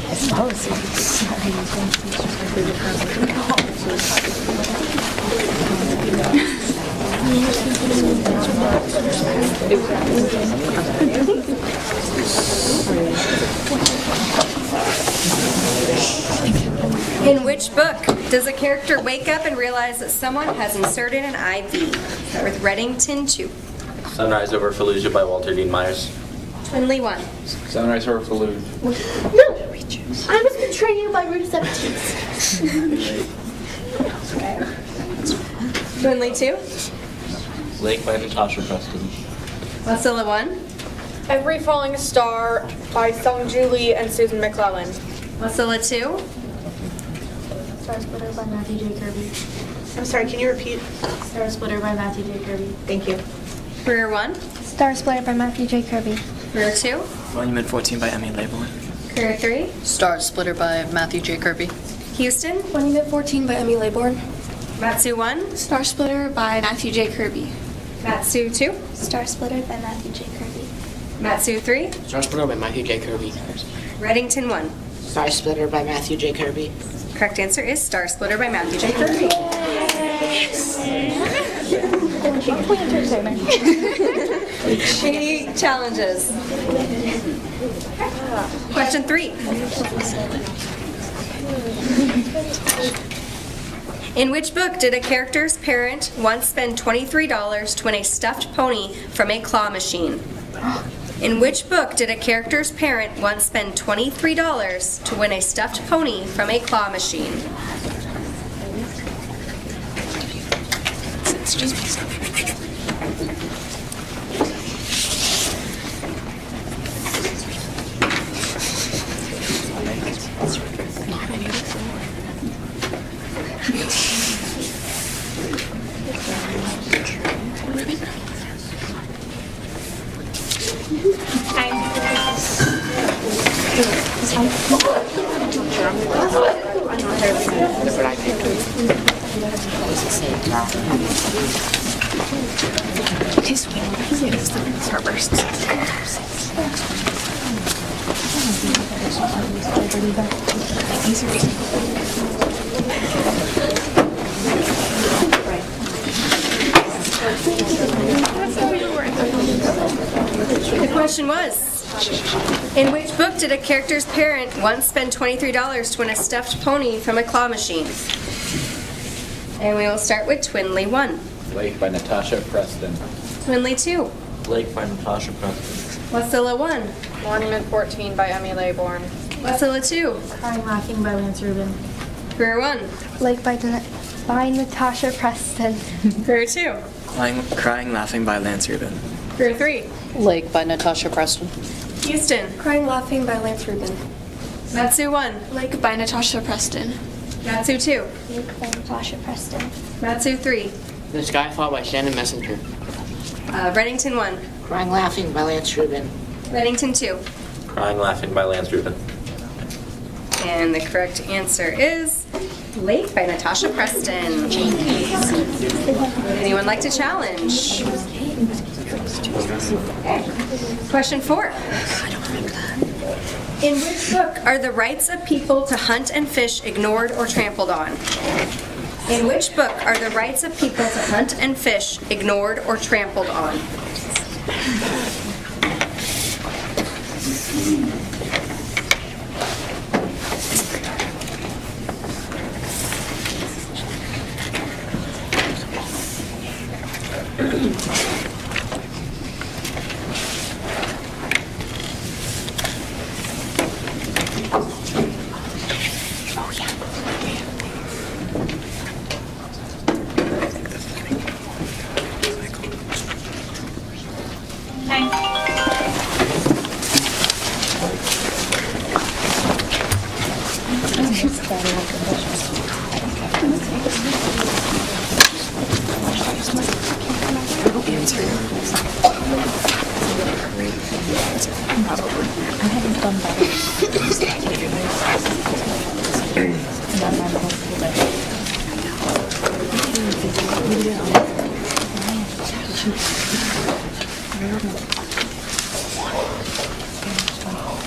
It's policy. In which book does a character wake up and realize that someone has inserted an IV? Start with Reddington 2. Sunrise Over Fallujah by Walter Dean Myers. Twinley 1. Sunrise Over Fallujah. No! I was betrayed by Route 17. Twinley 2. Lake by Natasha Preston. Wasilla 1. Every Falling Star by Sung Julie and Susan McClellan. Wasilla 2. Star Splitter by Matthew J. Kirby. I'm sorry, can you repeat? Star Splitter by Matthew J. Kirby. Thank you. Career 1. Star Splitter by Matthew J. Kirby. Career 2. Monument 14 by Emmy Labeling. Career 3. Star Splitter by Matthew J. Kirby. Houston. Monument 14 by Emmy Laybourne. Matsu 1. Star Splitter by Matthew J. Kirby. Matsu 2. Star Splitter by Matthew J. Kirby. Matsu 3. Star Splitter by Matthew J. Kirby. Reddington 1. Star Splitter by Matthew J. Kirby. Correct answer is Star Splitter by Matthew J. Kirby. Shady challenges. Question 3. In which book did a character's parent once spend $23 to win a stuffed pony from a claw machine? In which book did a character's parent once spend $23 to win a stuffed pony from a claw machine? The question was, in which book did a character's parent once spend $23 to win a stuffed pony from a claw machine? And we will start with Twinley 1. Lake by Natasha Preston. Twinley 2. Lake by Natasha Preston. Wasilla 1. Monument 14 by Emmy Laybourne. Wasilla 2. Crying Laughing by Lance Rubin. Career 1. Lake by Natasha Preston. Career 2. Crying Laughing by Lance Rubin. Career 3. Lake by Natasha Preston. Houston. Crying Laughing by Lance Rubin. Matsu 1. Lake by Natasha Preston. Matsu 2. Lake by Natasha Preston. Matsu 3. The Skyfall by Shannon Messenger. Reddington 1. Crying Laughing by Lance Rubin. Reddington 2. Crying Laughing by Lance Rubin. And the correct answer is Lake by Natasha Preston. Would anyone like to challenge? Question 4. In which book are the rights of people to hunt and fish ignored or trampled on? In which book are the rights of people to hunt and fish ignored or trampled on?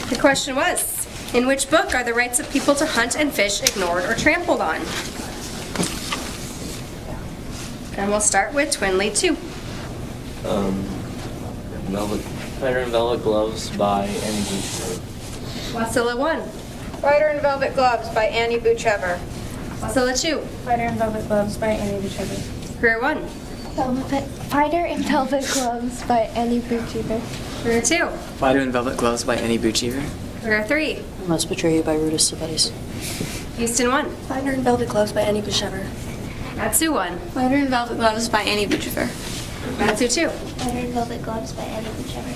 The question was, in which book are the rights of people to hunt and fish ignored or trampled on? And we'll start with Twinley 2. Spider and Velvet Gloves by Annie Boucher. Wasilla 1. Spider in Velvet Gloves by Annie Bouchever. Wasilla 2. Spider in Velvet Gloves by Annie Bouchever. Career 1. Spider in Velvet Gloves by Annie Bouchever. Career 2. Spider in Velvet Gloves by Annie Bouchever. Career 3. I Must Betray You by Rudis Sabetis. Houston 1. Spider in Velvet Gloves by Annie Bouchever. Matsu 1. Spider in Velvet Gloves by Annie Bouchever. Matsu 2. Spider in Velvet Gloves by Annie Bouchever.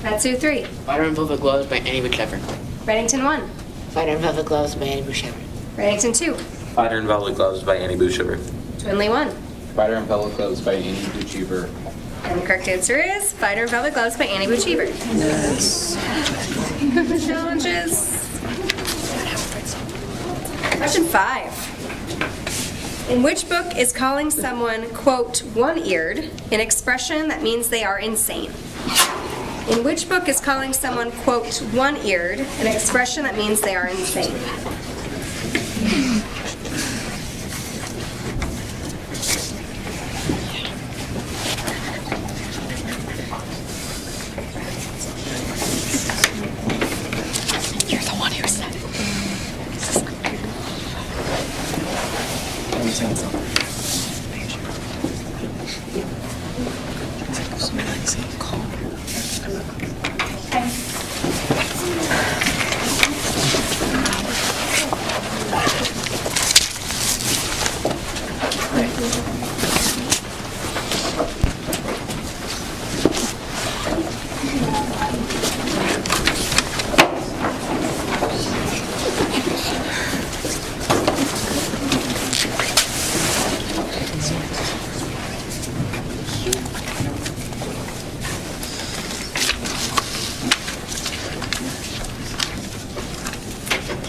Matsu 3. Spider and Velvet Gloves by Annie Bouchever. Reddington 1. Spider in Velvet Gloves by Annie Bouchever. Reddington 2. Spider and Velvet Gloves by Annie Bouchever. Twinley 1. Spider and Velvet Gloves by Annie Bouchever. And the correct answer is Fighter in Velvet Gloves by Annie Boo Cheever. Yes. Challenges. Question 5. In which book is calling someone, quote, one-eared an expression that means they are insane? In which book is calling someone, quote, one-eared an expression that means they are insane? You're the one who said it.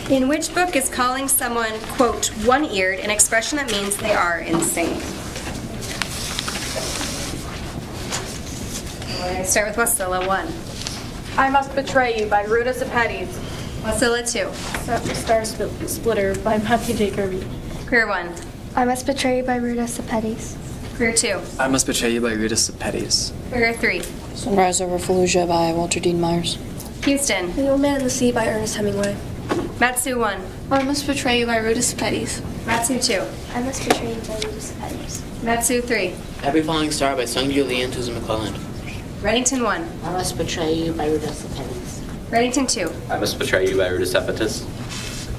In which book is calling someone, quote, one-eared an expression that means they are insane? We're going to start with Wasilla 1. I Must Betray You by Ruta Sepetys. Wasilla 2. Star Splitter by Matthew J. Kirby. Career 1. I Must Betray You by Ruta Sepetys. Career 2. I Must Betray You by Ruta Sepetys. Career 3. Sunrise Over Fallujah by Walter Dean Myers. Houston. The Old Man and the Sea by Ernest Hemingway. Matsu 1. I Must Betray You by Ruta Sepetys. Matsu 2. I Must Betray You by Ruta Sepetys. Matsu 3. Every Falling Star by Sungju Lee and Susan McClelland. Reddington 1. I Must Betray You by Ruta Sepetys. Reddington 2. I Must Betray You by Ruta Sepetys.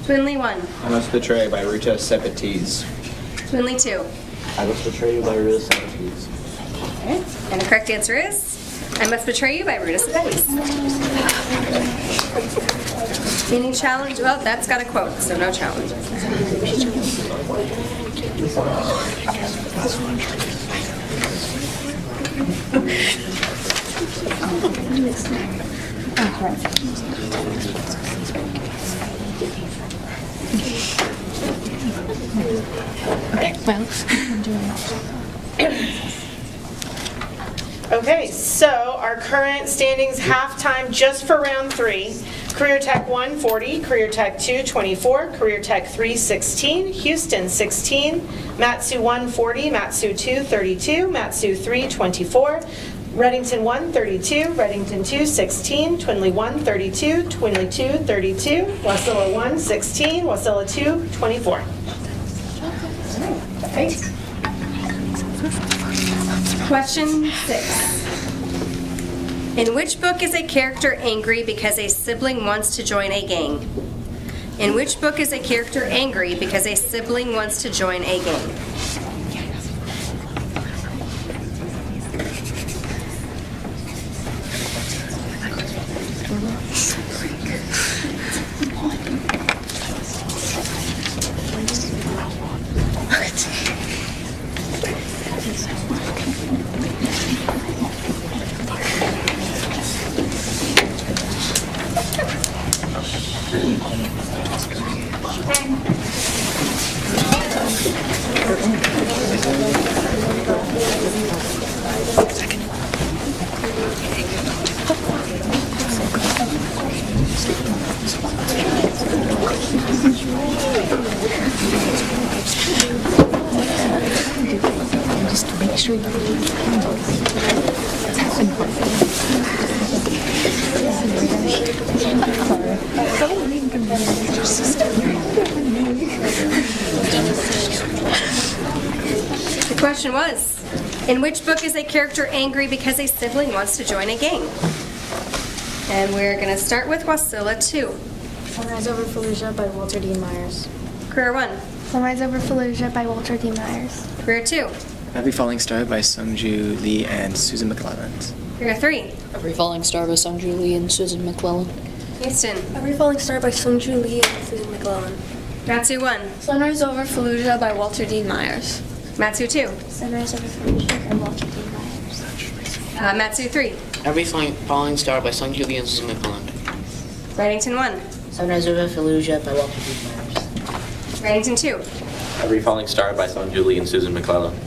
Twinley 1. I Must Betray by Ruta Sepetys. Twinley 2. I Must Betray You by Ruta Sepetys. Okay. And the correct answer is I Must Betray You by Ruta Sepetys. Any challenge? Well, that's got a quote, so no challenge. Okay, well, I'm doing that. Okay, so our current standings halftime just for round 3. Career Tech 1, 40, Career Tech 2, 24, Career Tech 3, 16, Houston 16, Matsu 1, 40, Matsu 2, 32, Matsu 3, 24, Reddington 1, 32, Reddington 2, 16, Twinley 1, 32, Twinley 2, 32, Wasilla 1, 16, Wasilla 2, 24. Okay. Question 6. In which book is a character angry because a sibling wants to join a gang? In which book is a character angry because a sibling wants to join a gang? Just to make sure The question was, in which book is a character angry because a sibling wants to join a gang? And we're going to start with Wasilla 2. Sunrise Over Fallujah by Walter D. Myers. Career 1. Sunrise Over Fallujah by Walter D. Myers. Career 2. Every Falling Star by Sungju Lee and Susan McClelland. Career 3. Every Falling Star by Sungju Lee and Susan McClelland. Houston. Every Falling Star by Sungju Lee and Susan McClelland. Matsu 1. Sunrise Over Fallujah by Walter D. Myers. Matsu 2. Sunrise Over Fallujah by Walter D. Myers. Matsu 3. Every Falling Star by Sung Julie and Susan McClellan. Reddington 1. Sunrise Over Fallujah by Walter D. Myers. Reddington 2. Every Falling Star by Sung Julie and Susan McClellan.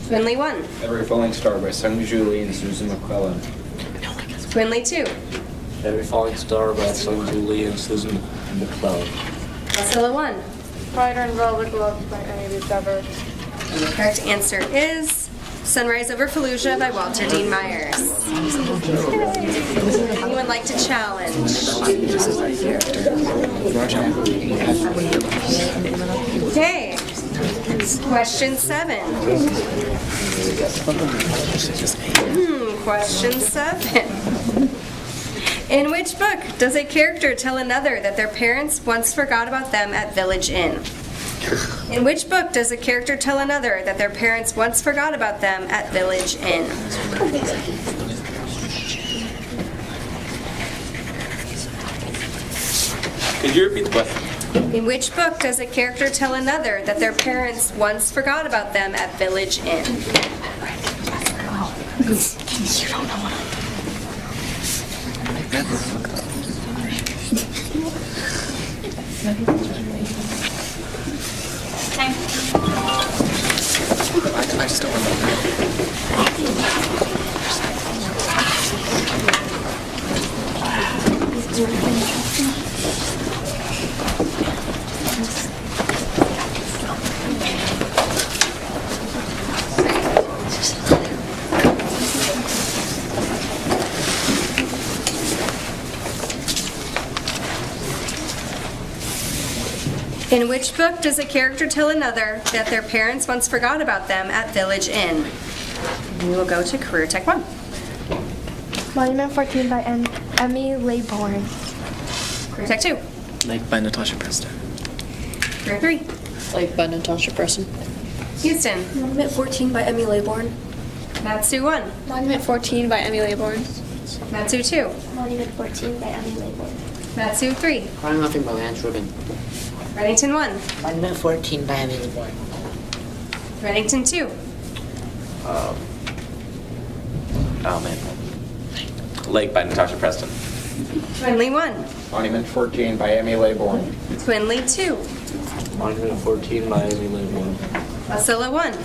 Quinley 1. Every Falling Star by Sung Julie and Susan McClellan. Quinley 2. Every Falling Star by Sung Julie and Susan McClellan. Wasilla 1. Fighter and Velvet Gloves by Amy Discover. And the correct answer is Sunrise Over Fallujah by Walter Dean Myers. Anyone like to challenge? Okay. Question 7. Question 7. In which book does a character tell another that their parents once forgot about them at Village Inn? In which book does a character tell another that their parents once forgot about them at Village Inn? Could you repeat the question? In which book does a character tell another that their parents once forgot about them at Village Inn? You don't know what I just don't remember. In which book does a character tell another that their parents once forgot about them at Village Inn? We will go to Career Tech 1. Monument 14 by Emmy Laybourne. Career Tech 2. Lake by Natasha Preston. Career 3. Lake by Natasha Preston. Houston. Monument 14 by Emmy Laybourne. Matsu 1. Monument 14 by Emmy Laybourne. Matsu 2. Monument 14 by Emmy Laybourne. Matsu 3. Crying Nothing by Lance Rubin. Reddington 1. Monument 14 by Emmy Laybourne. Reddington 2. Oh man. Lake by Natasha Preston. Twinley 1. Monument 14 by Emmy Laybourne. Twinley 2. Monument 14 by Emmy Laybourne. Wasilla 1.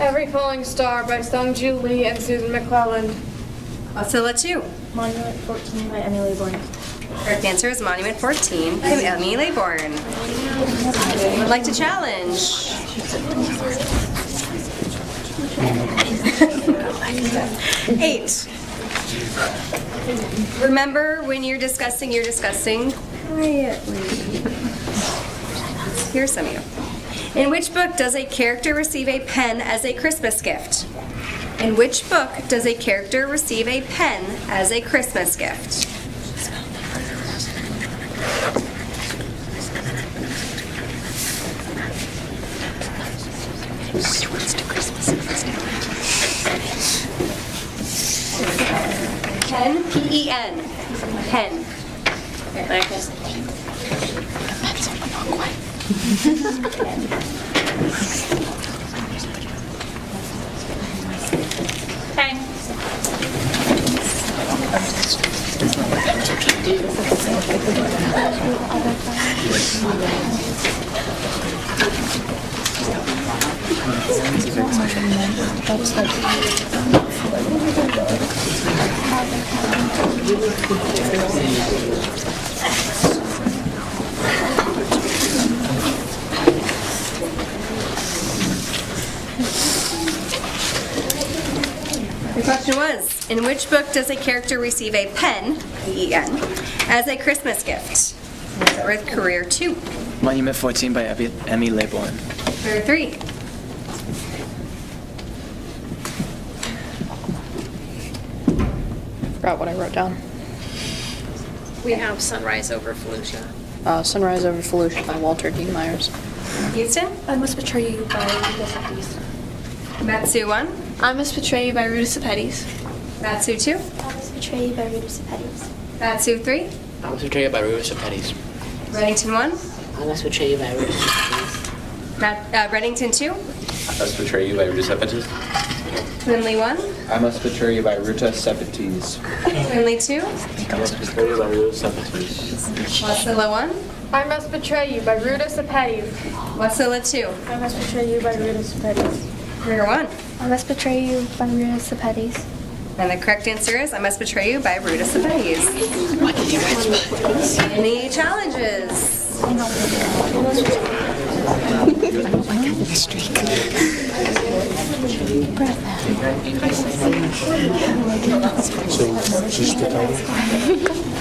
Every Falling Star by Sung Ju Lee and Susan McClellan. Wasilla 2. Monument 14 by Emmy Laybourne. Correct answer is Monument 14 by Emmy Laybourne. Anyone would like to challenge? 8. Remember, when you're discussing quietly. Here's some of you. In which book does a character receive a pen as a Christmas gift? In which book does a character receive a pen as a Christmas gift? Pen, P-E-N. Pen. Okay. The question was, in which book does a character receive a pen, P-E-N, as a Christmas gift? With Career 2. Monument 14 by Emmy Laybourne. Career 3. Forgot what I wrote down. We have Sunrise Over Fallujah. Sunrise Over Fallujah by Walter D. Myers. Houston? I Must Betray You by Rita Sepetys. Matsu 1. I Must Betray You by Rita Sepetys. Matsu 2. I Must Betray You by Rita Sepetys. Matsu 3. I was betrayed by Rita Sepetys. Reddington 1. I Must Betray You by Rita Sepetys. Reddington 2. I Must Betray You by Rita Sepetys. Twinley 1. I Must Betray You by Ruta Sepetys. Twinley 2. I Must Betray You by Ruta Sepetys. Wasilla 1. I Must Betray You by Ruta Sepetys. Wasilla 2. I Must Betray You by Ruta Sepetys. Career 1. I Must Betray You by Ruta Sepetys. And the correct answer is I Must Betray You by Ruta Sepetys. Any challenges? So, just the title?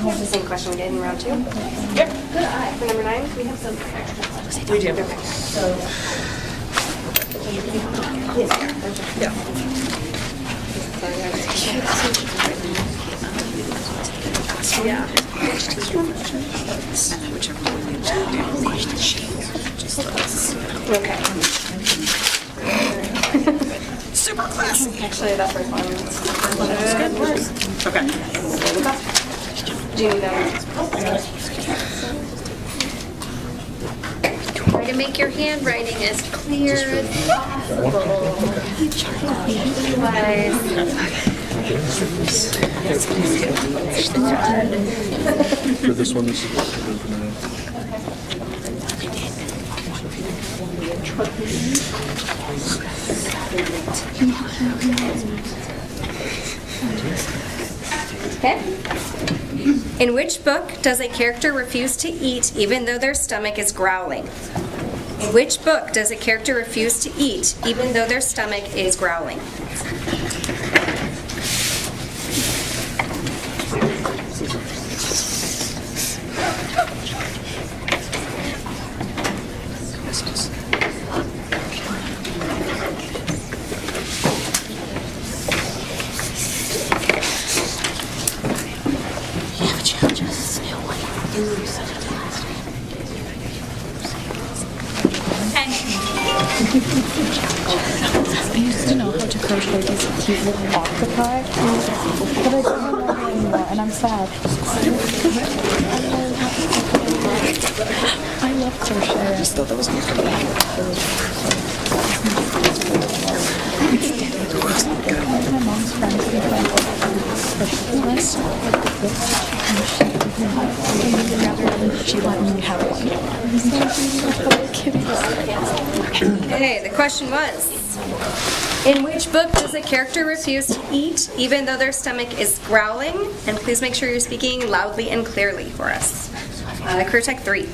That's the same question we did in round 2? Yep. For number 9, we have some extra. We do. Okay. So. Yeah. Yeah. Okay. Super classy. Actually, that first one was good. Okay. Do you need that? Try to make your handwriting as clear as possible. For this one, this is Okay. In which book does a character refuse to eat even though their stomach is growling? In which book does a character refuse to eat even though their stomach is growling? I used to know how to crochet these cute little octopi, but I don't know how anymore, and I'm sad. I love crochet. I just thought that was my my mom's friends who play list, and she let me have one. Okay, the question was, in which book does a character refuse to eat even though their stomach is growling? And please make sure you're speaking loudly and clearly for us. Career Tech 3.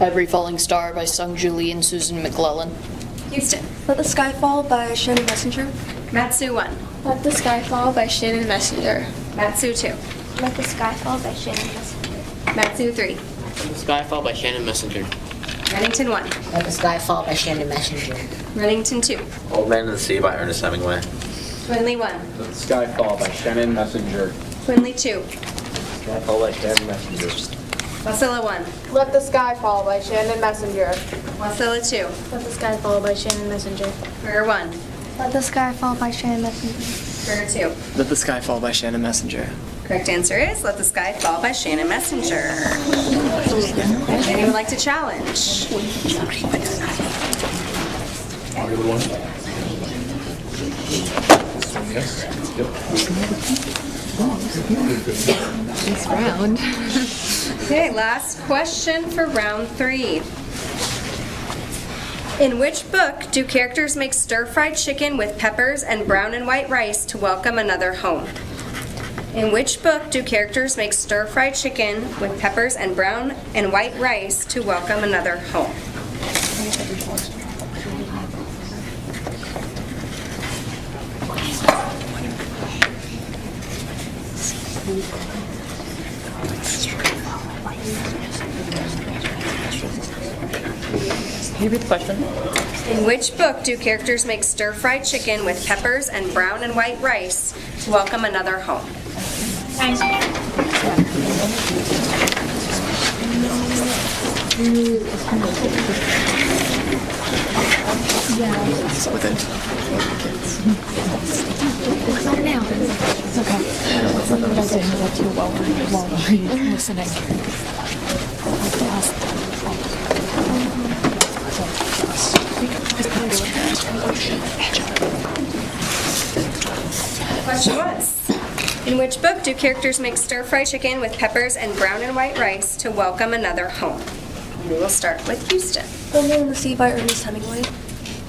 Every Falling Star by Sung Julie and Susan McClellan. Houston. Let the Sky Fall by Shannon Messenger. Matsu 1. Let the Sky Fall by Shannon Messenger. Matsu 2. Let the Sky Fall by Shannon Messenger. Matsu 3. Skyfall by Shannon Messenger. Reddington 1. Let the Sky Fall by Shannon Messenger. Reddington 2. Old Man in the Sea by Ernest Hemingway. Twinley 1. Skyfall by Shannon Messenger. Twinley 2. Skyfall by Shannon Messenger. Wasilla 1. Let the Sky Fall by Shannon Messenger. Wasilla 2. Let the Sky Fall by Shannon Messenger. Career 1. Let the Sky Fall by Shannon Messenger. Career 2. Let the Sky Fall by Shannon Messenger. Correct answer is Let the Sky Fall by Shannon Messenger. Anyone would like to challenge? yes. Nice round. Okay, last question for round 3. In which book do characters make stir-fried chicken with peppers and brown and white rice to welcome another home? In which book do characters make stir-fried chicken with peppers and brown and white rice to welcome another home? Can you repeat the question? In which book do characters make stir-fried chicken with peppers and brown and white rice to welcome another home? With it. What's on now? It's okay. You guys didn't hear that too well listening. The question was, in which book do characters make stir-fried chicken with peppers and brown and white rice to welcome another home? We will start with Houston. Old Man in the Sea by Ernest Hemingway.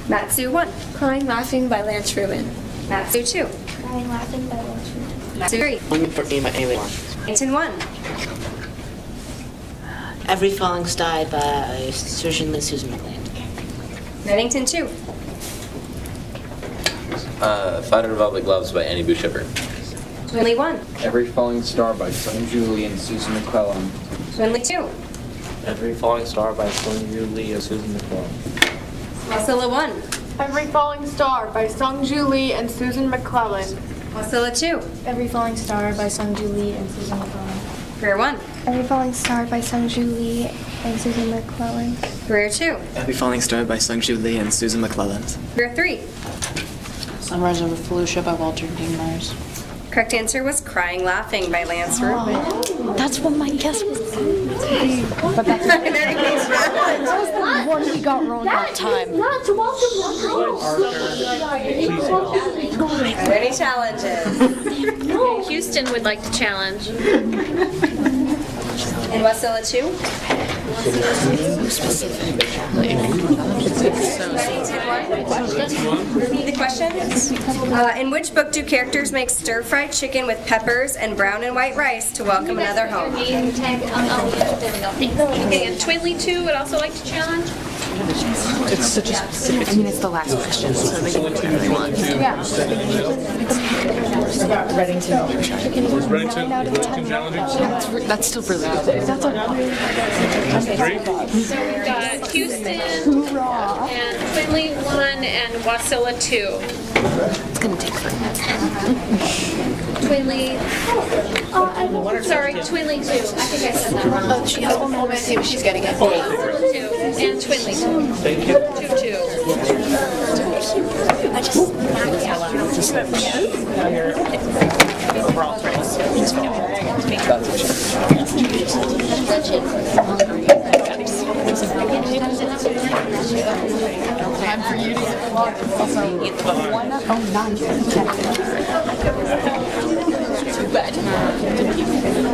Matsu 1. Crying Laughing by Lance Rubin. Matsu 2. Crying Laughing by Lance Rubin. Matsu 3. One for Amy. Nathan 1. Every Falling Star by Susan McLean. Bennington 2. Fighter in Velvet Gloves by Annie Bouchepper. Twinley 1. Every Falling Star by Sung Julie and Susan McClellan. Twinley 2. Every Falling Star by Sung Lee and Susan McClellan. Wasilla 1. Every Falling Star by Sung Ju Lee and Susan McClellan. Wasilla 2. Every Falling Star by Sung Ju Lee and Susan McClellan. Career 1. Every Falling Star by Sung Ju Lee and Susan McClellan. Career 2. Every Falling Star by Sung Ju Lee and Susan McClellan. Career 3. Sunrise Over Fallujah by Walter Dean Myers. Correct answer was Crying Laughing by Lance Rubin. That's what my guess was. But that's that was the one we got wrong that time. Are there any challenges? Houston would like to challenge. And Wasilla 2? Repeat the question. In which book do characters make stir-fried chicken with peppers and brown and white rice to welcome another home? Okay, and Twinley 2 would also like to challenge. It's such a specific. I mean, it's the last question, so they can do whatever they want. Yeah. Reddington. Was Reddington challenging? That's still really good. That's okay. 3? So we've got Houston and Twinley 1 and Wasilla 2. It's gonna take forever. Twinley. Sorry, Twinley 2. I think I said that wrong. Oh, she has one more. Let's see what she's getting at. 2 and Twinley 2. Thank you. 2. I just. Overall praise. Time for you to get also eat the one. Oh, none. Too bad. I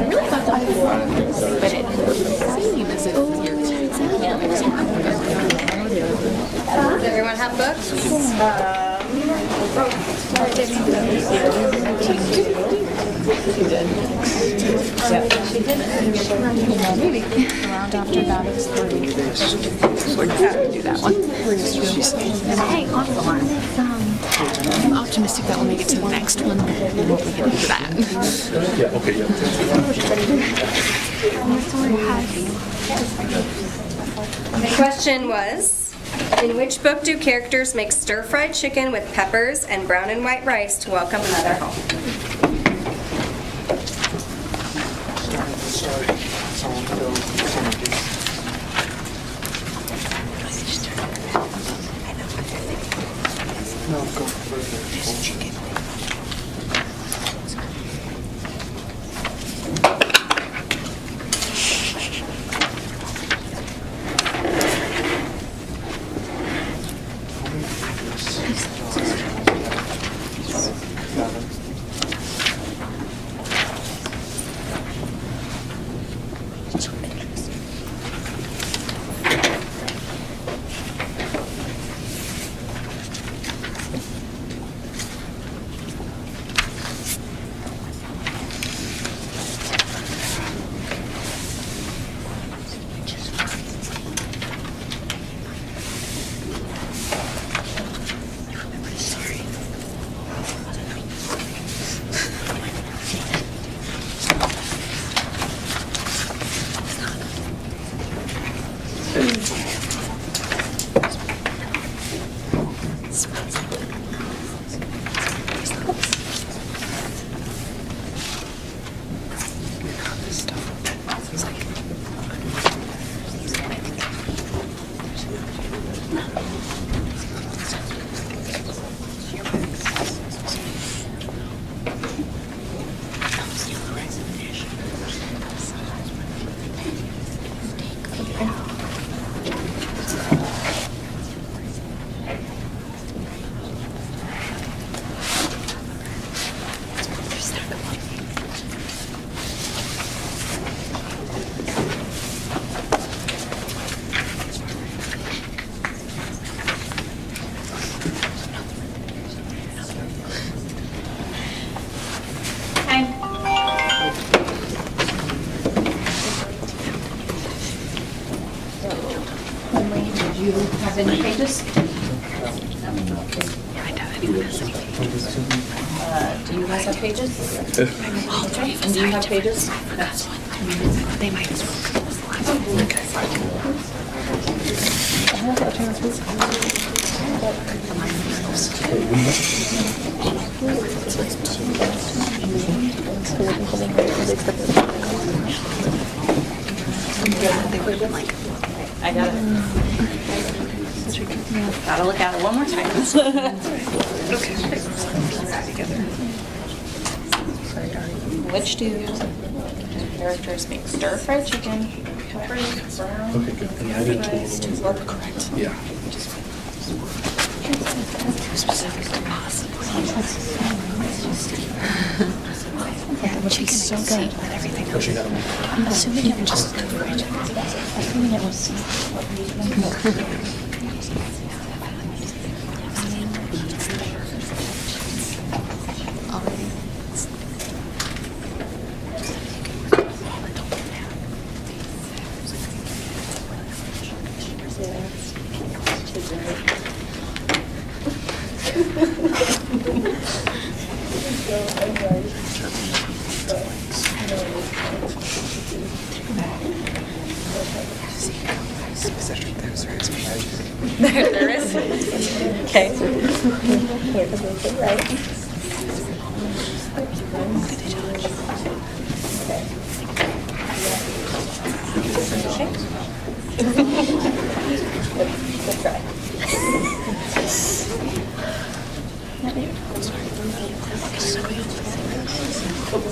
really thought that but it seemed as if Does everyone have books? Maybe. Around after that is 30. So we're gonna do that one. Hey, I'm optimistic that we'll make it to the next one. We won't get into that. Yeah, okay, yeah. The question was, in which book do characters make stir-fried chicken with peppers and brown and white rice to welcome another home? Do you have any pages? Do you guys have pages? And do you have pages? They might as I got it. Gotta look at it one more time. Which do characters make stir-fried chicken, peppers, brown, Okay, good. And I did rice, totally. are correct? Yeah. Which is so good with everything. But you gotta I'm assuming it was just assuming it was. There is. Okay. Good try.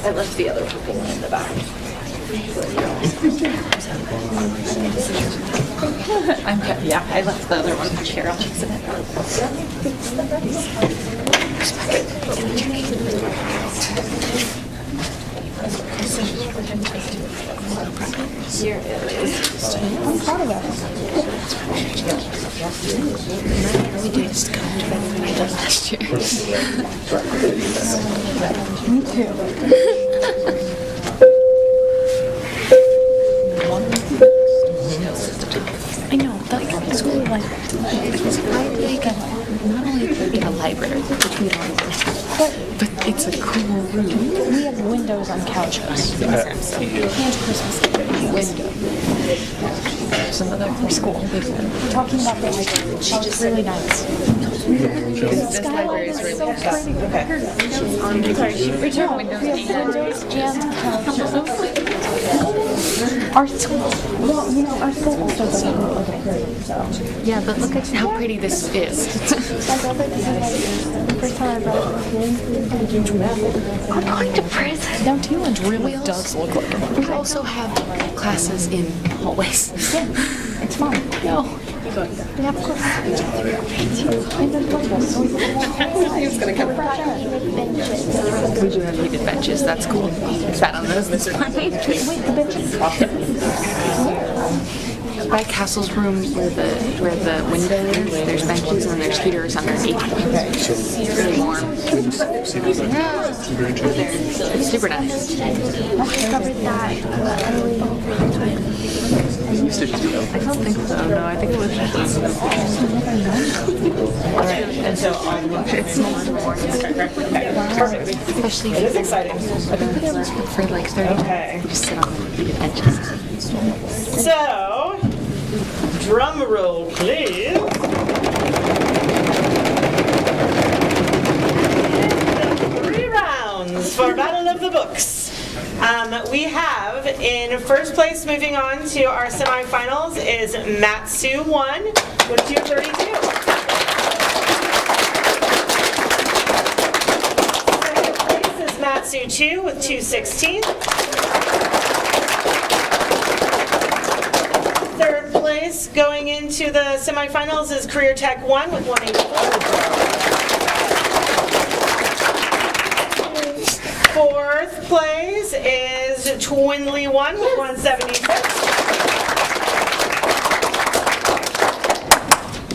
I left the other one in the back. Yeah, I left the other one for Carol. Here it is. I'm proud of that. Every day is kind of better than I did last year. Me too. I know, the school like not only do we get a library, which we don't, but it's a cool room. We have windows on couches. And Christmas window. Some other for school. We're talking about the library. It's really nice. This library is really nice. Okay. Sorry, windows and couches. Our school, well, you know, our school also doesn't look like pretty, so. Yeah, but look at how pretty this is. The first time I brought it, I'm going to prison. Downtown really does look like it. We also have classes in hallways. Yeah, it's fun. No. Yeah, of course. And then so He was going to come. We do have heated benches. That's cool. Sat on those this morning. Wait, the benches? By Castle's room, where the window is, there's benches and there's heaters underneath. Okay. It's really warm. Yeah. It's super nice. I discovered that I don't think so. No, I think it was just. Alright, and so It's nice and warm. perfect. Especially It is exciting. I've been there for like 30 minutes. You just sit on the heated benches. So, drum roll, please. 3 rounds for Battle of the Books. We have in first place, moving on to our semifinals, is Matsu 1 with 232. Second place is Matsu 2 with 216. Third place going into the semifinals is Career Tech 1 with 184. Fourth place is Twinley 1 with 176.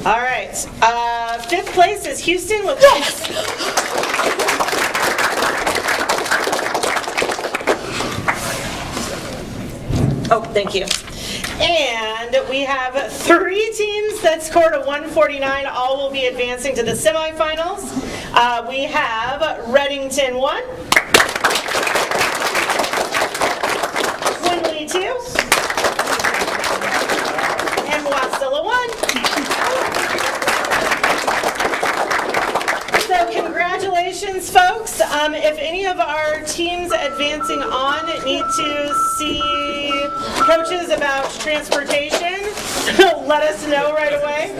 All right. Fifth place is Houston with Oh, thank you. And we have 3 teams that scored a 149. All will be advancing to the semifinals. We have Reddington 1, Quinley 2, and Wasilla 1. So congratulations, folks. If any of our teams advancing on need to see coaches about transportation, let us know right away.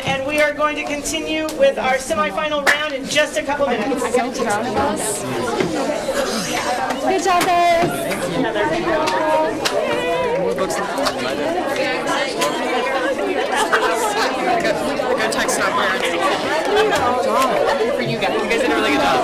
And we are going to continue with our semifinal round in just a couple minutes. Good job, Go text our parents. For you guys. You guys did a really good job.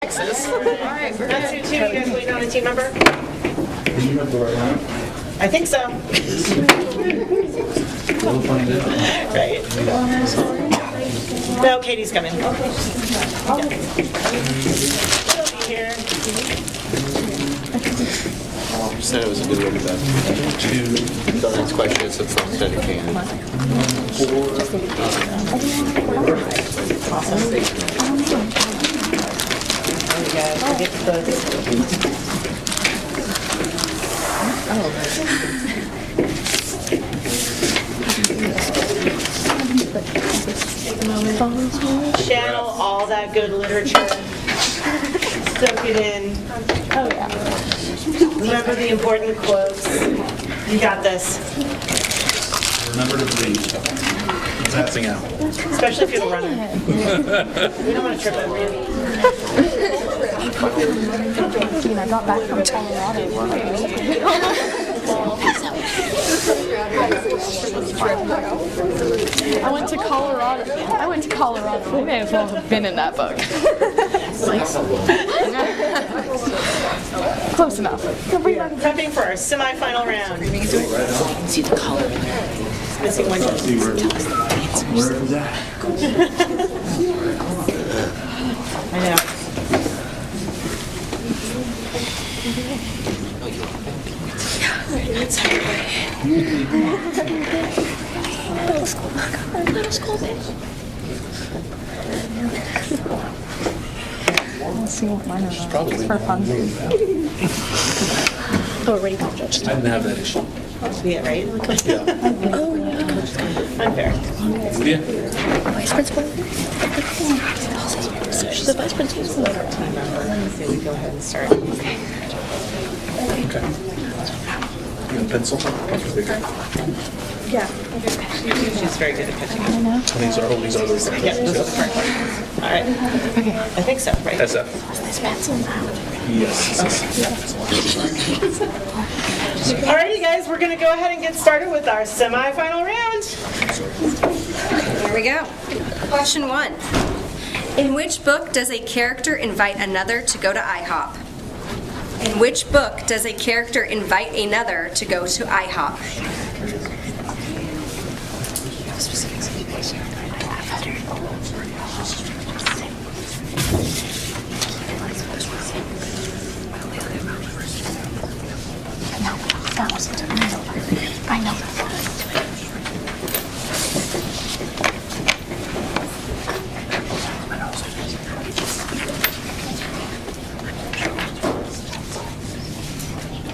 Alright, that's you two. You guys waiting on a team member? I think so. Right. No, Katie's coming. She'll be here. You said it was a good way to go. The next question is the first set of cans. Channel all that good literature. Soak it in. Oh yeah. Remember the important quotes. You got this. Remember to breathe. Passing out. Especially if you're the runner. We don't want to trip over you. I got back from Colorado. I went to Colorado. We may as well have been in that book. Close enough. Prepping for our semifinal round. See the color. Missing one. Where is that? I know. That's Middle school, bitch. Let's see what mine are. Probably for fun. Oh, already judged. I didn't have that issue. Yeah, right? Yeah. Oh, yeah. Unfair. Yeah. Vice principal. She's the vice principal. Let me see, we go ahead and start. Okay. You got a pencil? Yeah. She's very good at catching up. These are those. Yeah, those are the correct ones. All right. Okay. I think so, right? SF. This pencil now. Yes. All right, you guys, we're going to go ahead and get started with our semifinal round. Here we go. Question 1. In which book does a character invite another to go to IHOP? In which book does a character invite another to go to IHOP? I know.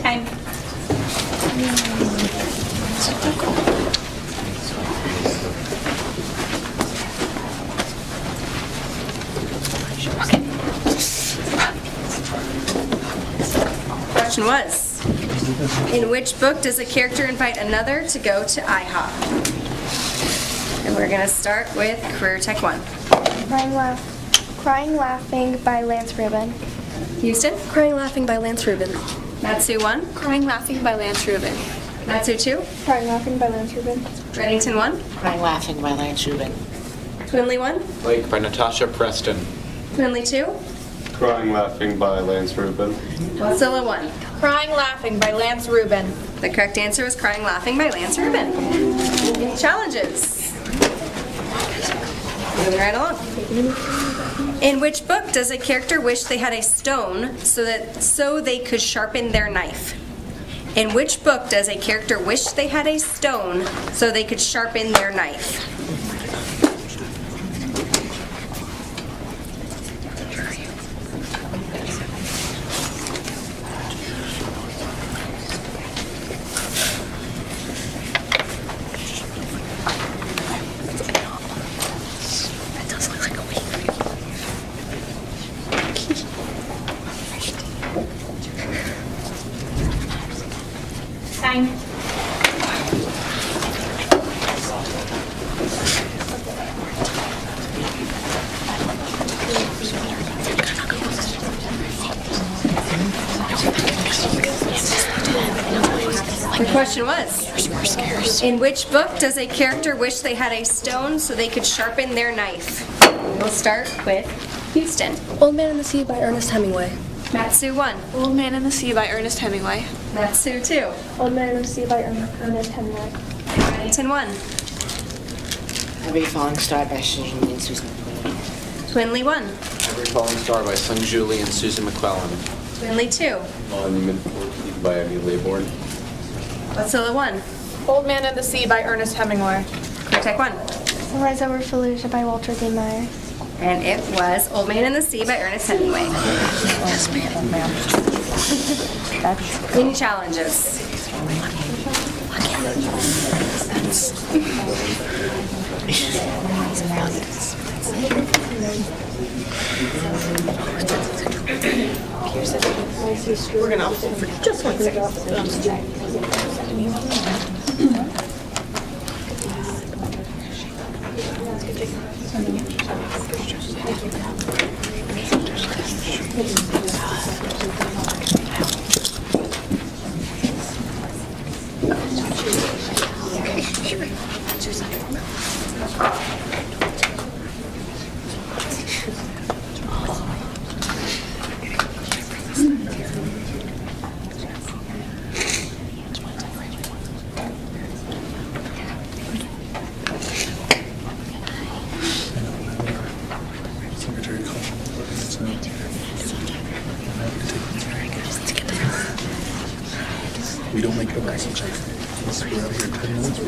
Time. Question was, in which book does a character invite another to go to IHOP? And we're going to start with Career Tech 1. Crying Laughing by Lance Rubin. Houston? Crying Laughing by Lance Rubin. Matsu 1. Crying Laughing by Lance Rubin. Matsu 2. Crying Laughing by Lance Rubin. Reddington 1. Crying Laughing by Lance Rubin. Twinley 1. Lake by Natasha Preston. Twinley 2. Crying Laughing by Lance Rubin. Wasilla 1. Crying Laughing by Lance Rubin. The correct answer was Crying Laughing by Lance Rubin. Challenges. Moving right along. In which book does a character wish they had a stone so they could sharpen their knife? In which book does a character wish they had a stone so they could sharpen their knife? Time. The question was, in which book does a character wish they had a stone so they could sharpen their knife? We'll start with Houston. Old Man and the Sea by Ernest Hemingway. Matsu 1. Old Man and the Sea by Ernest Hemingway. Matsu 2. Old Man and the Sea by Ernest Hemingway. Reddington 1. Every Falling Star by Susan and Susan McClellan. Twinley 1. Every Falling Star by Sung Julie and Susan McClellan. Twinley 2. Monument 14 by Emmy Laybourne. Watsilla 1. Old Man and the Sea by Ernest Hemingway. Kurtek 1. Rise Over Fallujah by Walter D. Meyer. And it was Old Man and the Sea by Ernest Hemingway. Yes, ma'am. Any challenges? We're gonna hold for just 1 second. We don't make progress. We're out here 10 minutes.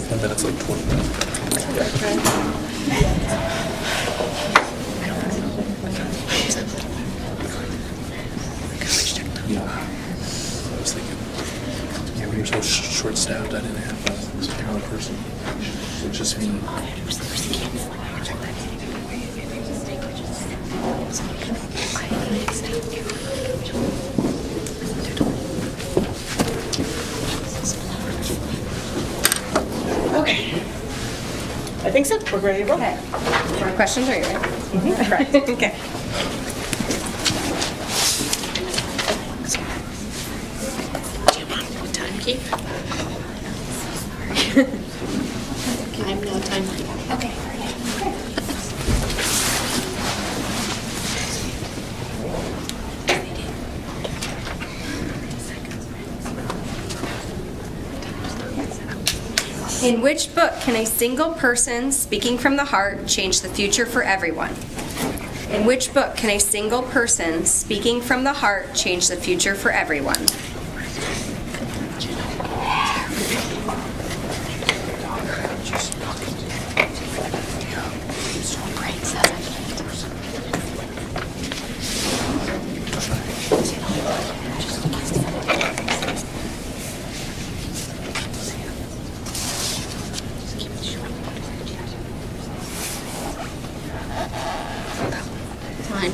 10 minutes, like 20 Yeah. I was thinking, yeah, we were so short-staffed, I didn't have one person. So it's just me. Okay. I think so. We're ready to roll. Okay. More questions, are you ready? Correct. Okay. Keep. I'm no timekeeper. Okay. In which book can a single person speaking from the heart change the future for everyone? In which book can a single person speaking from the heart change the future for everyone? Time.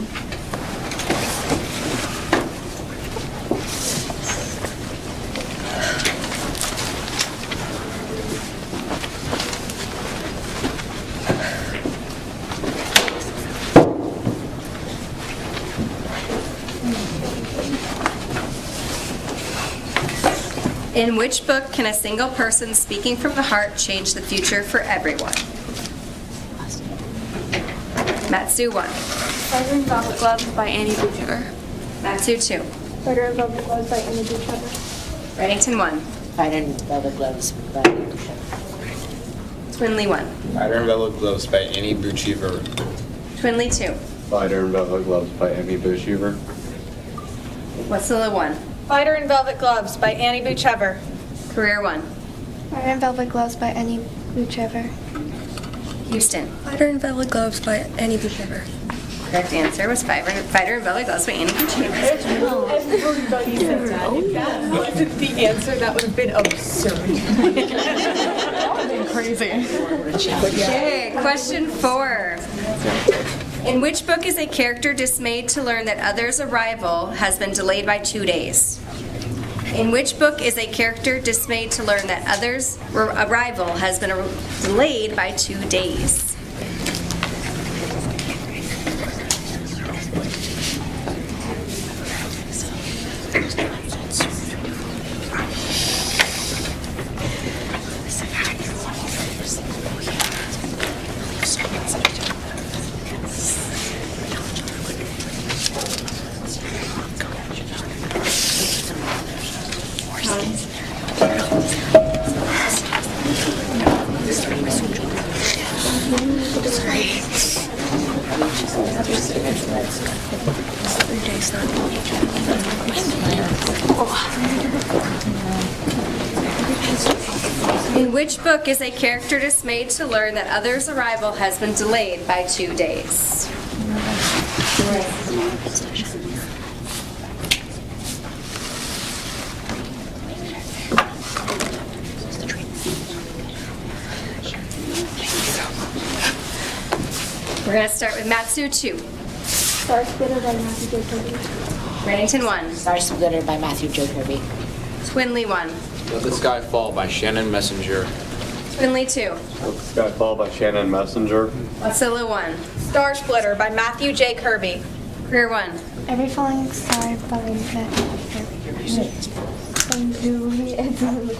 In which book can a single person speaking from the heart change the future for everyone? Matsu 1. Fighter in Velvet Gloves by Annie Boucher. Matsu 2. Fighter in Velvet Gloves by Emmy Boucher. Reddington 1. Fighter in Velvet Gloves by Emmy Boucher. Twinley 1. Fighter in Velvet Gloves by Annie Boucher. Twinley 2. Fighter in Velvet Gloves by Emmy Boucher. Watsilla 1. Fighter in Velvet Gloves by Annie Boucher. Career 1. Fighter in Velvet Gloves by Annie Boucher. Houston. Fighter in Velvet Gloves by Annie Boucher. Correct answer was Fighter in Velvet Gloves by Annie Boucher. Everybody said that. If that wasn't the answer, that would have been absurd. That would have been crazy. Okay, question 4. In which book is a character dismayed to learn that others' arrival has been delayed by 2 days? In which book is a character dismayed to learn that others' arrival has been delayed by 2 days? In which book is a character dismayed to learn that others' arrival has been delayed by 2 days? We're going to start with Matsu 2. Star Splitter by Matthew J. Kirby. Reddington 1. Star Splitter by Matthew J. Kirby. Twinley 1. Let the Sky Fall by Shannon Messenger. Twinley 2. Let the Sky Fall by Shannon Messenger. Wasilla 1. Star Splitter by Matthew J. Kirby. Career 1. Every Falling Star by Matthew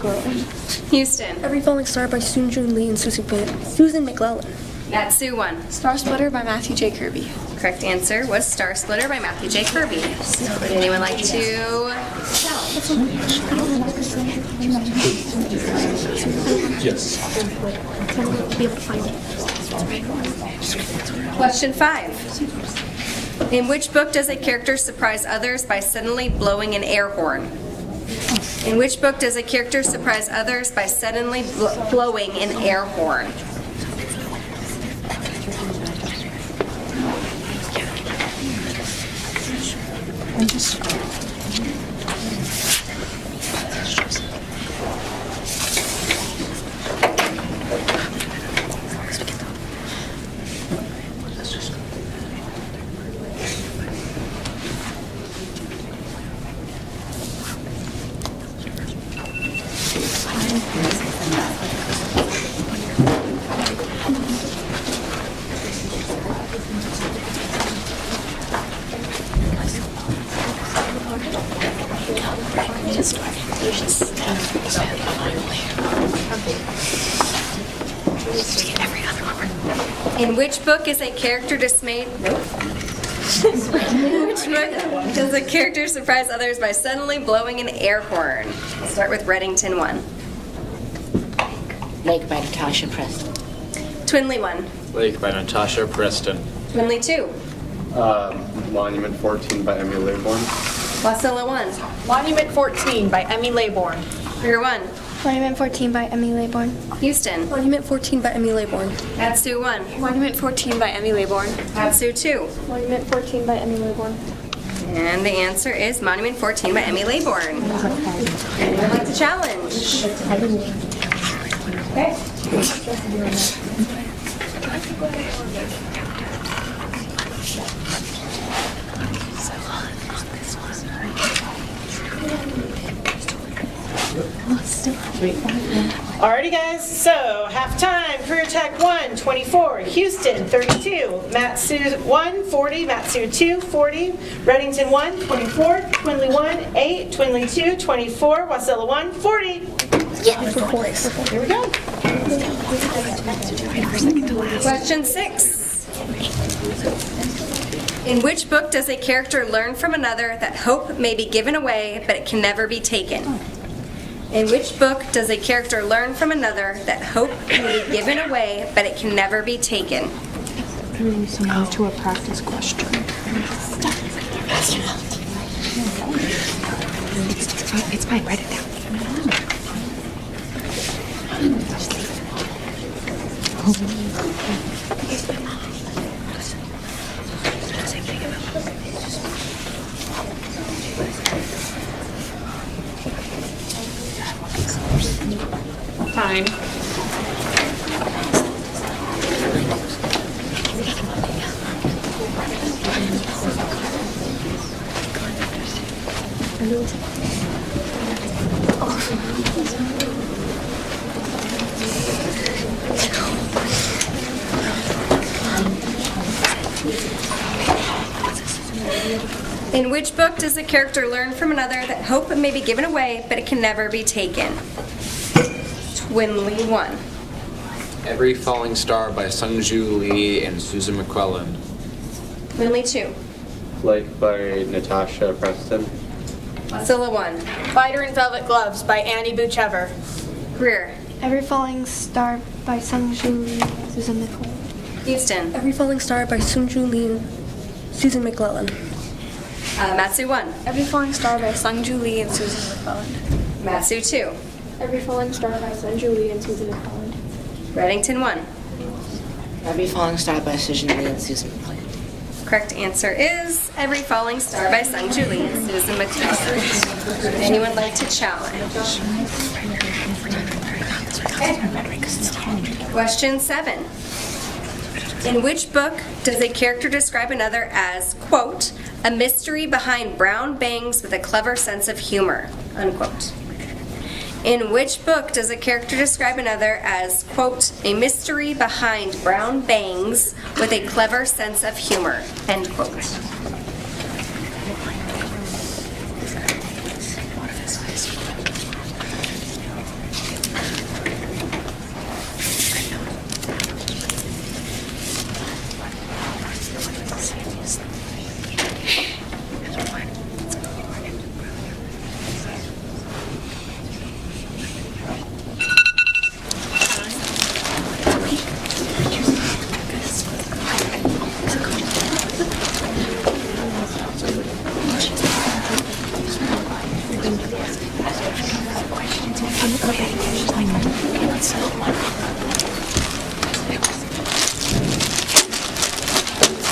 Kirby. Houston. Every Falling Star by Soon-Jun Lee and Susan McClellan. Matsu 1. Star Splitter by Matthew J. Kirby. Correct answer was Star Splitter by Matthew J. Kirby. Would anyone like to Yes. Question 5. In which book does a character surprise others by suddenly blowing an air horn? In which book does a character surprise others by suddenly blowing an air horn? In which book is a character dismayed? Nope. In which book does a character surprise others by suddenly blowing an air horn? We'll start with Reddington 1. Lake by Natasha Preston. Twinley 1. Lake by Natasha Preston. Twinley 2. Monument 14 by Emmy Laybourne. Wasilla 1. Monument 14 by Emmy Laybourne. Career 1. Monument 14 by Emmy Laybourne. Houston. Monument 14 by Emmy Laybourne. Matsu 1. Monument 14 by Emmy Laybourne. Matsu 2. Monument 14 by Emmy Laybourne. And the answer is Monument 14 by Emmy Laybourne. Anyone like to challenge? Okay. Alrighty guys, so halftime, Career Tech 1, 24, Houston 32, Matsu 1, 40, Matsu 2, 40, Reddington 1, 24, Twinley 1, 8, Twinley 2, 24, Wasilla 1, 40. Yeah, Here we go. Question 6. In which book does a character learn from another that hope may be given away, but it can never be taken? In which book does a character learn from another that hope may be given away, but it can never be taken? So move to a practice question. It's fine, write it down. Time. In which book does a character learn from another that hope may be given away, but it can never be taken? Twinley 1. Every Falling Star by Sung-Ju Lee and Susan McClellan. Twinley 2. Lake by Natasha Preston. Wasilla 1. Fighter in Velvet Gloves by Annie Buchever. Greer. Every Falling Star by Sung-Ju Lee and Susan McClellan. Houston. Every Falling Star by Sung-Ju Lee and Susan McClellan. Matsu 1. Every Falling Star by Sung-Ju Lee and Susan McClellan. Matsu 2. Every Falling Star by Sung-Ju Lee and Susan McClellan. Reddington 1. Every Falling Star by Susan Lee and Susan McClellan. Correct answer is Every Falling Star by Sung-Ju Lee and Susan McClellan. Would anyone like to challenge? Question 7. In which book does a character describe another as, quote, a mystery behind brown bangs with a clever sense of humor, unquote? In which book does a character describe another as, quote, a mystery behind brown bangs with a clever sense of humor, end quote?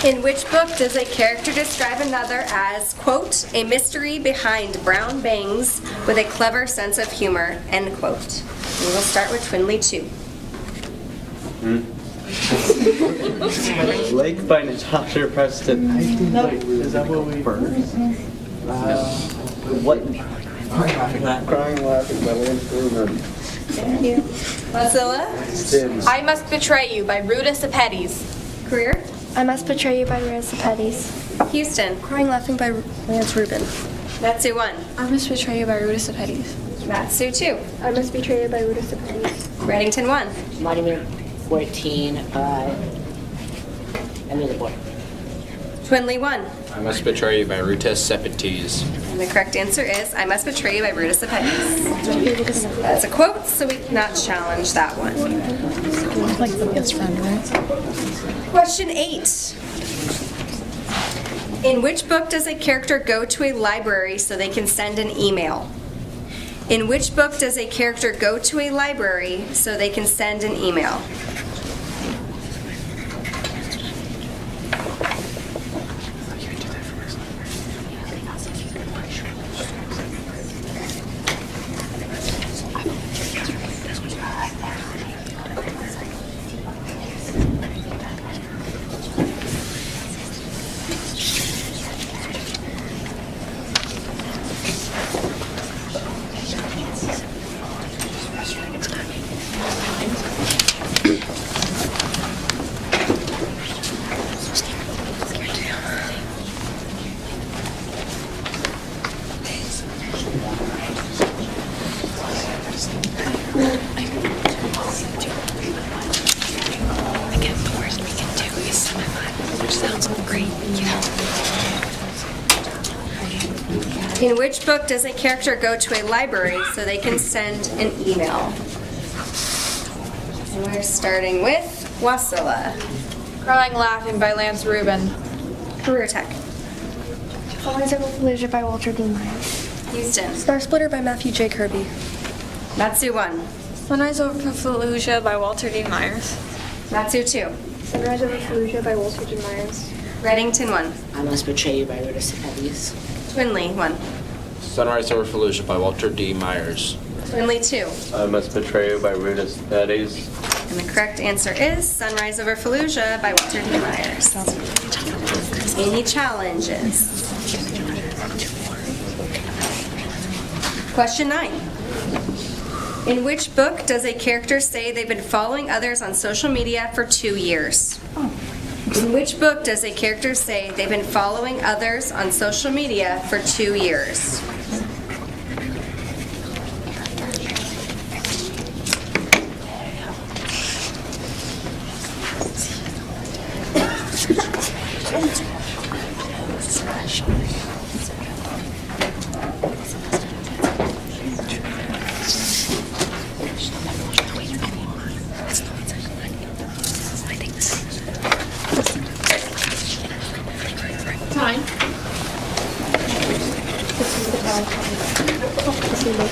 In which book does a character describe another as, quote, a mystery behind brown bangs with a clever sense of humor, end quote? We will start with Twinley 2. Lake by Natasha Preston. Is that what we first? What? Crying, laughing by Lance Rubin. Thank you. Mozilla? I Must Betray You by Ruta Sepetys. Career? I Must Betray You by Ruta Sepetys. Houston? Crying Laughing by Lance Rubin. Matsu 1. I Must Betray You by Ruta Sepetys. Matsu 2. I Must Betray You by Ruta Sepetys. Reddington 1. Monument 14 by Emily LeBoy. Twinley 1. I Must Betray You by Ruta Sepetys. And the correct answer is I Must Betray You by Ruta Sepetys. That's a quote, so we cannot challenge that one. Like the best friend, right? Question 8. In which book does a character go to a library so they can send an email? In which book does a character go to a library so they can send an email? In which book does a character go to a library so they can send an email? And we're starting with Wasilla. Crying Laughing by Lance Rubin. Career Tech. Sunrise Over Fallujah by Walter D. Myers. Houston. Star Splitter by Matthew J. Kirby. Matsu 1. Sunrise Over Fallujah by Walter D. Myers. Matsu 2. Sunrise Over Fallujah by Walter D. Myers. Reddington 1. I Must Betray You by Ruta Sepetys. Twinley 1. Sunrise Over Fallujah by Walter D. Myers. Twinley 2. I Must Betray You by Ruta Sepetys. And the correct answer is Sunrise Over Fallujah by Walter D. Myers. Any challenges? Question 9. In which book does a character say they've been following others on social media for 2 years? In which book does a character say they've been following others on social media for 2 years?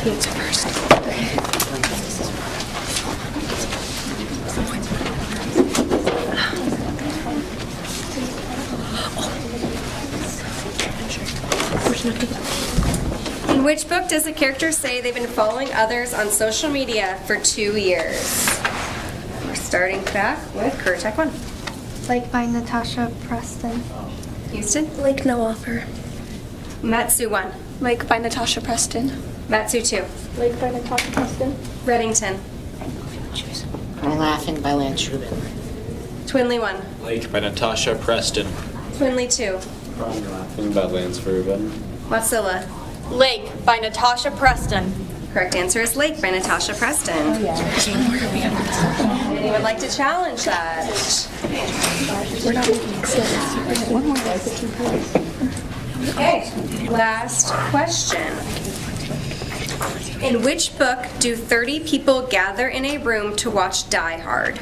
In which book does the character say they've been following others on social media for 2 years? We're starting back with Curtech 1. Like by Natasha Preston. Houston? Like no offer. Matsu 1. Like by Natasha Preston. Matsu 2. Like by Natasha Preston. Reddington. I'm laughing by Lance Rubin. Twinley 1. Lake by Natasha Preston. Twinley 2. Laughing by Lance Rubin. Wasilla. Lake by Natasha Preston. Correct answer is Lake by Natasha Preston. Anyone like to challenge that? We're not making sense. One more guys. Okay, last question. In which book do 30 people gather in a room to watch Die Hard?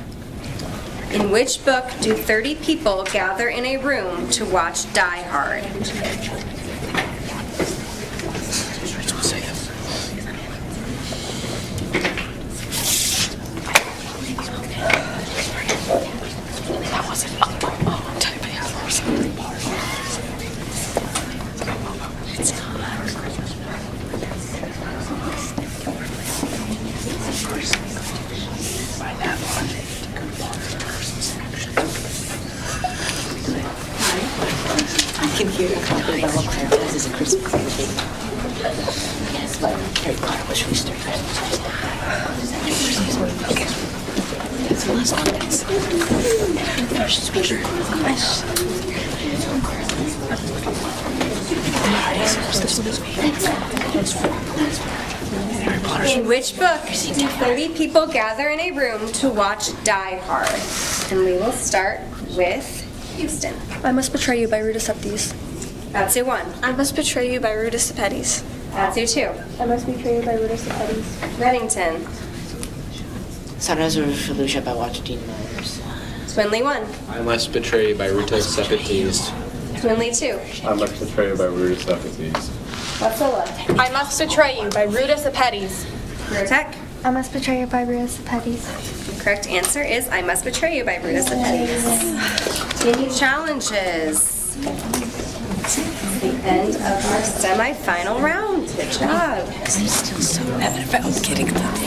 In which book do 30 people gather in a room to watch Die Hard? I can hear a couple of our parents as a Christmas movie. Yes, but Harry Potter was released during Christmas. Okay. That's the last one, guys. First special In which book do 30 people gather in a room to watch Die Hard? And we will start with Houston. I Must Betray You by Ruta Septies. Matsu 1. I Must Betray You by Ruta Septies. Matsu 2. I Must Betray You by Ruta Sepetys. Reddington. Sunrise of Fallujah by Watching Myers. Twinley 1. I Must Betray You by Ruta Sepetys. Twinley 2. I Must Betray You by Ruta Sepetys. Wasilla. I Must Betray You by Ruta Sepetys. Curtech. I Must Betray You by Ruta Sepetys. Correct answer is I Must Betray You by Ruta Sepetys. Any challenges? The end of our semi-final round. Good job. I'm still so mad about getting that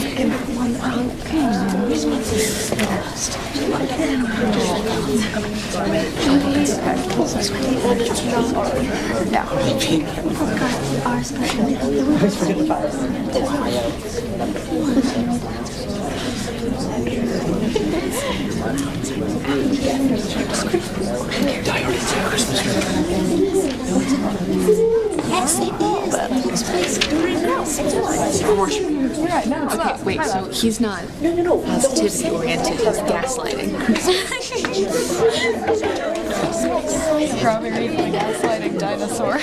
one out. Yes, it is. Okay, wait, so he's not positivity oriented, he's gaslighting. Strawberry the gaslighting dinosaur.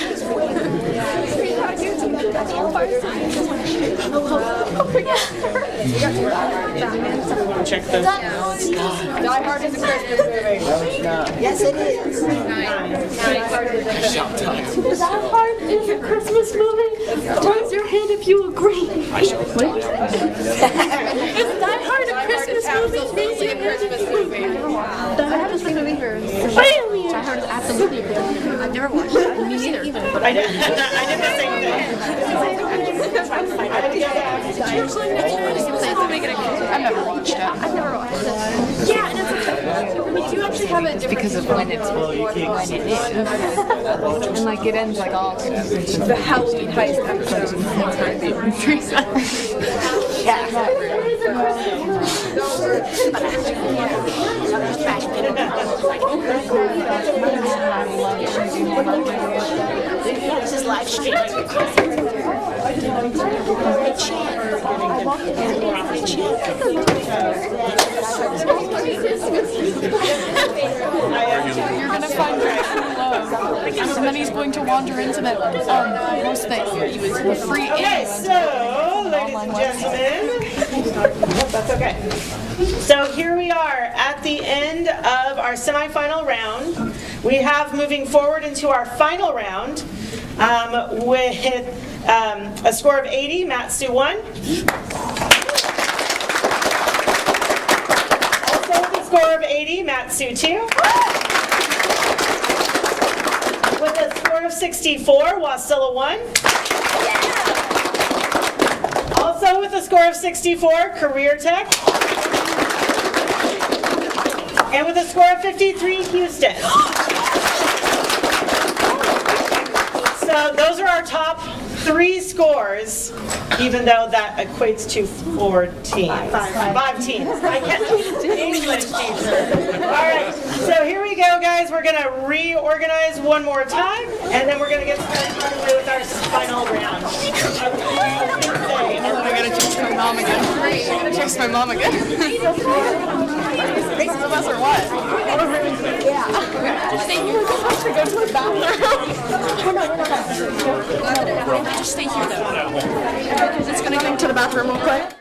Check those notes. Die Hard is a Christmas movie. Yes, it is. Is that hard? It's a Christmas movie? Raise your hand if you agree. Is Die Hard a Christmas movie? Raise your hand if you agree. Die Hard is a movie. Really? Die Hard is absolutely good. I've never watched it. Me neither. I did the same thing. I've never watched it. Yeah, and it's we do actually have a different Because of when it is. And like it ends like all the Halloween heist episode. This is live stream. You're gonna find love, and then he's going to wander into that most things. Free Okay, so, ladies and gentlemen, that's okay. So here we are at the end of our semifinal round. We have moving forward into our final round. With a score of 80, Matt Stu won. Also with a score of 80, Matt Stu 2. With a score of 64, Wasilla 1. Also with a score of 64, Career Tech. And with a score of 53, Houston. So those are our top 3 scores, even though that equates to 4 teams. 5 teams. I can't English teacher. All right, so here we go, guys. We're gonna reorganize one more time, and then we're gonna get started with our final round. I gotta text my mom again. I gotta text my mom again. Both of us or what? Yeah. Just stay here. I have to go to the bathroom. Just stay here though. Because it's gonna go to the bathroom real quick.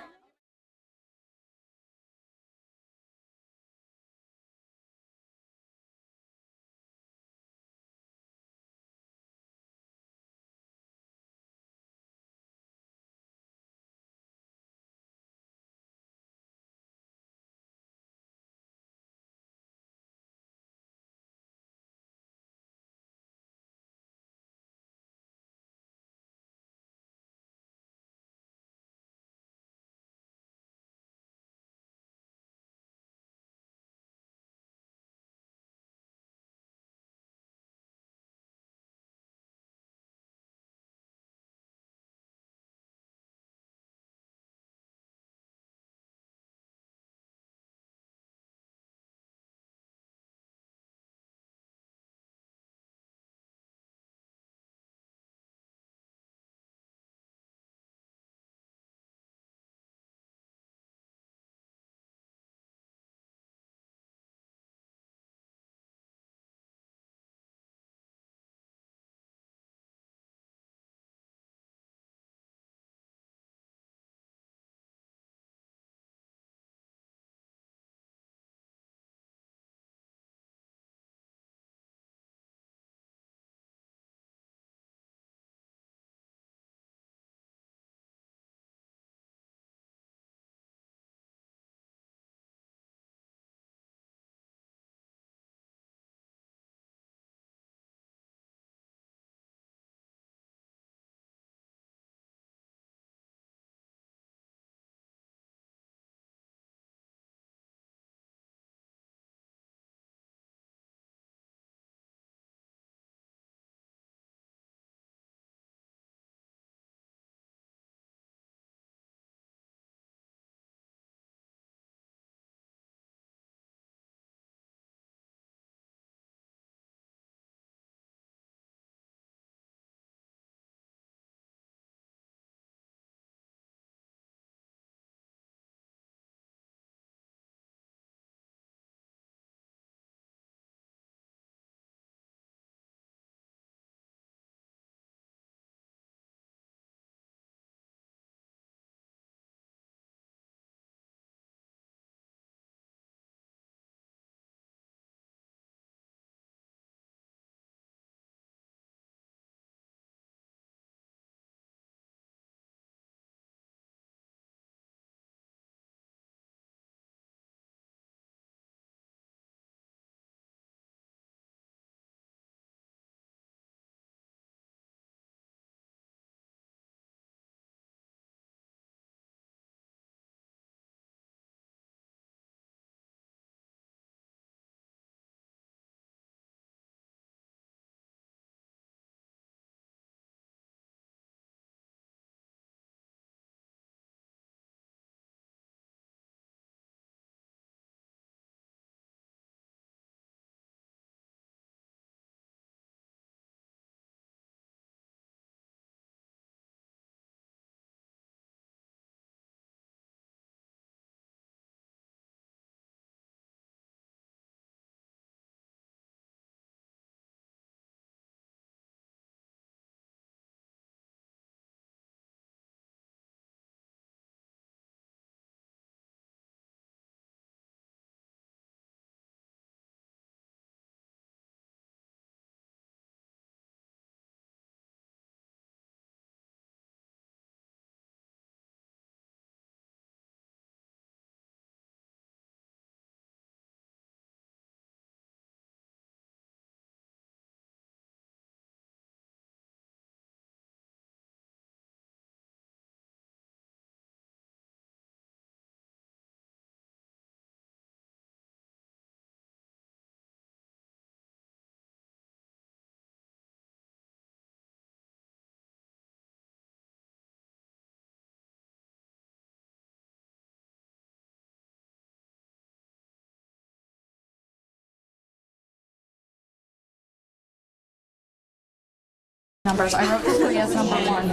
numbers. I wrote 3 as number 1.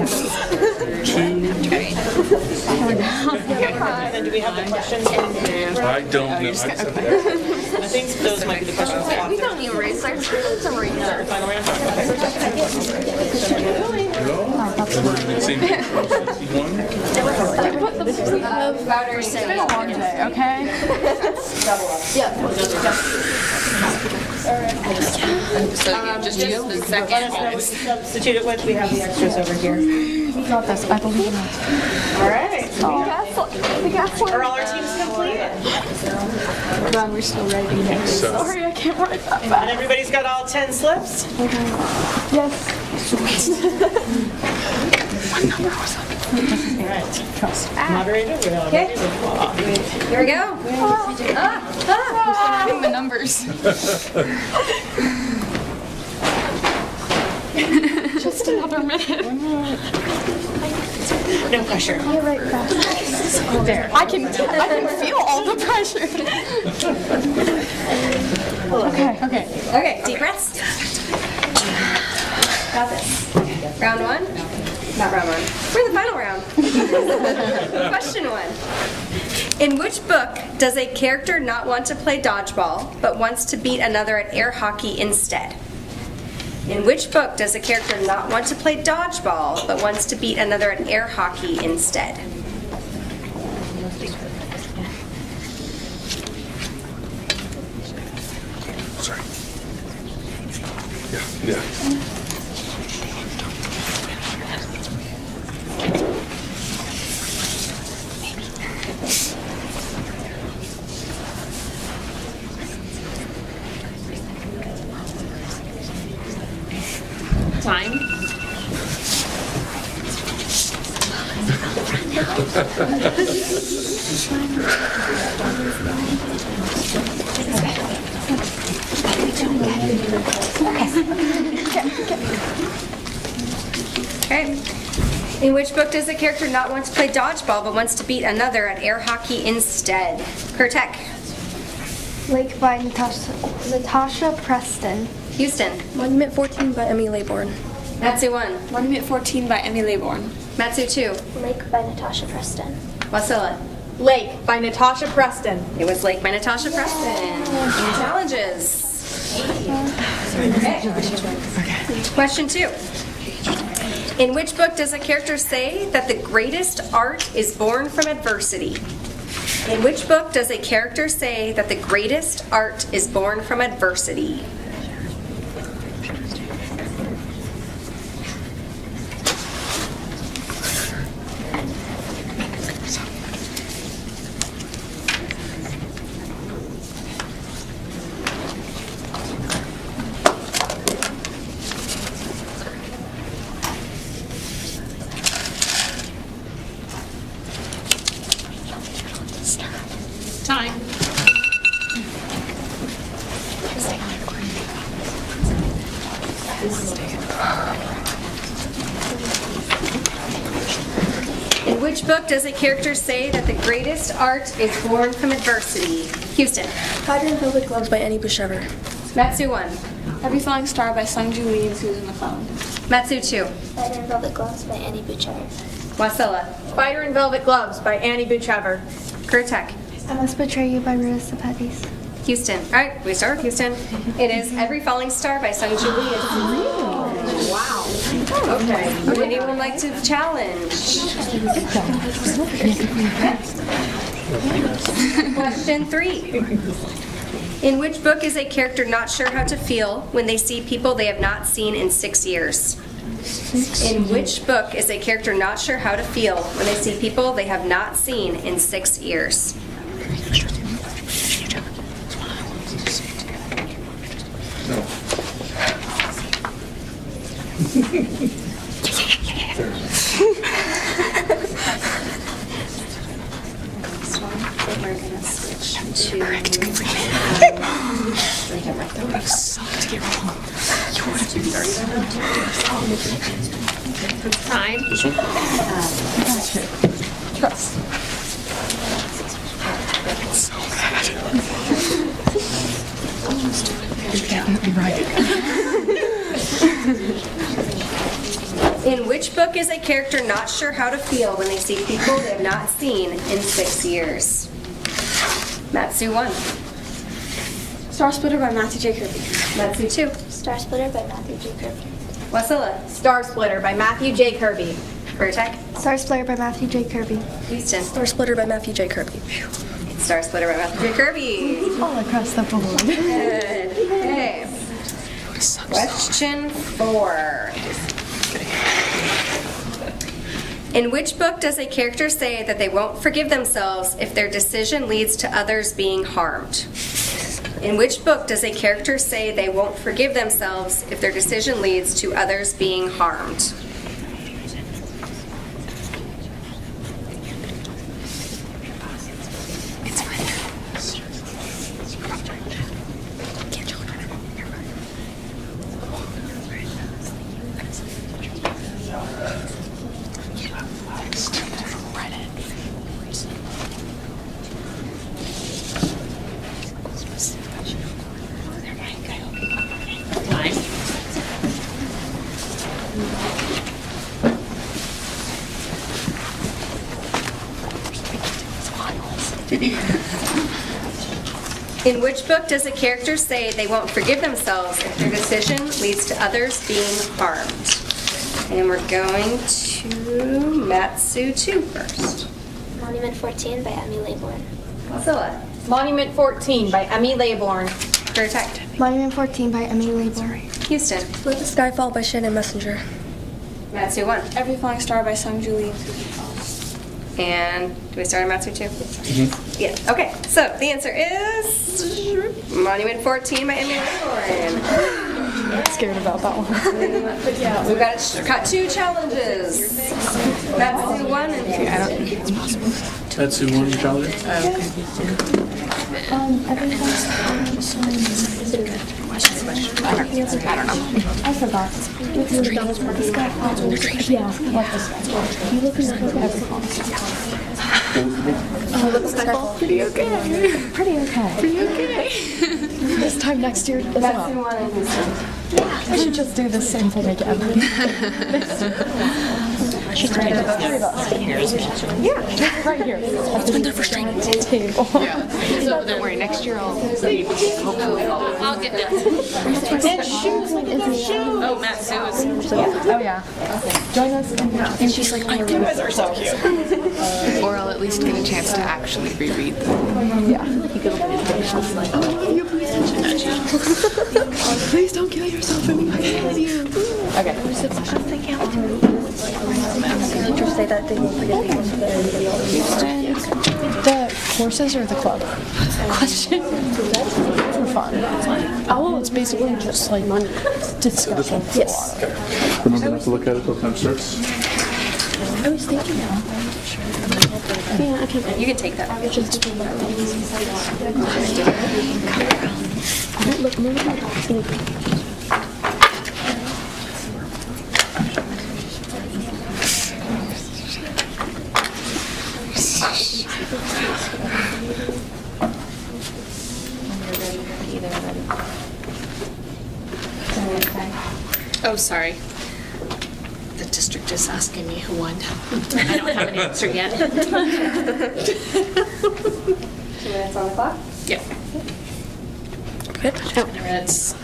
And do we have the questions? I don't know. I think those might be the questions. We don't need erasers. It's a eraser. Final round? Same thing. One. It's been a long day, okay? So just use the second. Let us know what you substitute it with. We have the extras over here. We got this. I believe in it. All right. The gas one. Are all our teams completed? God, we're still writing. Sorry, I can't write that And fast. everybody's got all 10 slips? Yes. All right. Trust. Moderator, we are ready to call. Here we go. Having the numbers. Just another minute. No pressure. You're right fast. There. I can feel all the pressure. Okay. Okay, deep breaths. Got this. Round 1? Not round 1. We're in the final round. Question 1. In which book does a character not want to play dodgeball, but wants to beat another at air hockey instead? In which book does a character not want to play dodgeball, but wants to beat another at air hockey instead? Sorry. Yeah. Time. Okay. In which book does a character not want to play dodgeball, but wants to beat another at air hockey instead? Kurtek. Lake by Natasha Preston. Houston. Monument 14 by Emmy Laybourne. Matsu 1. Monument 14 by Emmy Laybourne. Matsu 2. Lake by Natasha Preston. Wasilla. Lake by Natasha Preston. It was Lake by Natasha Preston. New challenges. Okay. Question 2. In which book does a character say that the greatest art is born from adversity? In which book does a character say that the greatest art is born from adversity? Time. In which book does a character say that the greatest art is born from adversity? Houston. Fighter in Velvet Gloves by Annie Bushever. Matsu 1. Every Falling Star by Sung Joo Lee and Susan McClellan. Matsu 2. Fighter in Velvet Gloves by Annie Butcher. Wasilla. Fighter in Velvet Gloves by Annie Buchever. Kurtek. I Must Betray You by Marissa Pettis. Houston. All right, we start with Houston. It is Every Falling Star by Sung Joo Lee. Wow. Okay. Would anyone like to challenge? Question 3. In which book is a character not sure how to feel when they see people they have not seen in 6 years? In which book is a character not sure how to feel when they see people they have not seen in 6 years? We're going to switch to... That would suck to get wrong. Time. This one? Trust. It's so bad. You're getting it right. In which book is a character not sure how to feel when they see people they have not seen in 6 years? Matsu 1. Star Splitter by Matthew J. Kirby. Matsu 2. Star Splitter by Matthew J. Kirby. Wasilla. Star Splitter by Matthew J. Kirby. Vertec. Star Splitter by Matthew J. Kirby. Houston. Star Splitter by Matthew J. Kirby. Star Splitter by Matthew J. Kirby. All across the board. Good. Okay. Question 4. In which book does a character say that they won't forgive themselves if their decision leads to others being harmed? In which book does a character say they won't forgive themselves if their decision leads to others being harmed? In which book does a character say they won't forgive themselves if their decision leads to others being harmed? And we're going to Matsu 2 first. Monument 14 by Emmy Laybourne. Wasilla. Monument 14 by Emmy Laybourne. Protect. Monument 14 by Emmy Laybourne. Houston. Let the Sky Fall by Shannon Messenger. Matsu 1. Every Falling Star by Sung Julie. And do we start on Matsu 2? Yeah. Okay. So the answer is Monument 14 by Emmy Laybourne. I'm scared about that one. We've got 2 challenges. Matsu 1 and 2. I don't think it's possible. Matsu 1 challenge? I don't know. I forgot. Yeah, like this guy. You look at every Pretty okay. Pretty okay. Pretty okay. This time next year, it's not. I should just do the same thing again. She's trying to Yeah, right here. That's when they're frustrating. Table. Yeah. So don't worry, next year I'll hopefully I'll get that. And shoes, like, it's a shoe. Oh, Matt Sue's. Oh yeah. Join us. And she's like, you guys are so cute. Or I'll at least get a chance to actually reread them. Yeah. Please don't kill yourself. I'm not kill you. Okay. Teachers say that they won't forget people so that everybody else The courses or the club? Question. For fun. Oh, it's basically just like discussion. Yes. Remember not to look at it till time starts. I was thinking now. Yeah, I can. You can take that. I was just thinking about Look, Oh, sorry. The district is asking me who won. I don't have an answer yet. 2 minutes on the clock? Yep. Good. 2 minutes.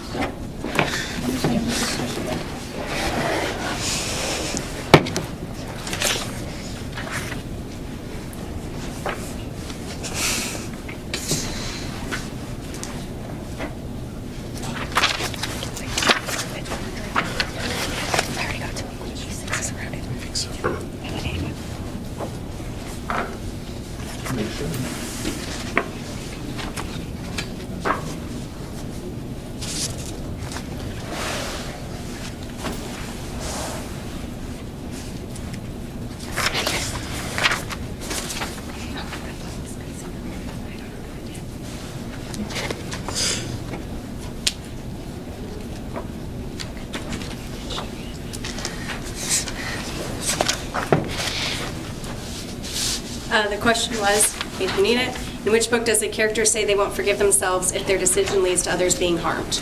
The question was, in case you need it, in which book does a character say they won't forgive themselves if their decision leads to others being harmed?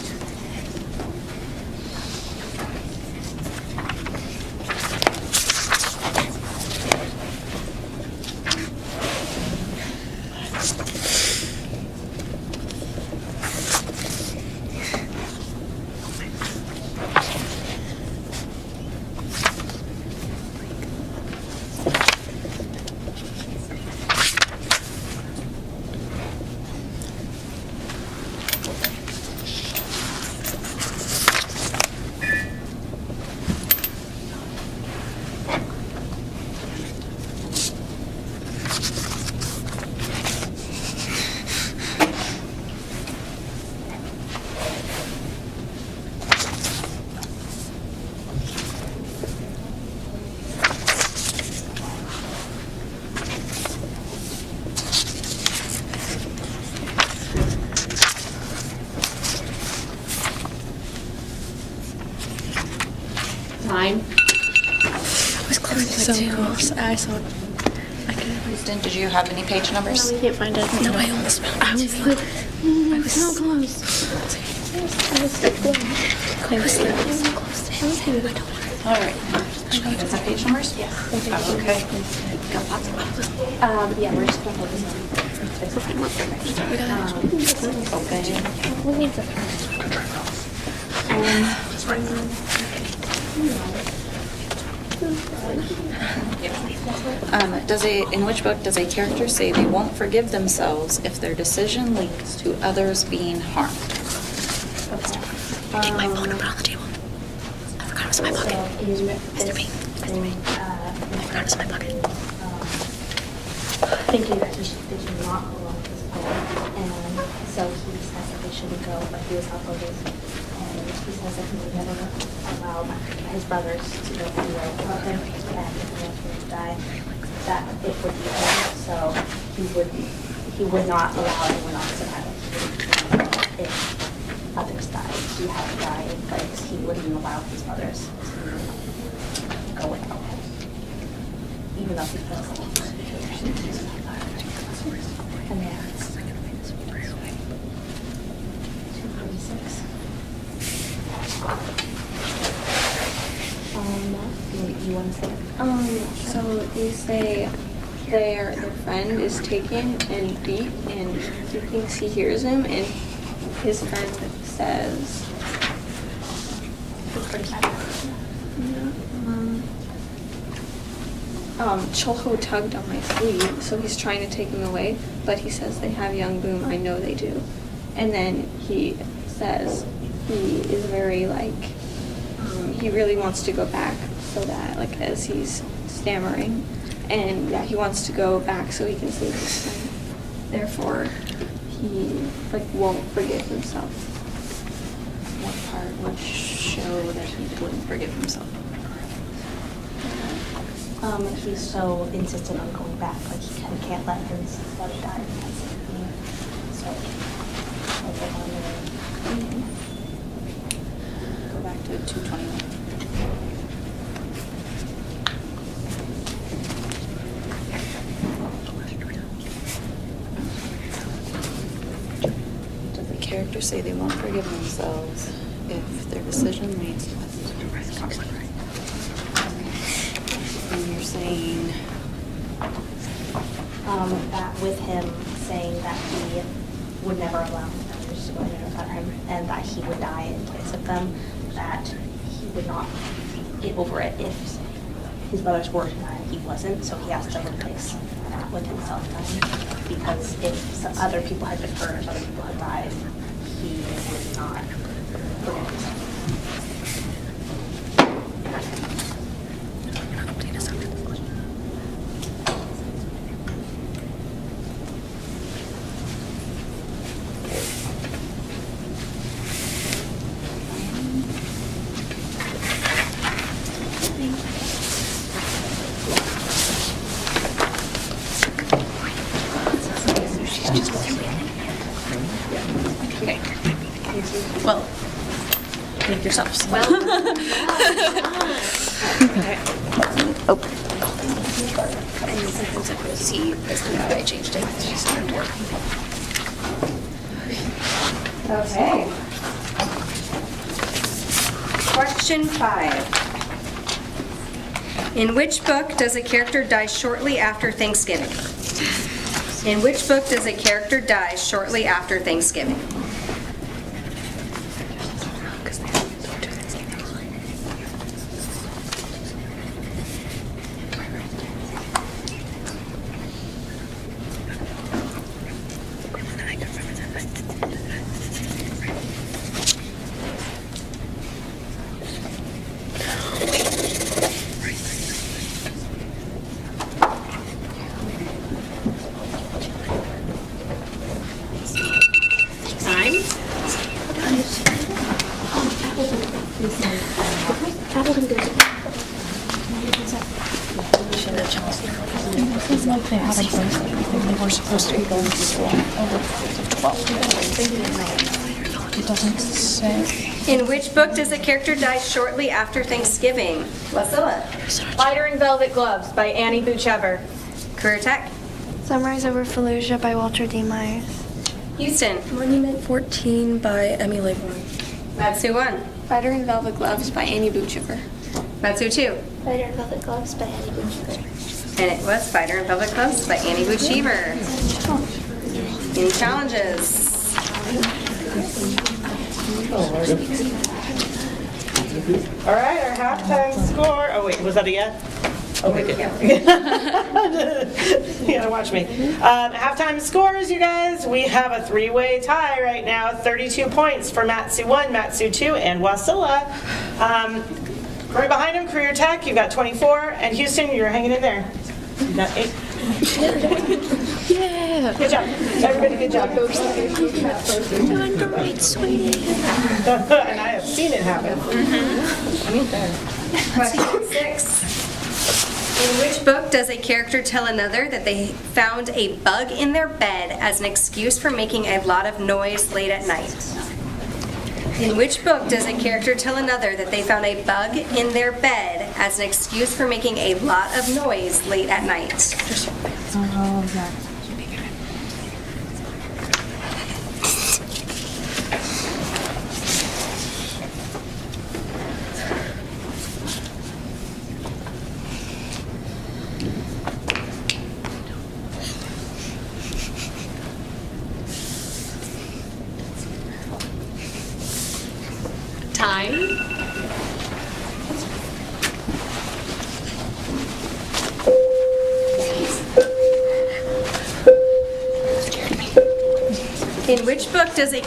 time. I was close. I saw it. Kristen, did you have any page numbers? I can't find it. No, I almost found it. I was like, I was so close. I was so close. I was so close. All right. Is that page numbers? Yes. Okay. Yeah, we're just gonna focus on Okay. we need to. In which book does a character say they won't forgive themselves if their decision leads to others being harmed? Take my phone and put it on the table. I forgot it was in my pocket. Mr. B. I forgot it was in my pocket. Thinking that they should not go on his poem, and so he says that they shouldn't go, but he was uploaded, and he says that he would never allow his brothers to go anywhere without him, and if he wants to die, that it would be him, so he would not allow anyone else to die. If others died, he had to die in place. He wouldn't allow his brothers to go without him, even though he feels like and then it's 246. You want to say? So they say their friend is taken and beat, and he thinks he hears him, and his friend says, Cholho tugged on my sleeve, so he's trying to take him away, but he says they have young Boom, I know they do. And then he says he is very he really wants to go back so that, as he's stammering, and he wants to go back so he can save his friend. Therefore, he won't forgive himself. What part would show that he wouldn't forgive himself? He's so insistent on going back, he can't let his brother die because of me. So, Go back to 221. Does the character say they won't forgive themselves if their decision leads to conflict? And you're saying that with him saying that he would never allow his brothers to go anywhere without him, and that he would die in place of them, that he would not get over it if his brothers were to die and he wasn't, so he has to replace that with himself dying, because if some other people had been hurt, if other people had died, he would not forgive himself. Okay. Well, make yourselves. Well. Okay. Oh. And sometimes I put C as the I changed it. She started working. Okay. Question 5. In which book does a character die shortly after Thanksgiving? In which book does a character die shortly after Thanksgiving? It's like they had a birthday. They were supposed to be going to school over 12. doesn't say. In which book does a character die shortly after Thanksgiving? Wasilla. Spider in Velvet Gloves by Annie Buchever. Career Tech. Sunrise Over Fallujah by Walter D. Myers. Houston. Monument 14 by Emmy Laborn. Matsu 1. Spider in Velvet Gloves by Annie Buchever. Matsu 2. Spider in Velvet Gloves by Annie Buchever. And it was Spider in Velvet Gloves by Annie Buchever. Any challenges? All right, our halftime score. Oh wait, was that a yes? Okay, good. You gotta watch me. Halftime scores, you guys. We have a three-way tie right now. 32 points for Matsu 1, Matsu 2, and Wasilla. Right behind him, Career Tech, you've got 24. And Houston, you're hanging in there. You got 8. Yeah. Good job. Everybody, good job. You're doing great, sweetie. And I have seen it happen. Question 6. In which book does a character tell another that they found a bug in their bed as an excuse for making a lot of noise late at night? In which book does a character tell another that they found a bug in their bed as an excuse for making a lot of noise late at night? Time. In which book does a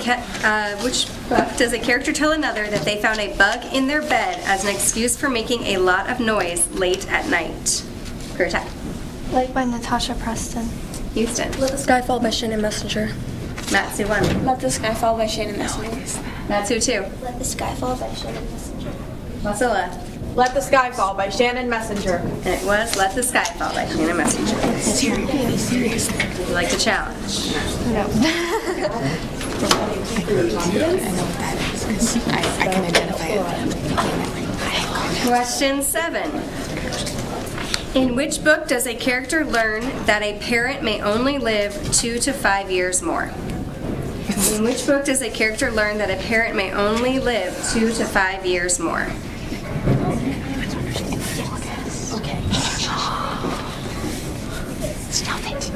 character tell another that they found a bug in their bed as an excuse for making a lot of noise late at night? Career Tech. Like by Natasha Preston. Houston. Let the Sky Fall by Shannon Messenger. Matsu 1. Let the Sky Fall by Shannon Messenger. Matsu 2. Let the Sky Fall by Shannon Messenger. Wasilla. Let the Sky Fall by Shannon Messenger. And it was Let the Sky Fall by Shannon Messenger. Would you like the challenge? No. I can identify it. Question 7. In which book does a character learn that a parent may only live 2 to 5 years more? In which book does a character learn that a parent may only live 2 to 5 years more? Okay. Stop it.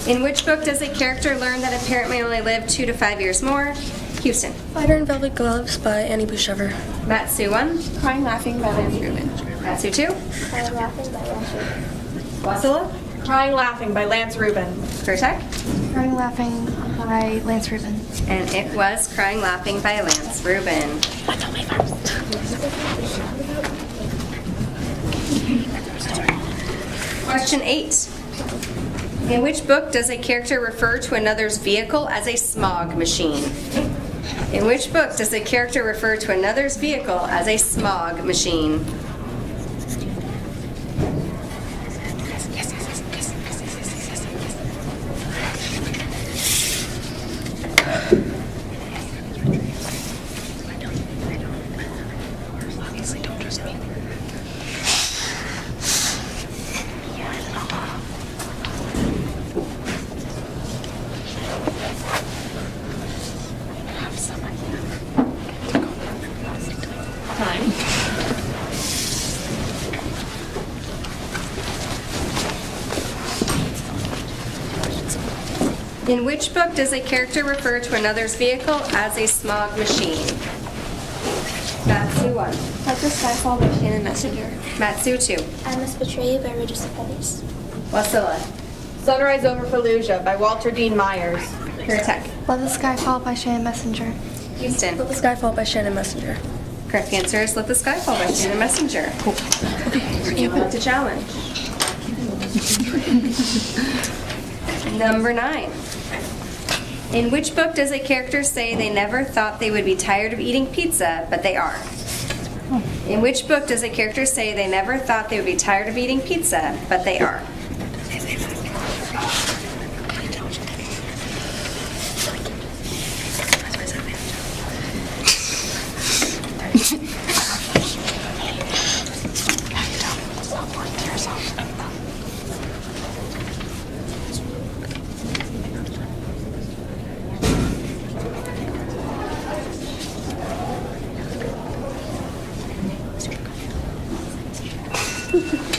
In which book does a character learn that a parent may only live 2 to 5 years more? Houston. Spider in Velvet Gloves by Annie Buchever. Matsu 1. Crying Laughing by Lance Rubin. Matsu 2. Crying Laughing by Lance Rubin. Wasilla. Crying Laughing by Lance Rubin. Career Tech. Crying Laughing by Lance Rubin. And it was Crying Laughing by Lance Rubin. Question 8. In which book does a character refer to another's vehicle as a smog machine? In which book does a character refer to another's vehicle as a smog machine? In which book does a character refer to another's vehicle as a smog machine? Matsu 1. Let the Sky Fall by Shannon Messenger. Matsu 2. I Must Betray You by Regis Pettis. Wasilla. Sunrise Over Fallujah by Walter Dean Myers. Career Tech. Let the Sky Fall by Shannon Messenger. Houston. Let the Sky Fall by Shannon Messenger. Correct answer is Let the Sky Fall by Shannon Messenger. About to challenge. Number 9. In which book does a character say they never thought they would be tired of eating pizza, but they are? In which book does a character say they never thought they would be tired of eating pizza, but they are?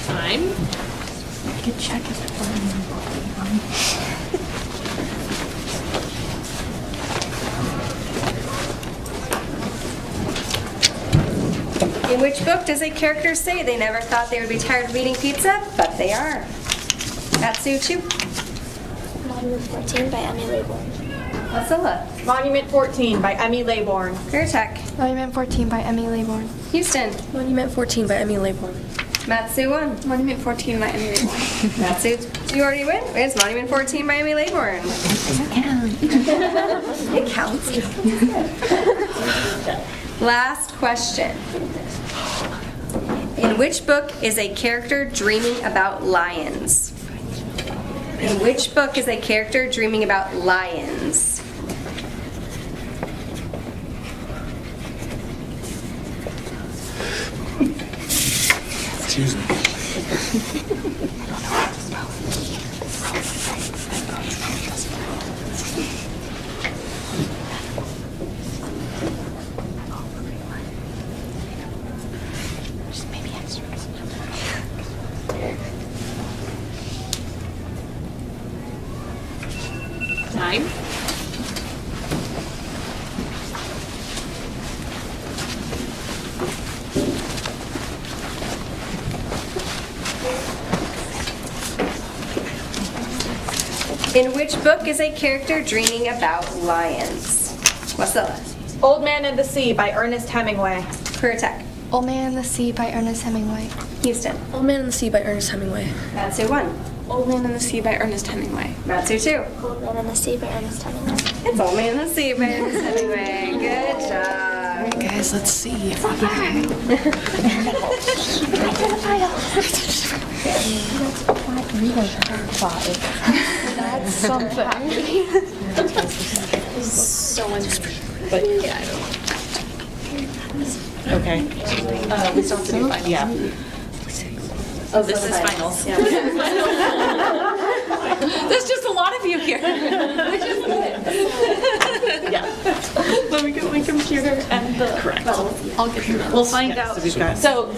Time. I could check if it's In which book does a character say they never thought they would be tired of eating pizza, but they are? Atsuchu. Monument 14 by Emmy Laybourne. Wasilla. Monument 14 by Emmy Laybourne. Career Tech. Monument 14 by Emmy Laybourne. Houston. Monument 14 by Emmy Laybourne. Matsu 1. Monument 14 by Emmy Laybourne. Matsu, you already win. It's Monument 14 by Emmy Laybourne. It counts. Last question. In which book is a character dreaming about lions? In which book is a character dreaming about lions? Excuse me. Time. In which book is a character dreaming about lions? Wasilla. Old Man and the Sea by Ernest Hemingway. Career Tech. Old Man and the Sea by Ernest Hemingway. Houston. Old Man and the Sea by Ernest Hemingway. Matsu 1. Old Man and the Sea by Ernest Hemingway. Matsu 2. Old Man and the Sea by Ernest Hemingway. It's Old Man and the Sea by Ernest Hemingway. Good job. Guys, let's see if we can. That's something. So much. But yeah, I don't. Okay. We still have to do final. Yeah. Oh, this is finals. Yeah. There's just a lot of you here. Which is good. Yeah. Let me get my computer and the. Correct. I'll get through that. We'll find out. So,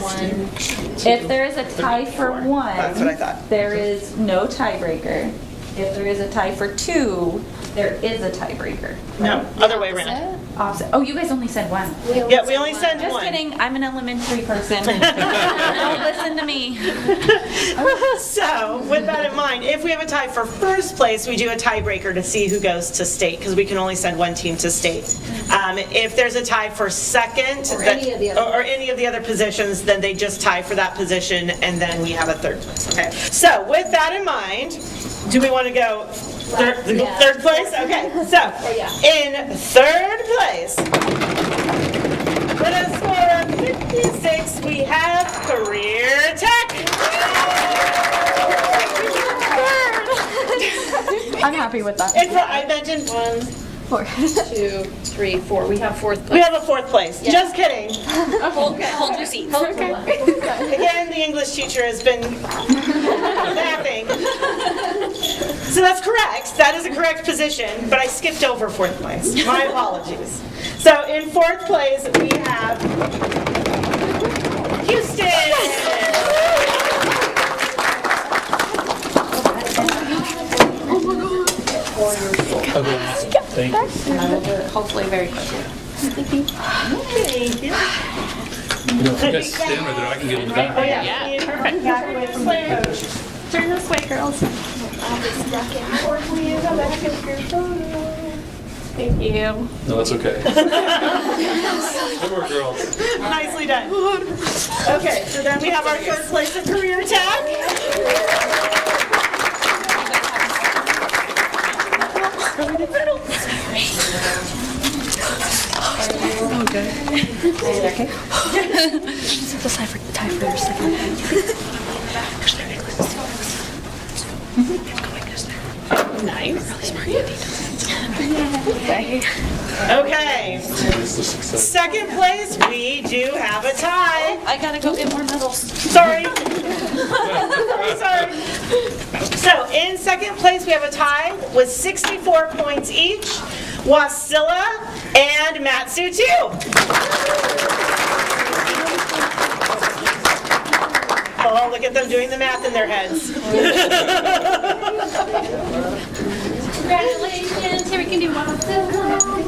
if there is a tie for 1, That's what I thought. there is no tiebreaker. If there is a tie for 2, there is a tiebreaker. No, other way around. Opposite. Oh, you guys only said 1. Yeah, we only said Just 1. kidding. I'm an elementary person. Don't listen to me. So, with that in mind, if we have a tie for first place, we do a tiebreaker to see who goes to state, because we can only send one team to state. If there's a tie for second, or any of the other positions, then they just tie for that position, and then we have a third place. Okay. So, with that in mind, do we want to go third place? Okay. So, in third place, with a score of 56, we have Career Tech. I'm happy with that. I mentioned 1, 4, 2, 3, 4. We have fourth place. We have a fourth place. Yeah. Just kidding. Hold your seats. Again, the English teacher has been laughing. So that's correct. That is a correct position, but I skipped over fourth place. My apologies. So in fourth place, we have Houston. Thank you. Hopefully very quickly. Thank you. You know, if you guys stand right there, I can get in the back. Oh, yeah. Perfect. Back away from the coach. Turn this way, girls. Thank you. No, that's okay. Good work, girls. Nicely done. Okay, so then we have our third place in career tag. Okay. We'll tie for your second. Nice. Really smart, Andy. Okay. Second place, we do have a tie. I gotta go get more medals. Sorry. Sorry. So in second place, we have a tie with 64 points each. Wasilla and Matsu too. Oh, look at them doing the math in their heads. Congratulations. Here we can do one.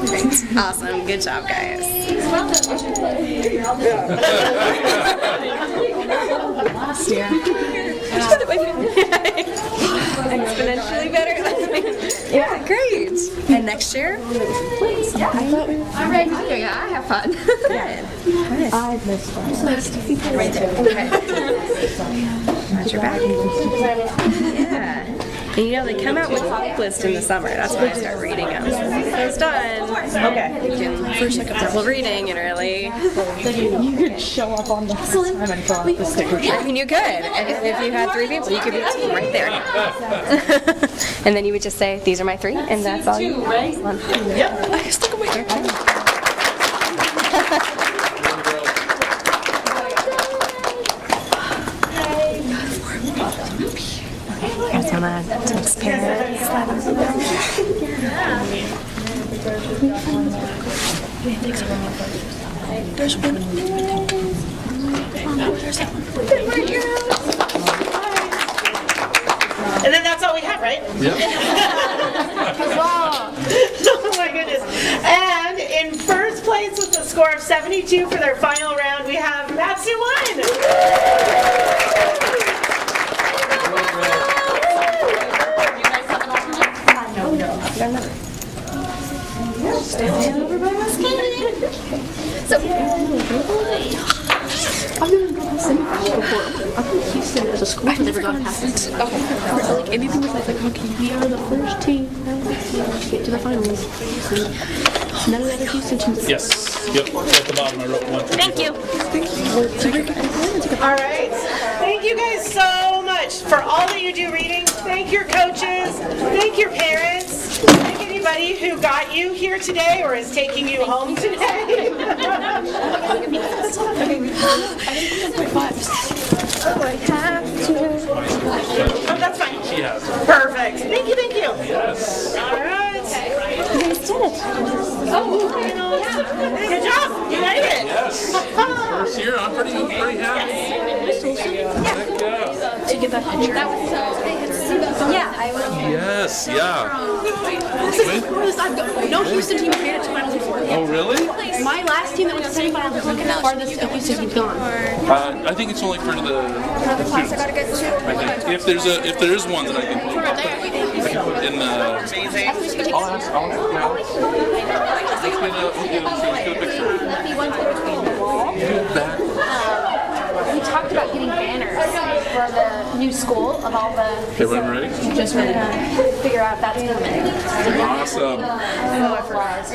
Great. Awesome. Good job, guys. Last year. Exponentially better. Yeah, great. And next year? Yeah, I'm ready to do it. I have fun. Good. I've missed fun. Right there. Okay. Got your back. Yeah. And you know, they come out with a book list in the summer. That's when I start reading them. It's done. Okay. First, second, third reading and really. You could show up on the first time and draw the sticker. I mean, you could. And if you had 3 people, you could be a team right there. And then you would just say, these are my 3, and that's all you right? Yep. I stuck them right there. Here's some transparent. There's one. There's that one. And then that's all we have, right? Yep. Oh my goodness. And in first place with a score of 72 for their final round, we have Matsu 1. Stand over by my skin. So, I've never gone to semifinals before. I've been to Houston as a school. I've never gone past it. Okay. Like anything was like hockey. We are the first team to get to the finals. None of the other Houston teams. Yes. Yep. At the bottom, I wrote 1. Thank you. All right. Thank you guys so much for all that you do reading. Thank your coaches. Thank your parents. Thank anybody who got you here today or is taking you home today. Oh, I have to. Oh, that's fine. She has. Perfect. Thank you, thank you. Yes. All right. You guys did it. Good job. You made it. Yes. First year, I'm pretty happy. To get that picture. Yeah, I will. Yes, yeah. No Houston team made it to finals before. Oh, really? My last team that went to semifinals is the farthest a Houston team's gone. I think it's only for the students. I think if there is one that I can put in the. I'll ask now. Let's get a picture. We talked about getting banners for the new school of all the. Everyone ready? Just ready to figure out if that's coming. Awesome. Oh, I forgot.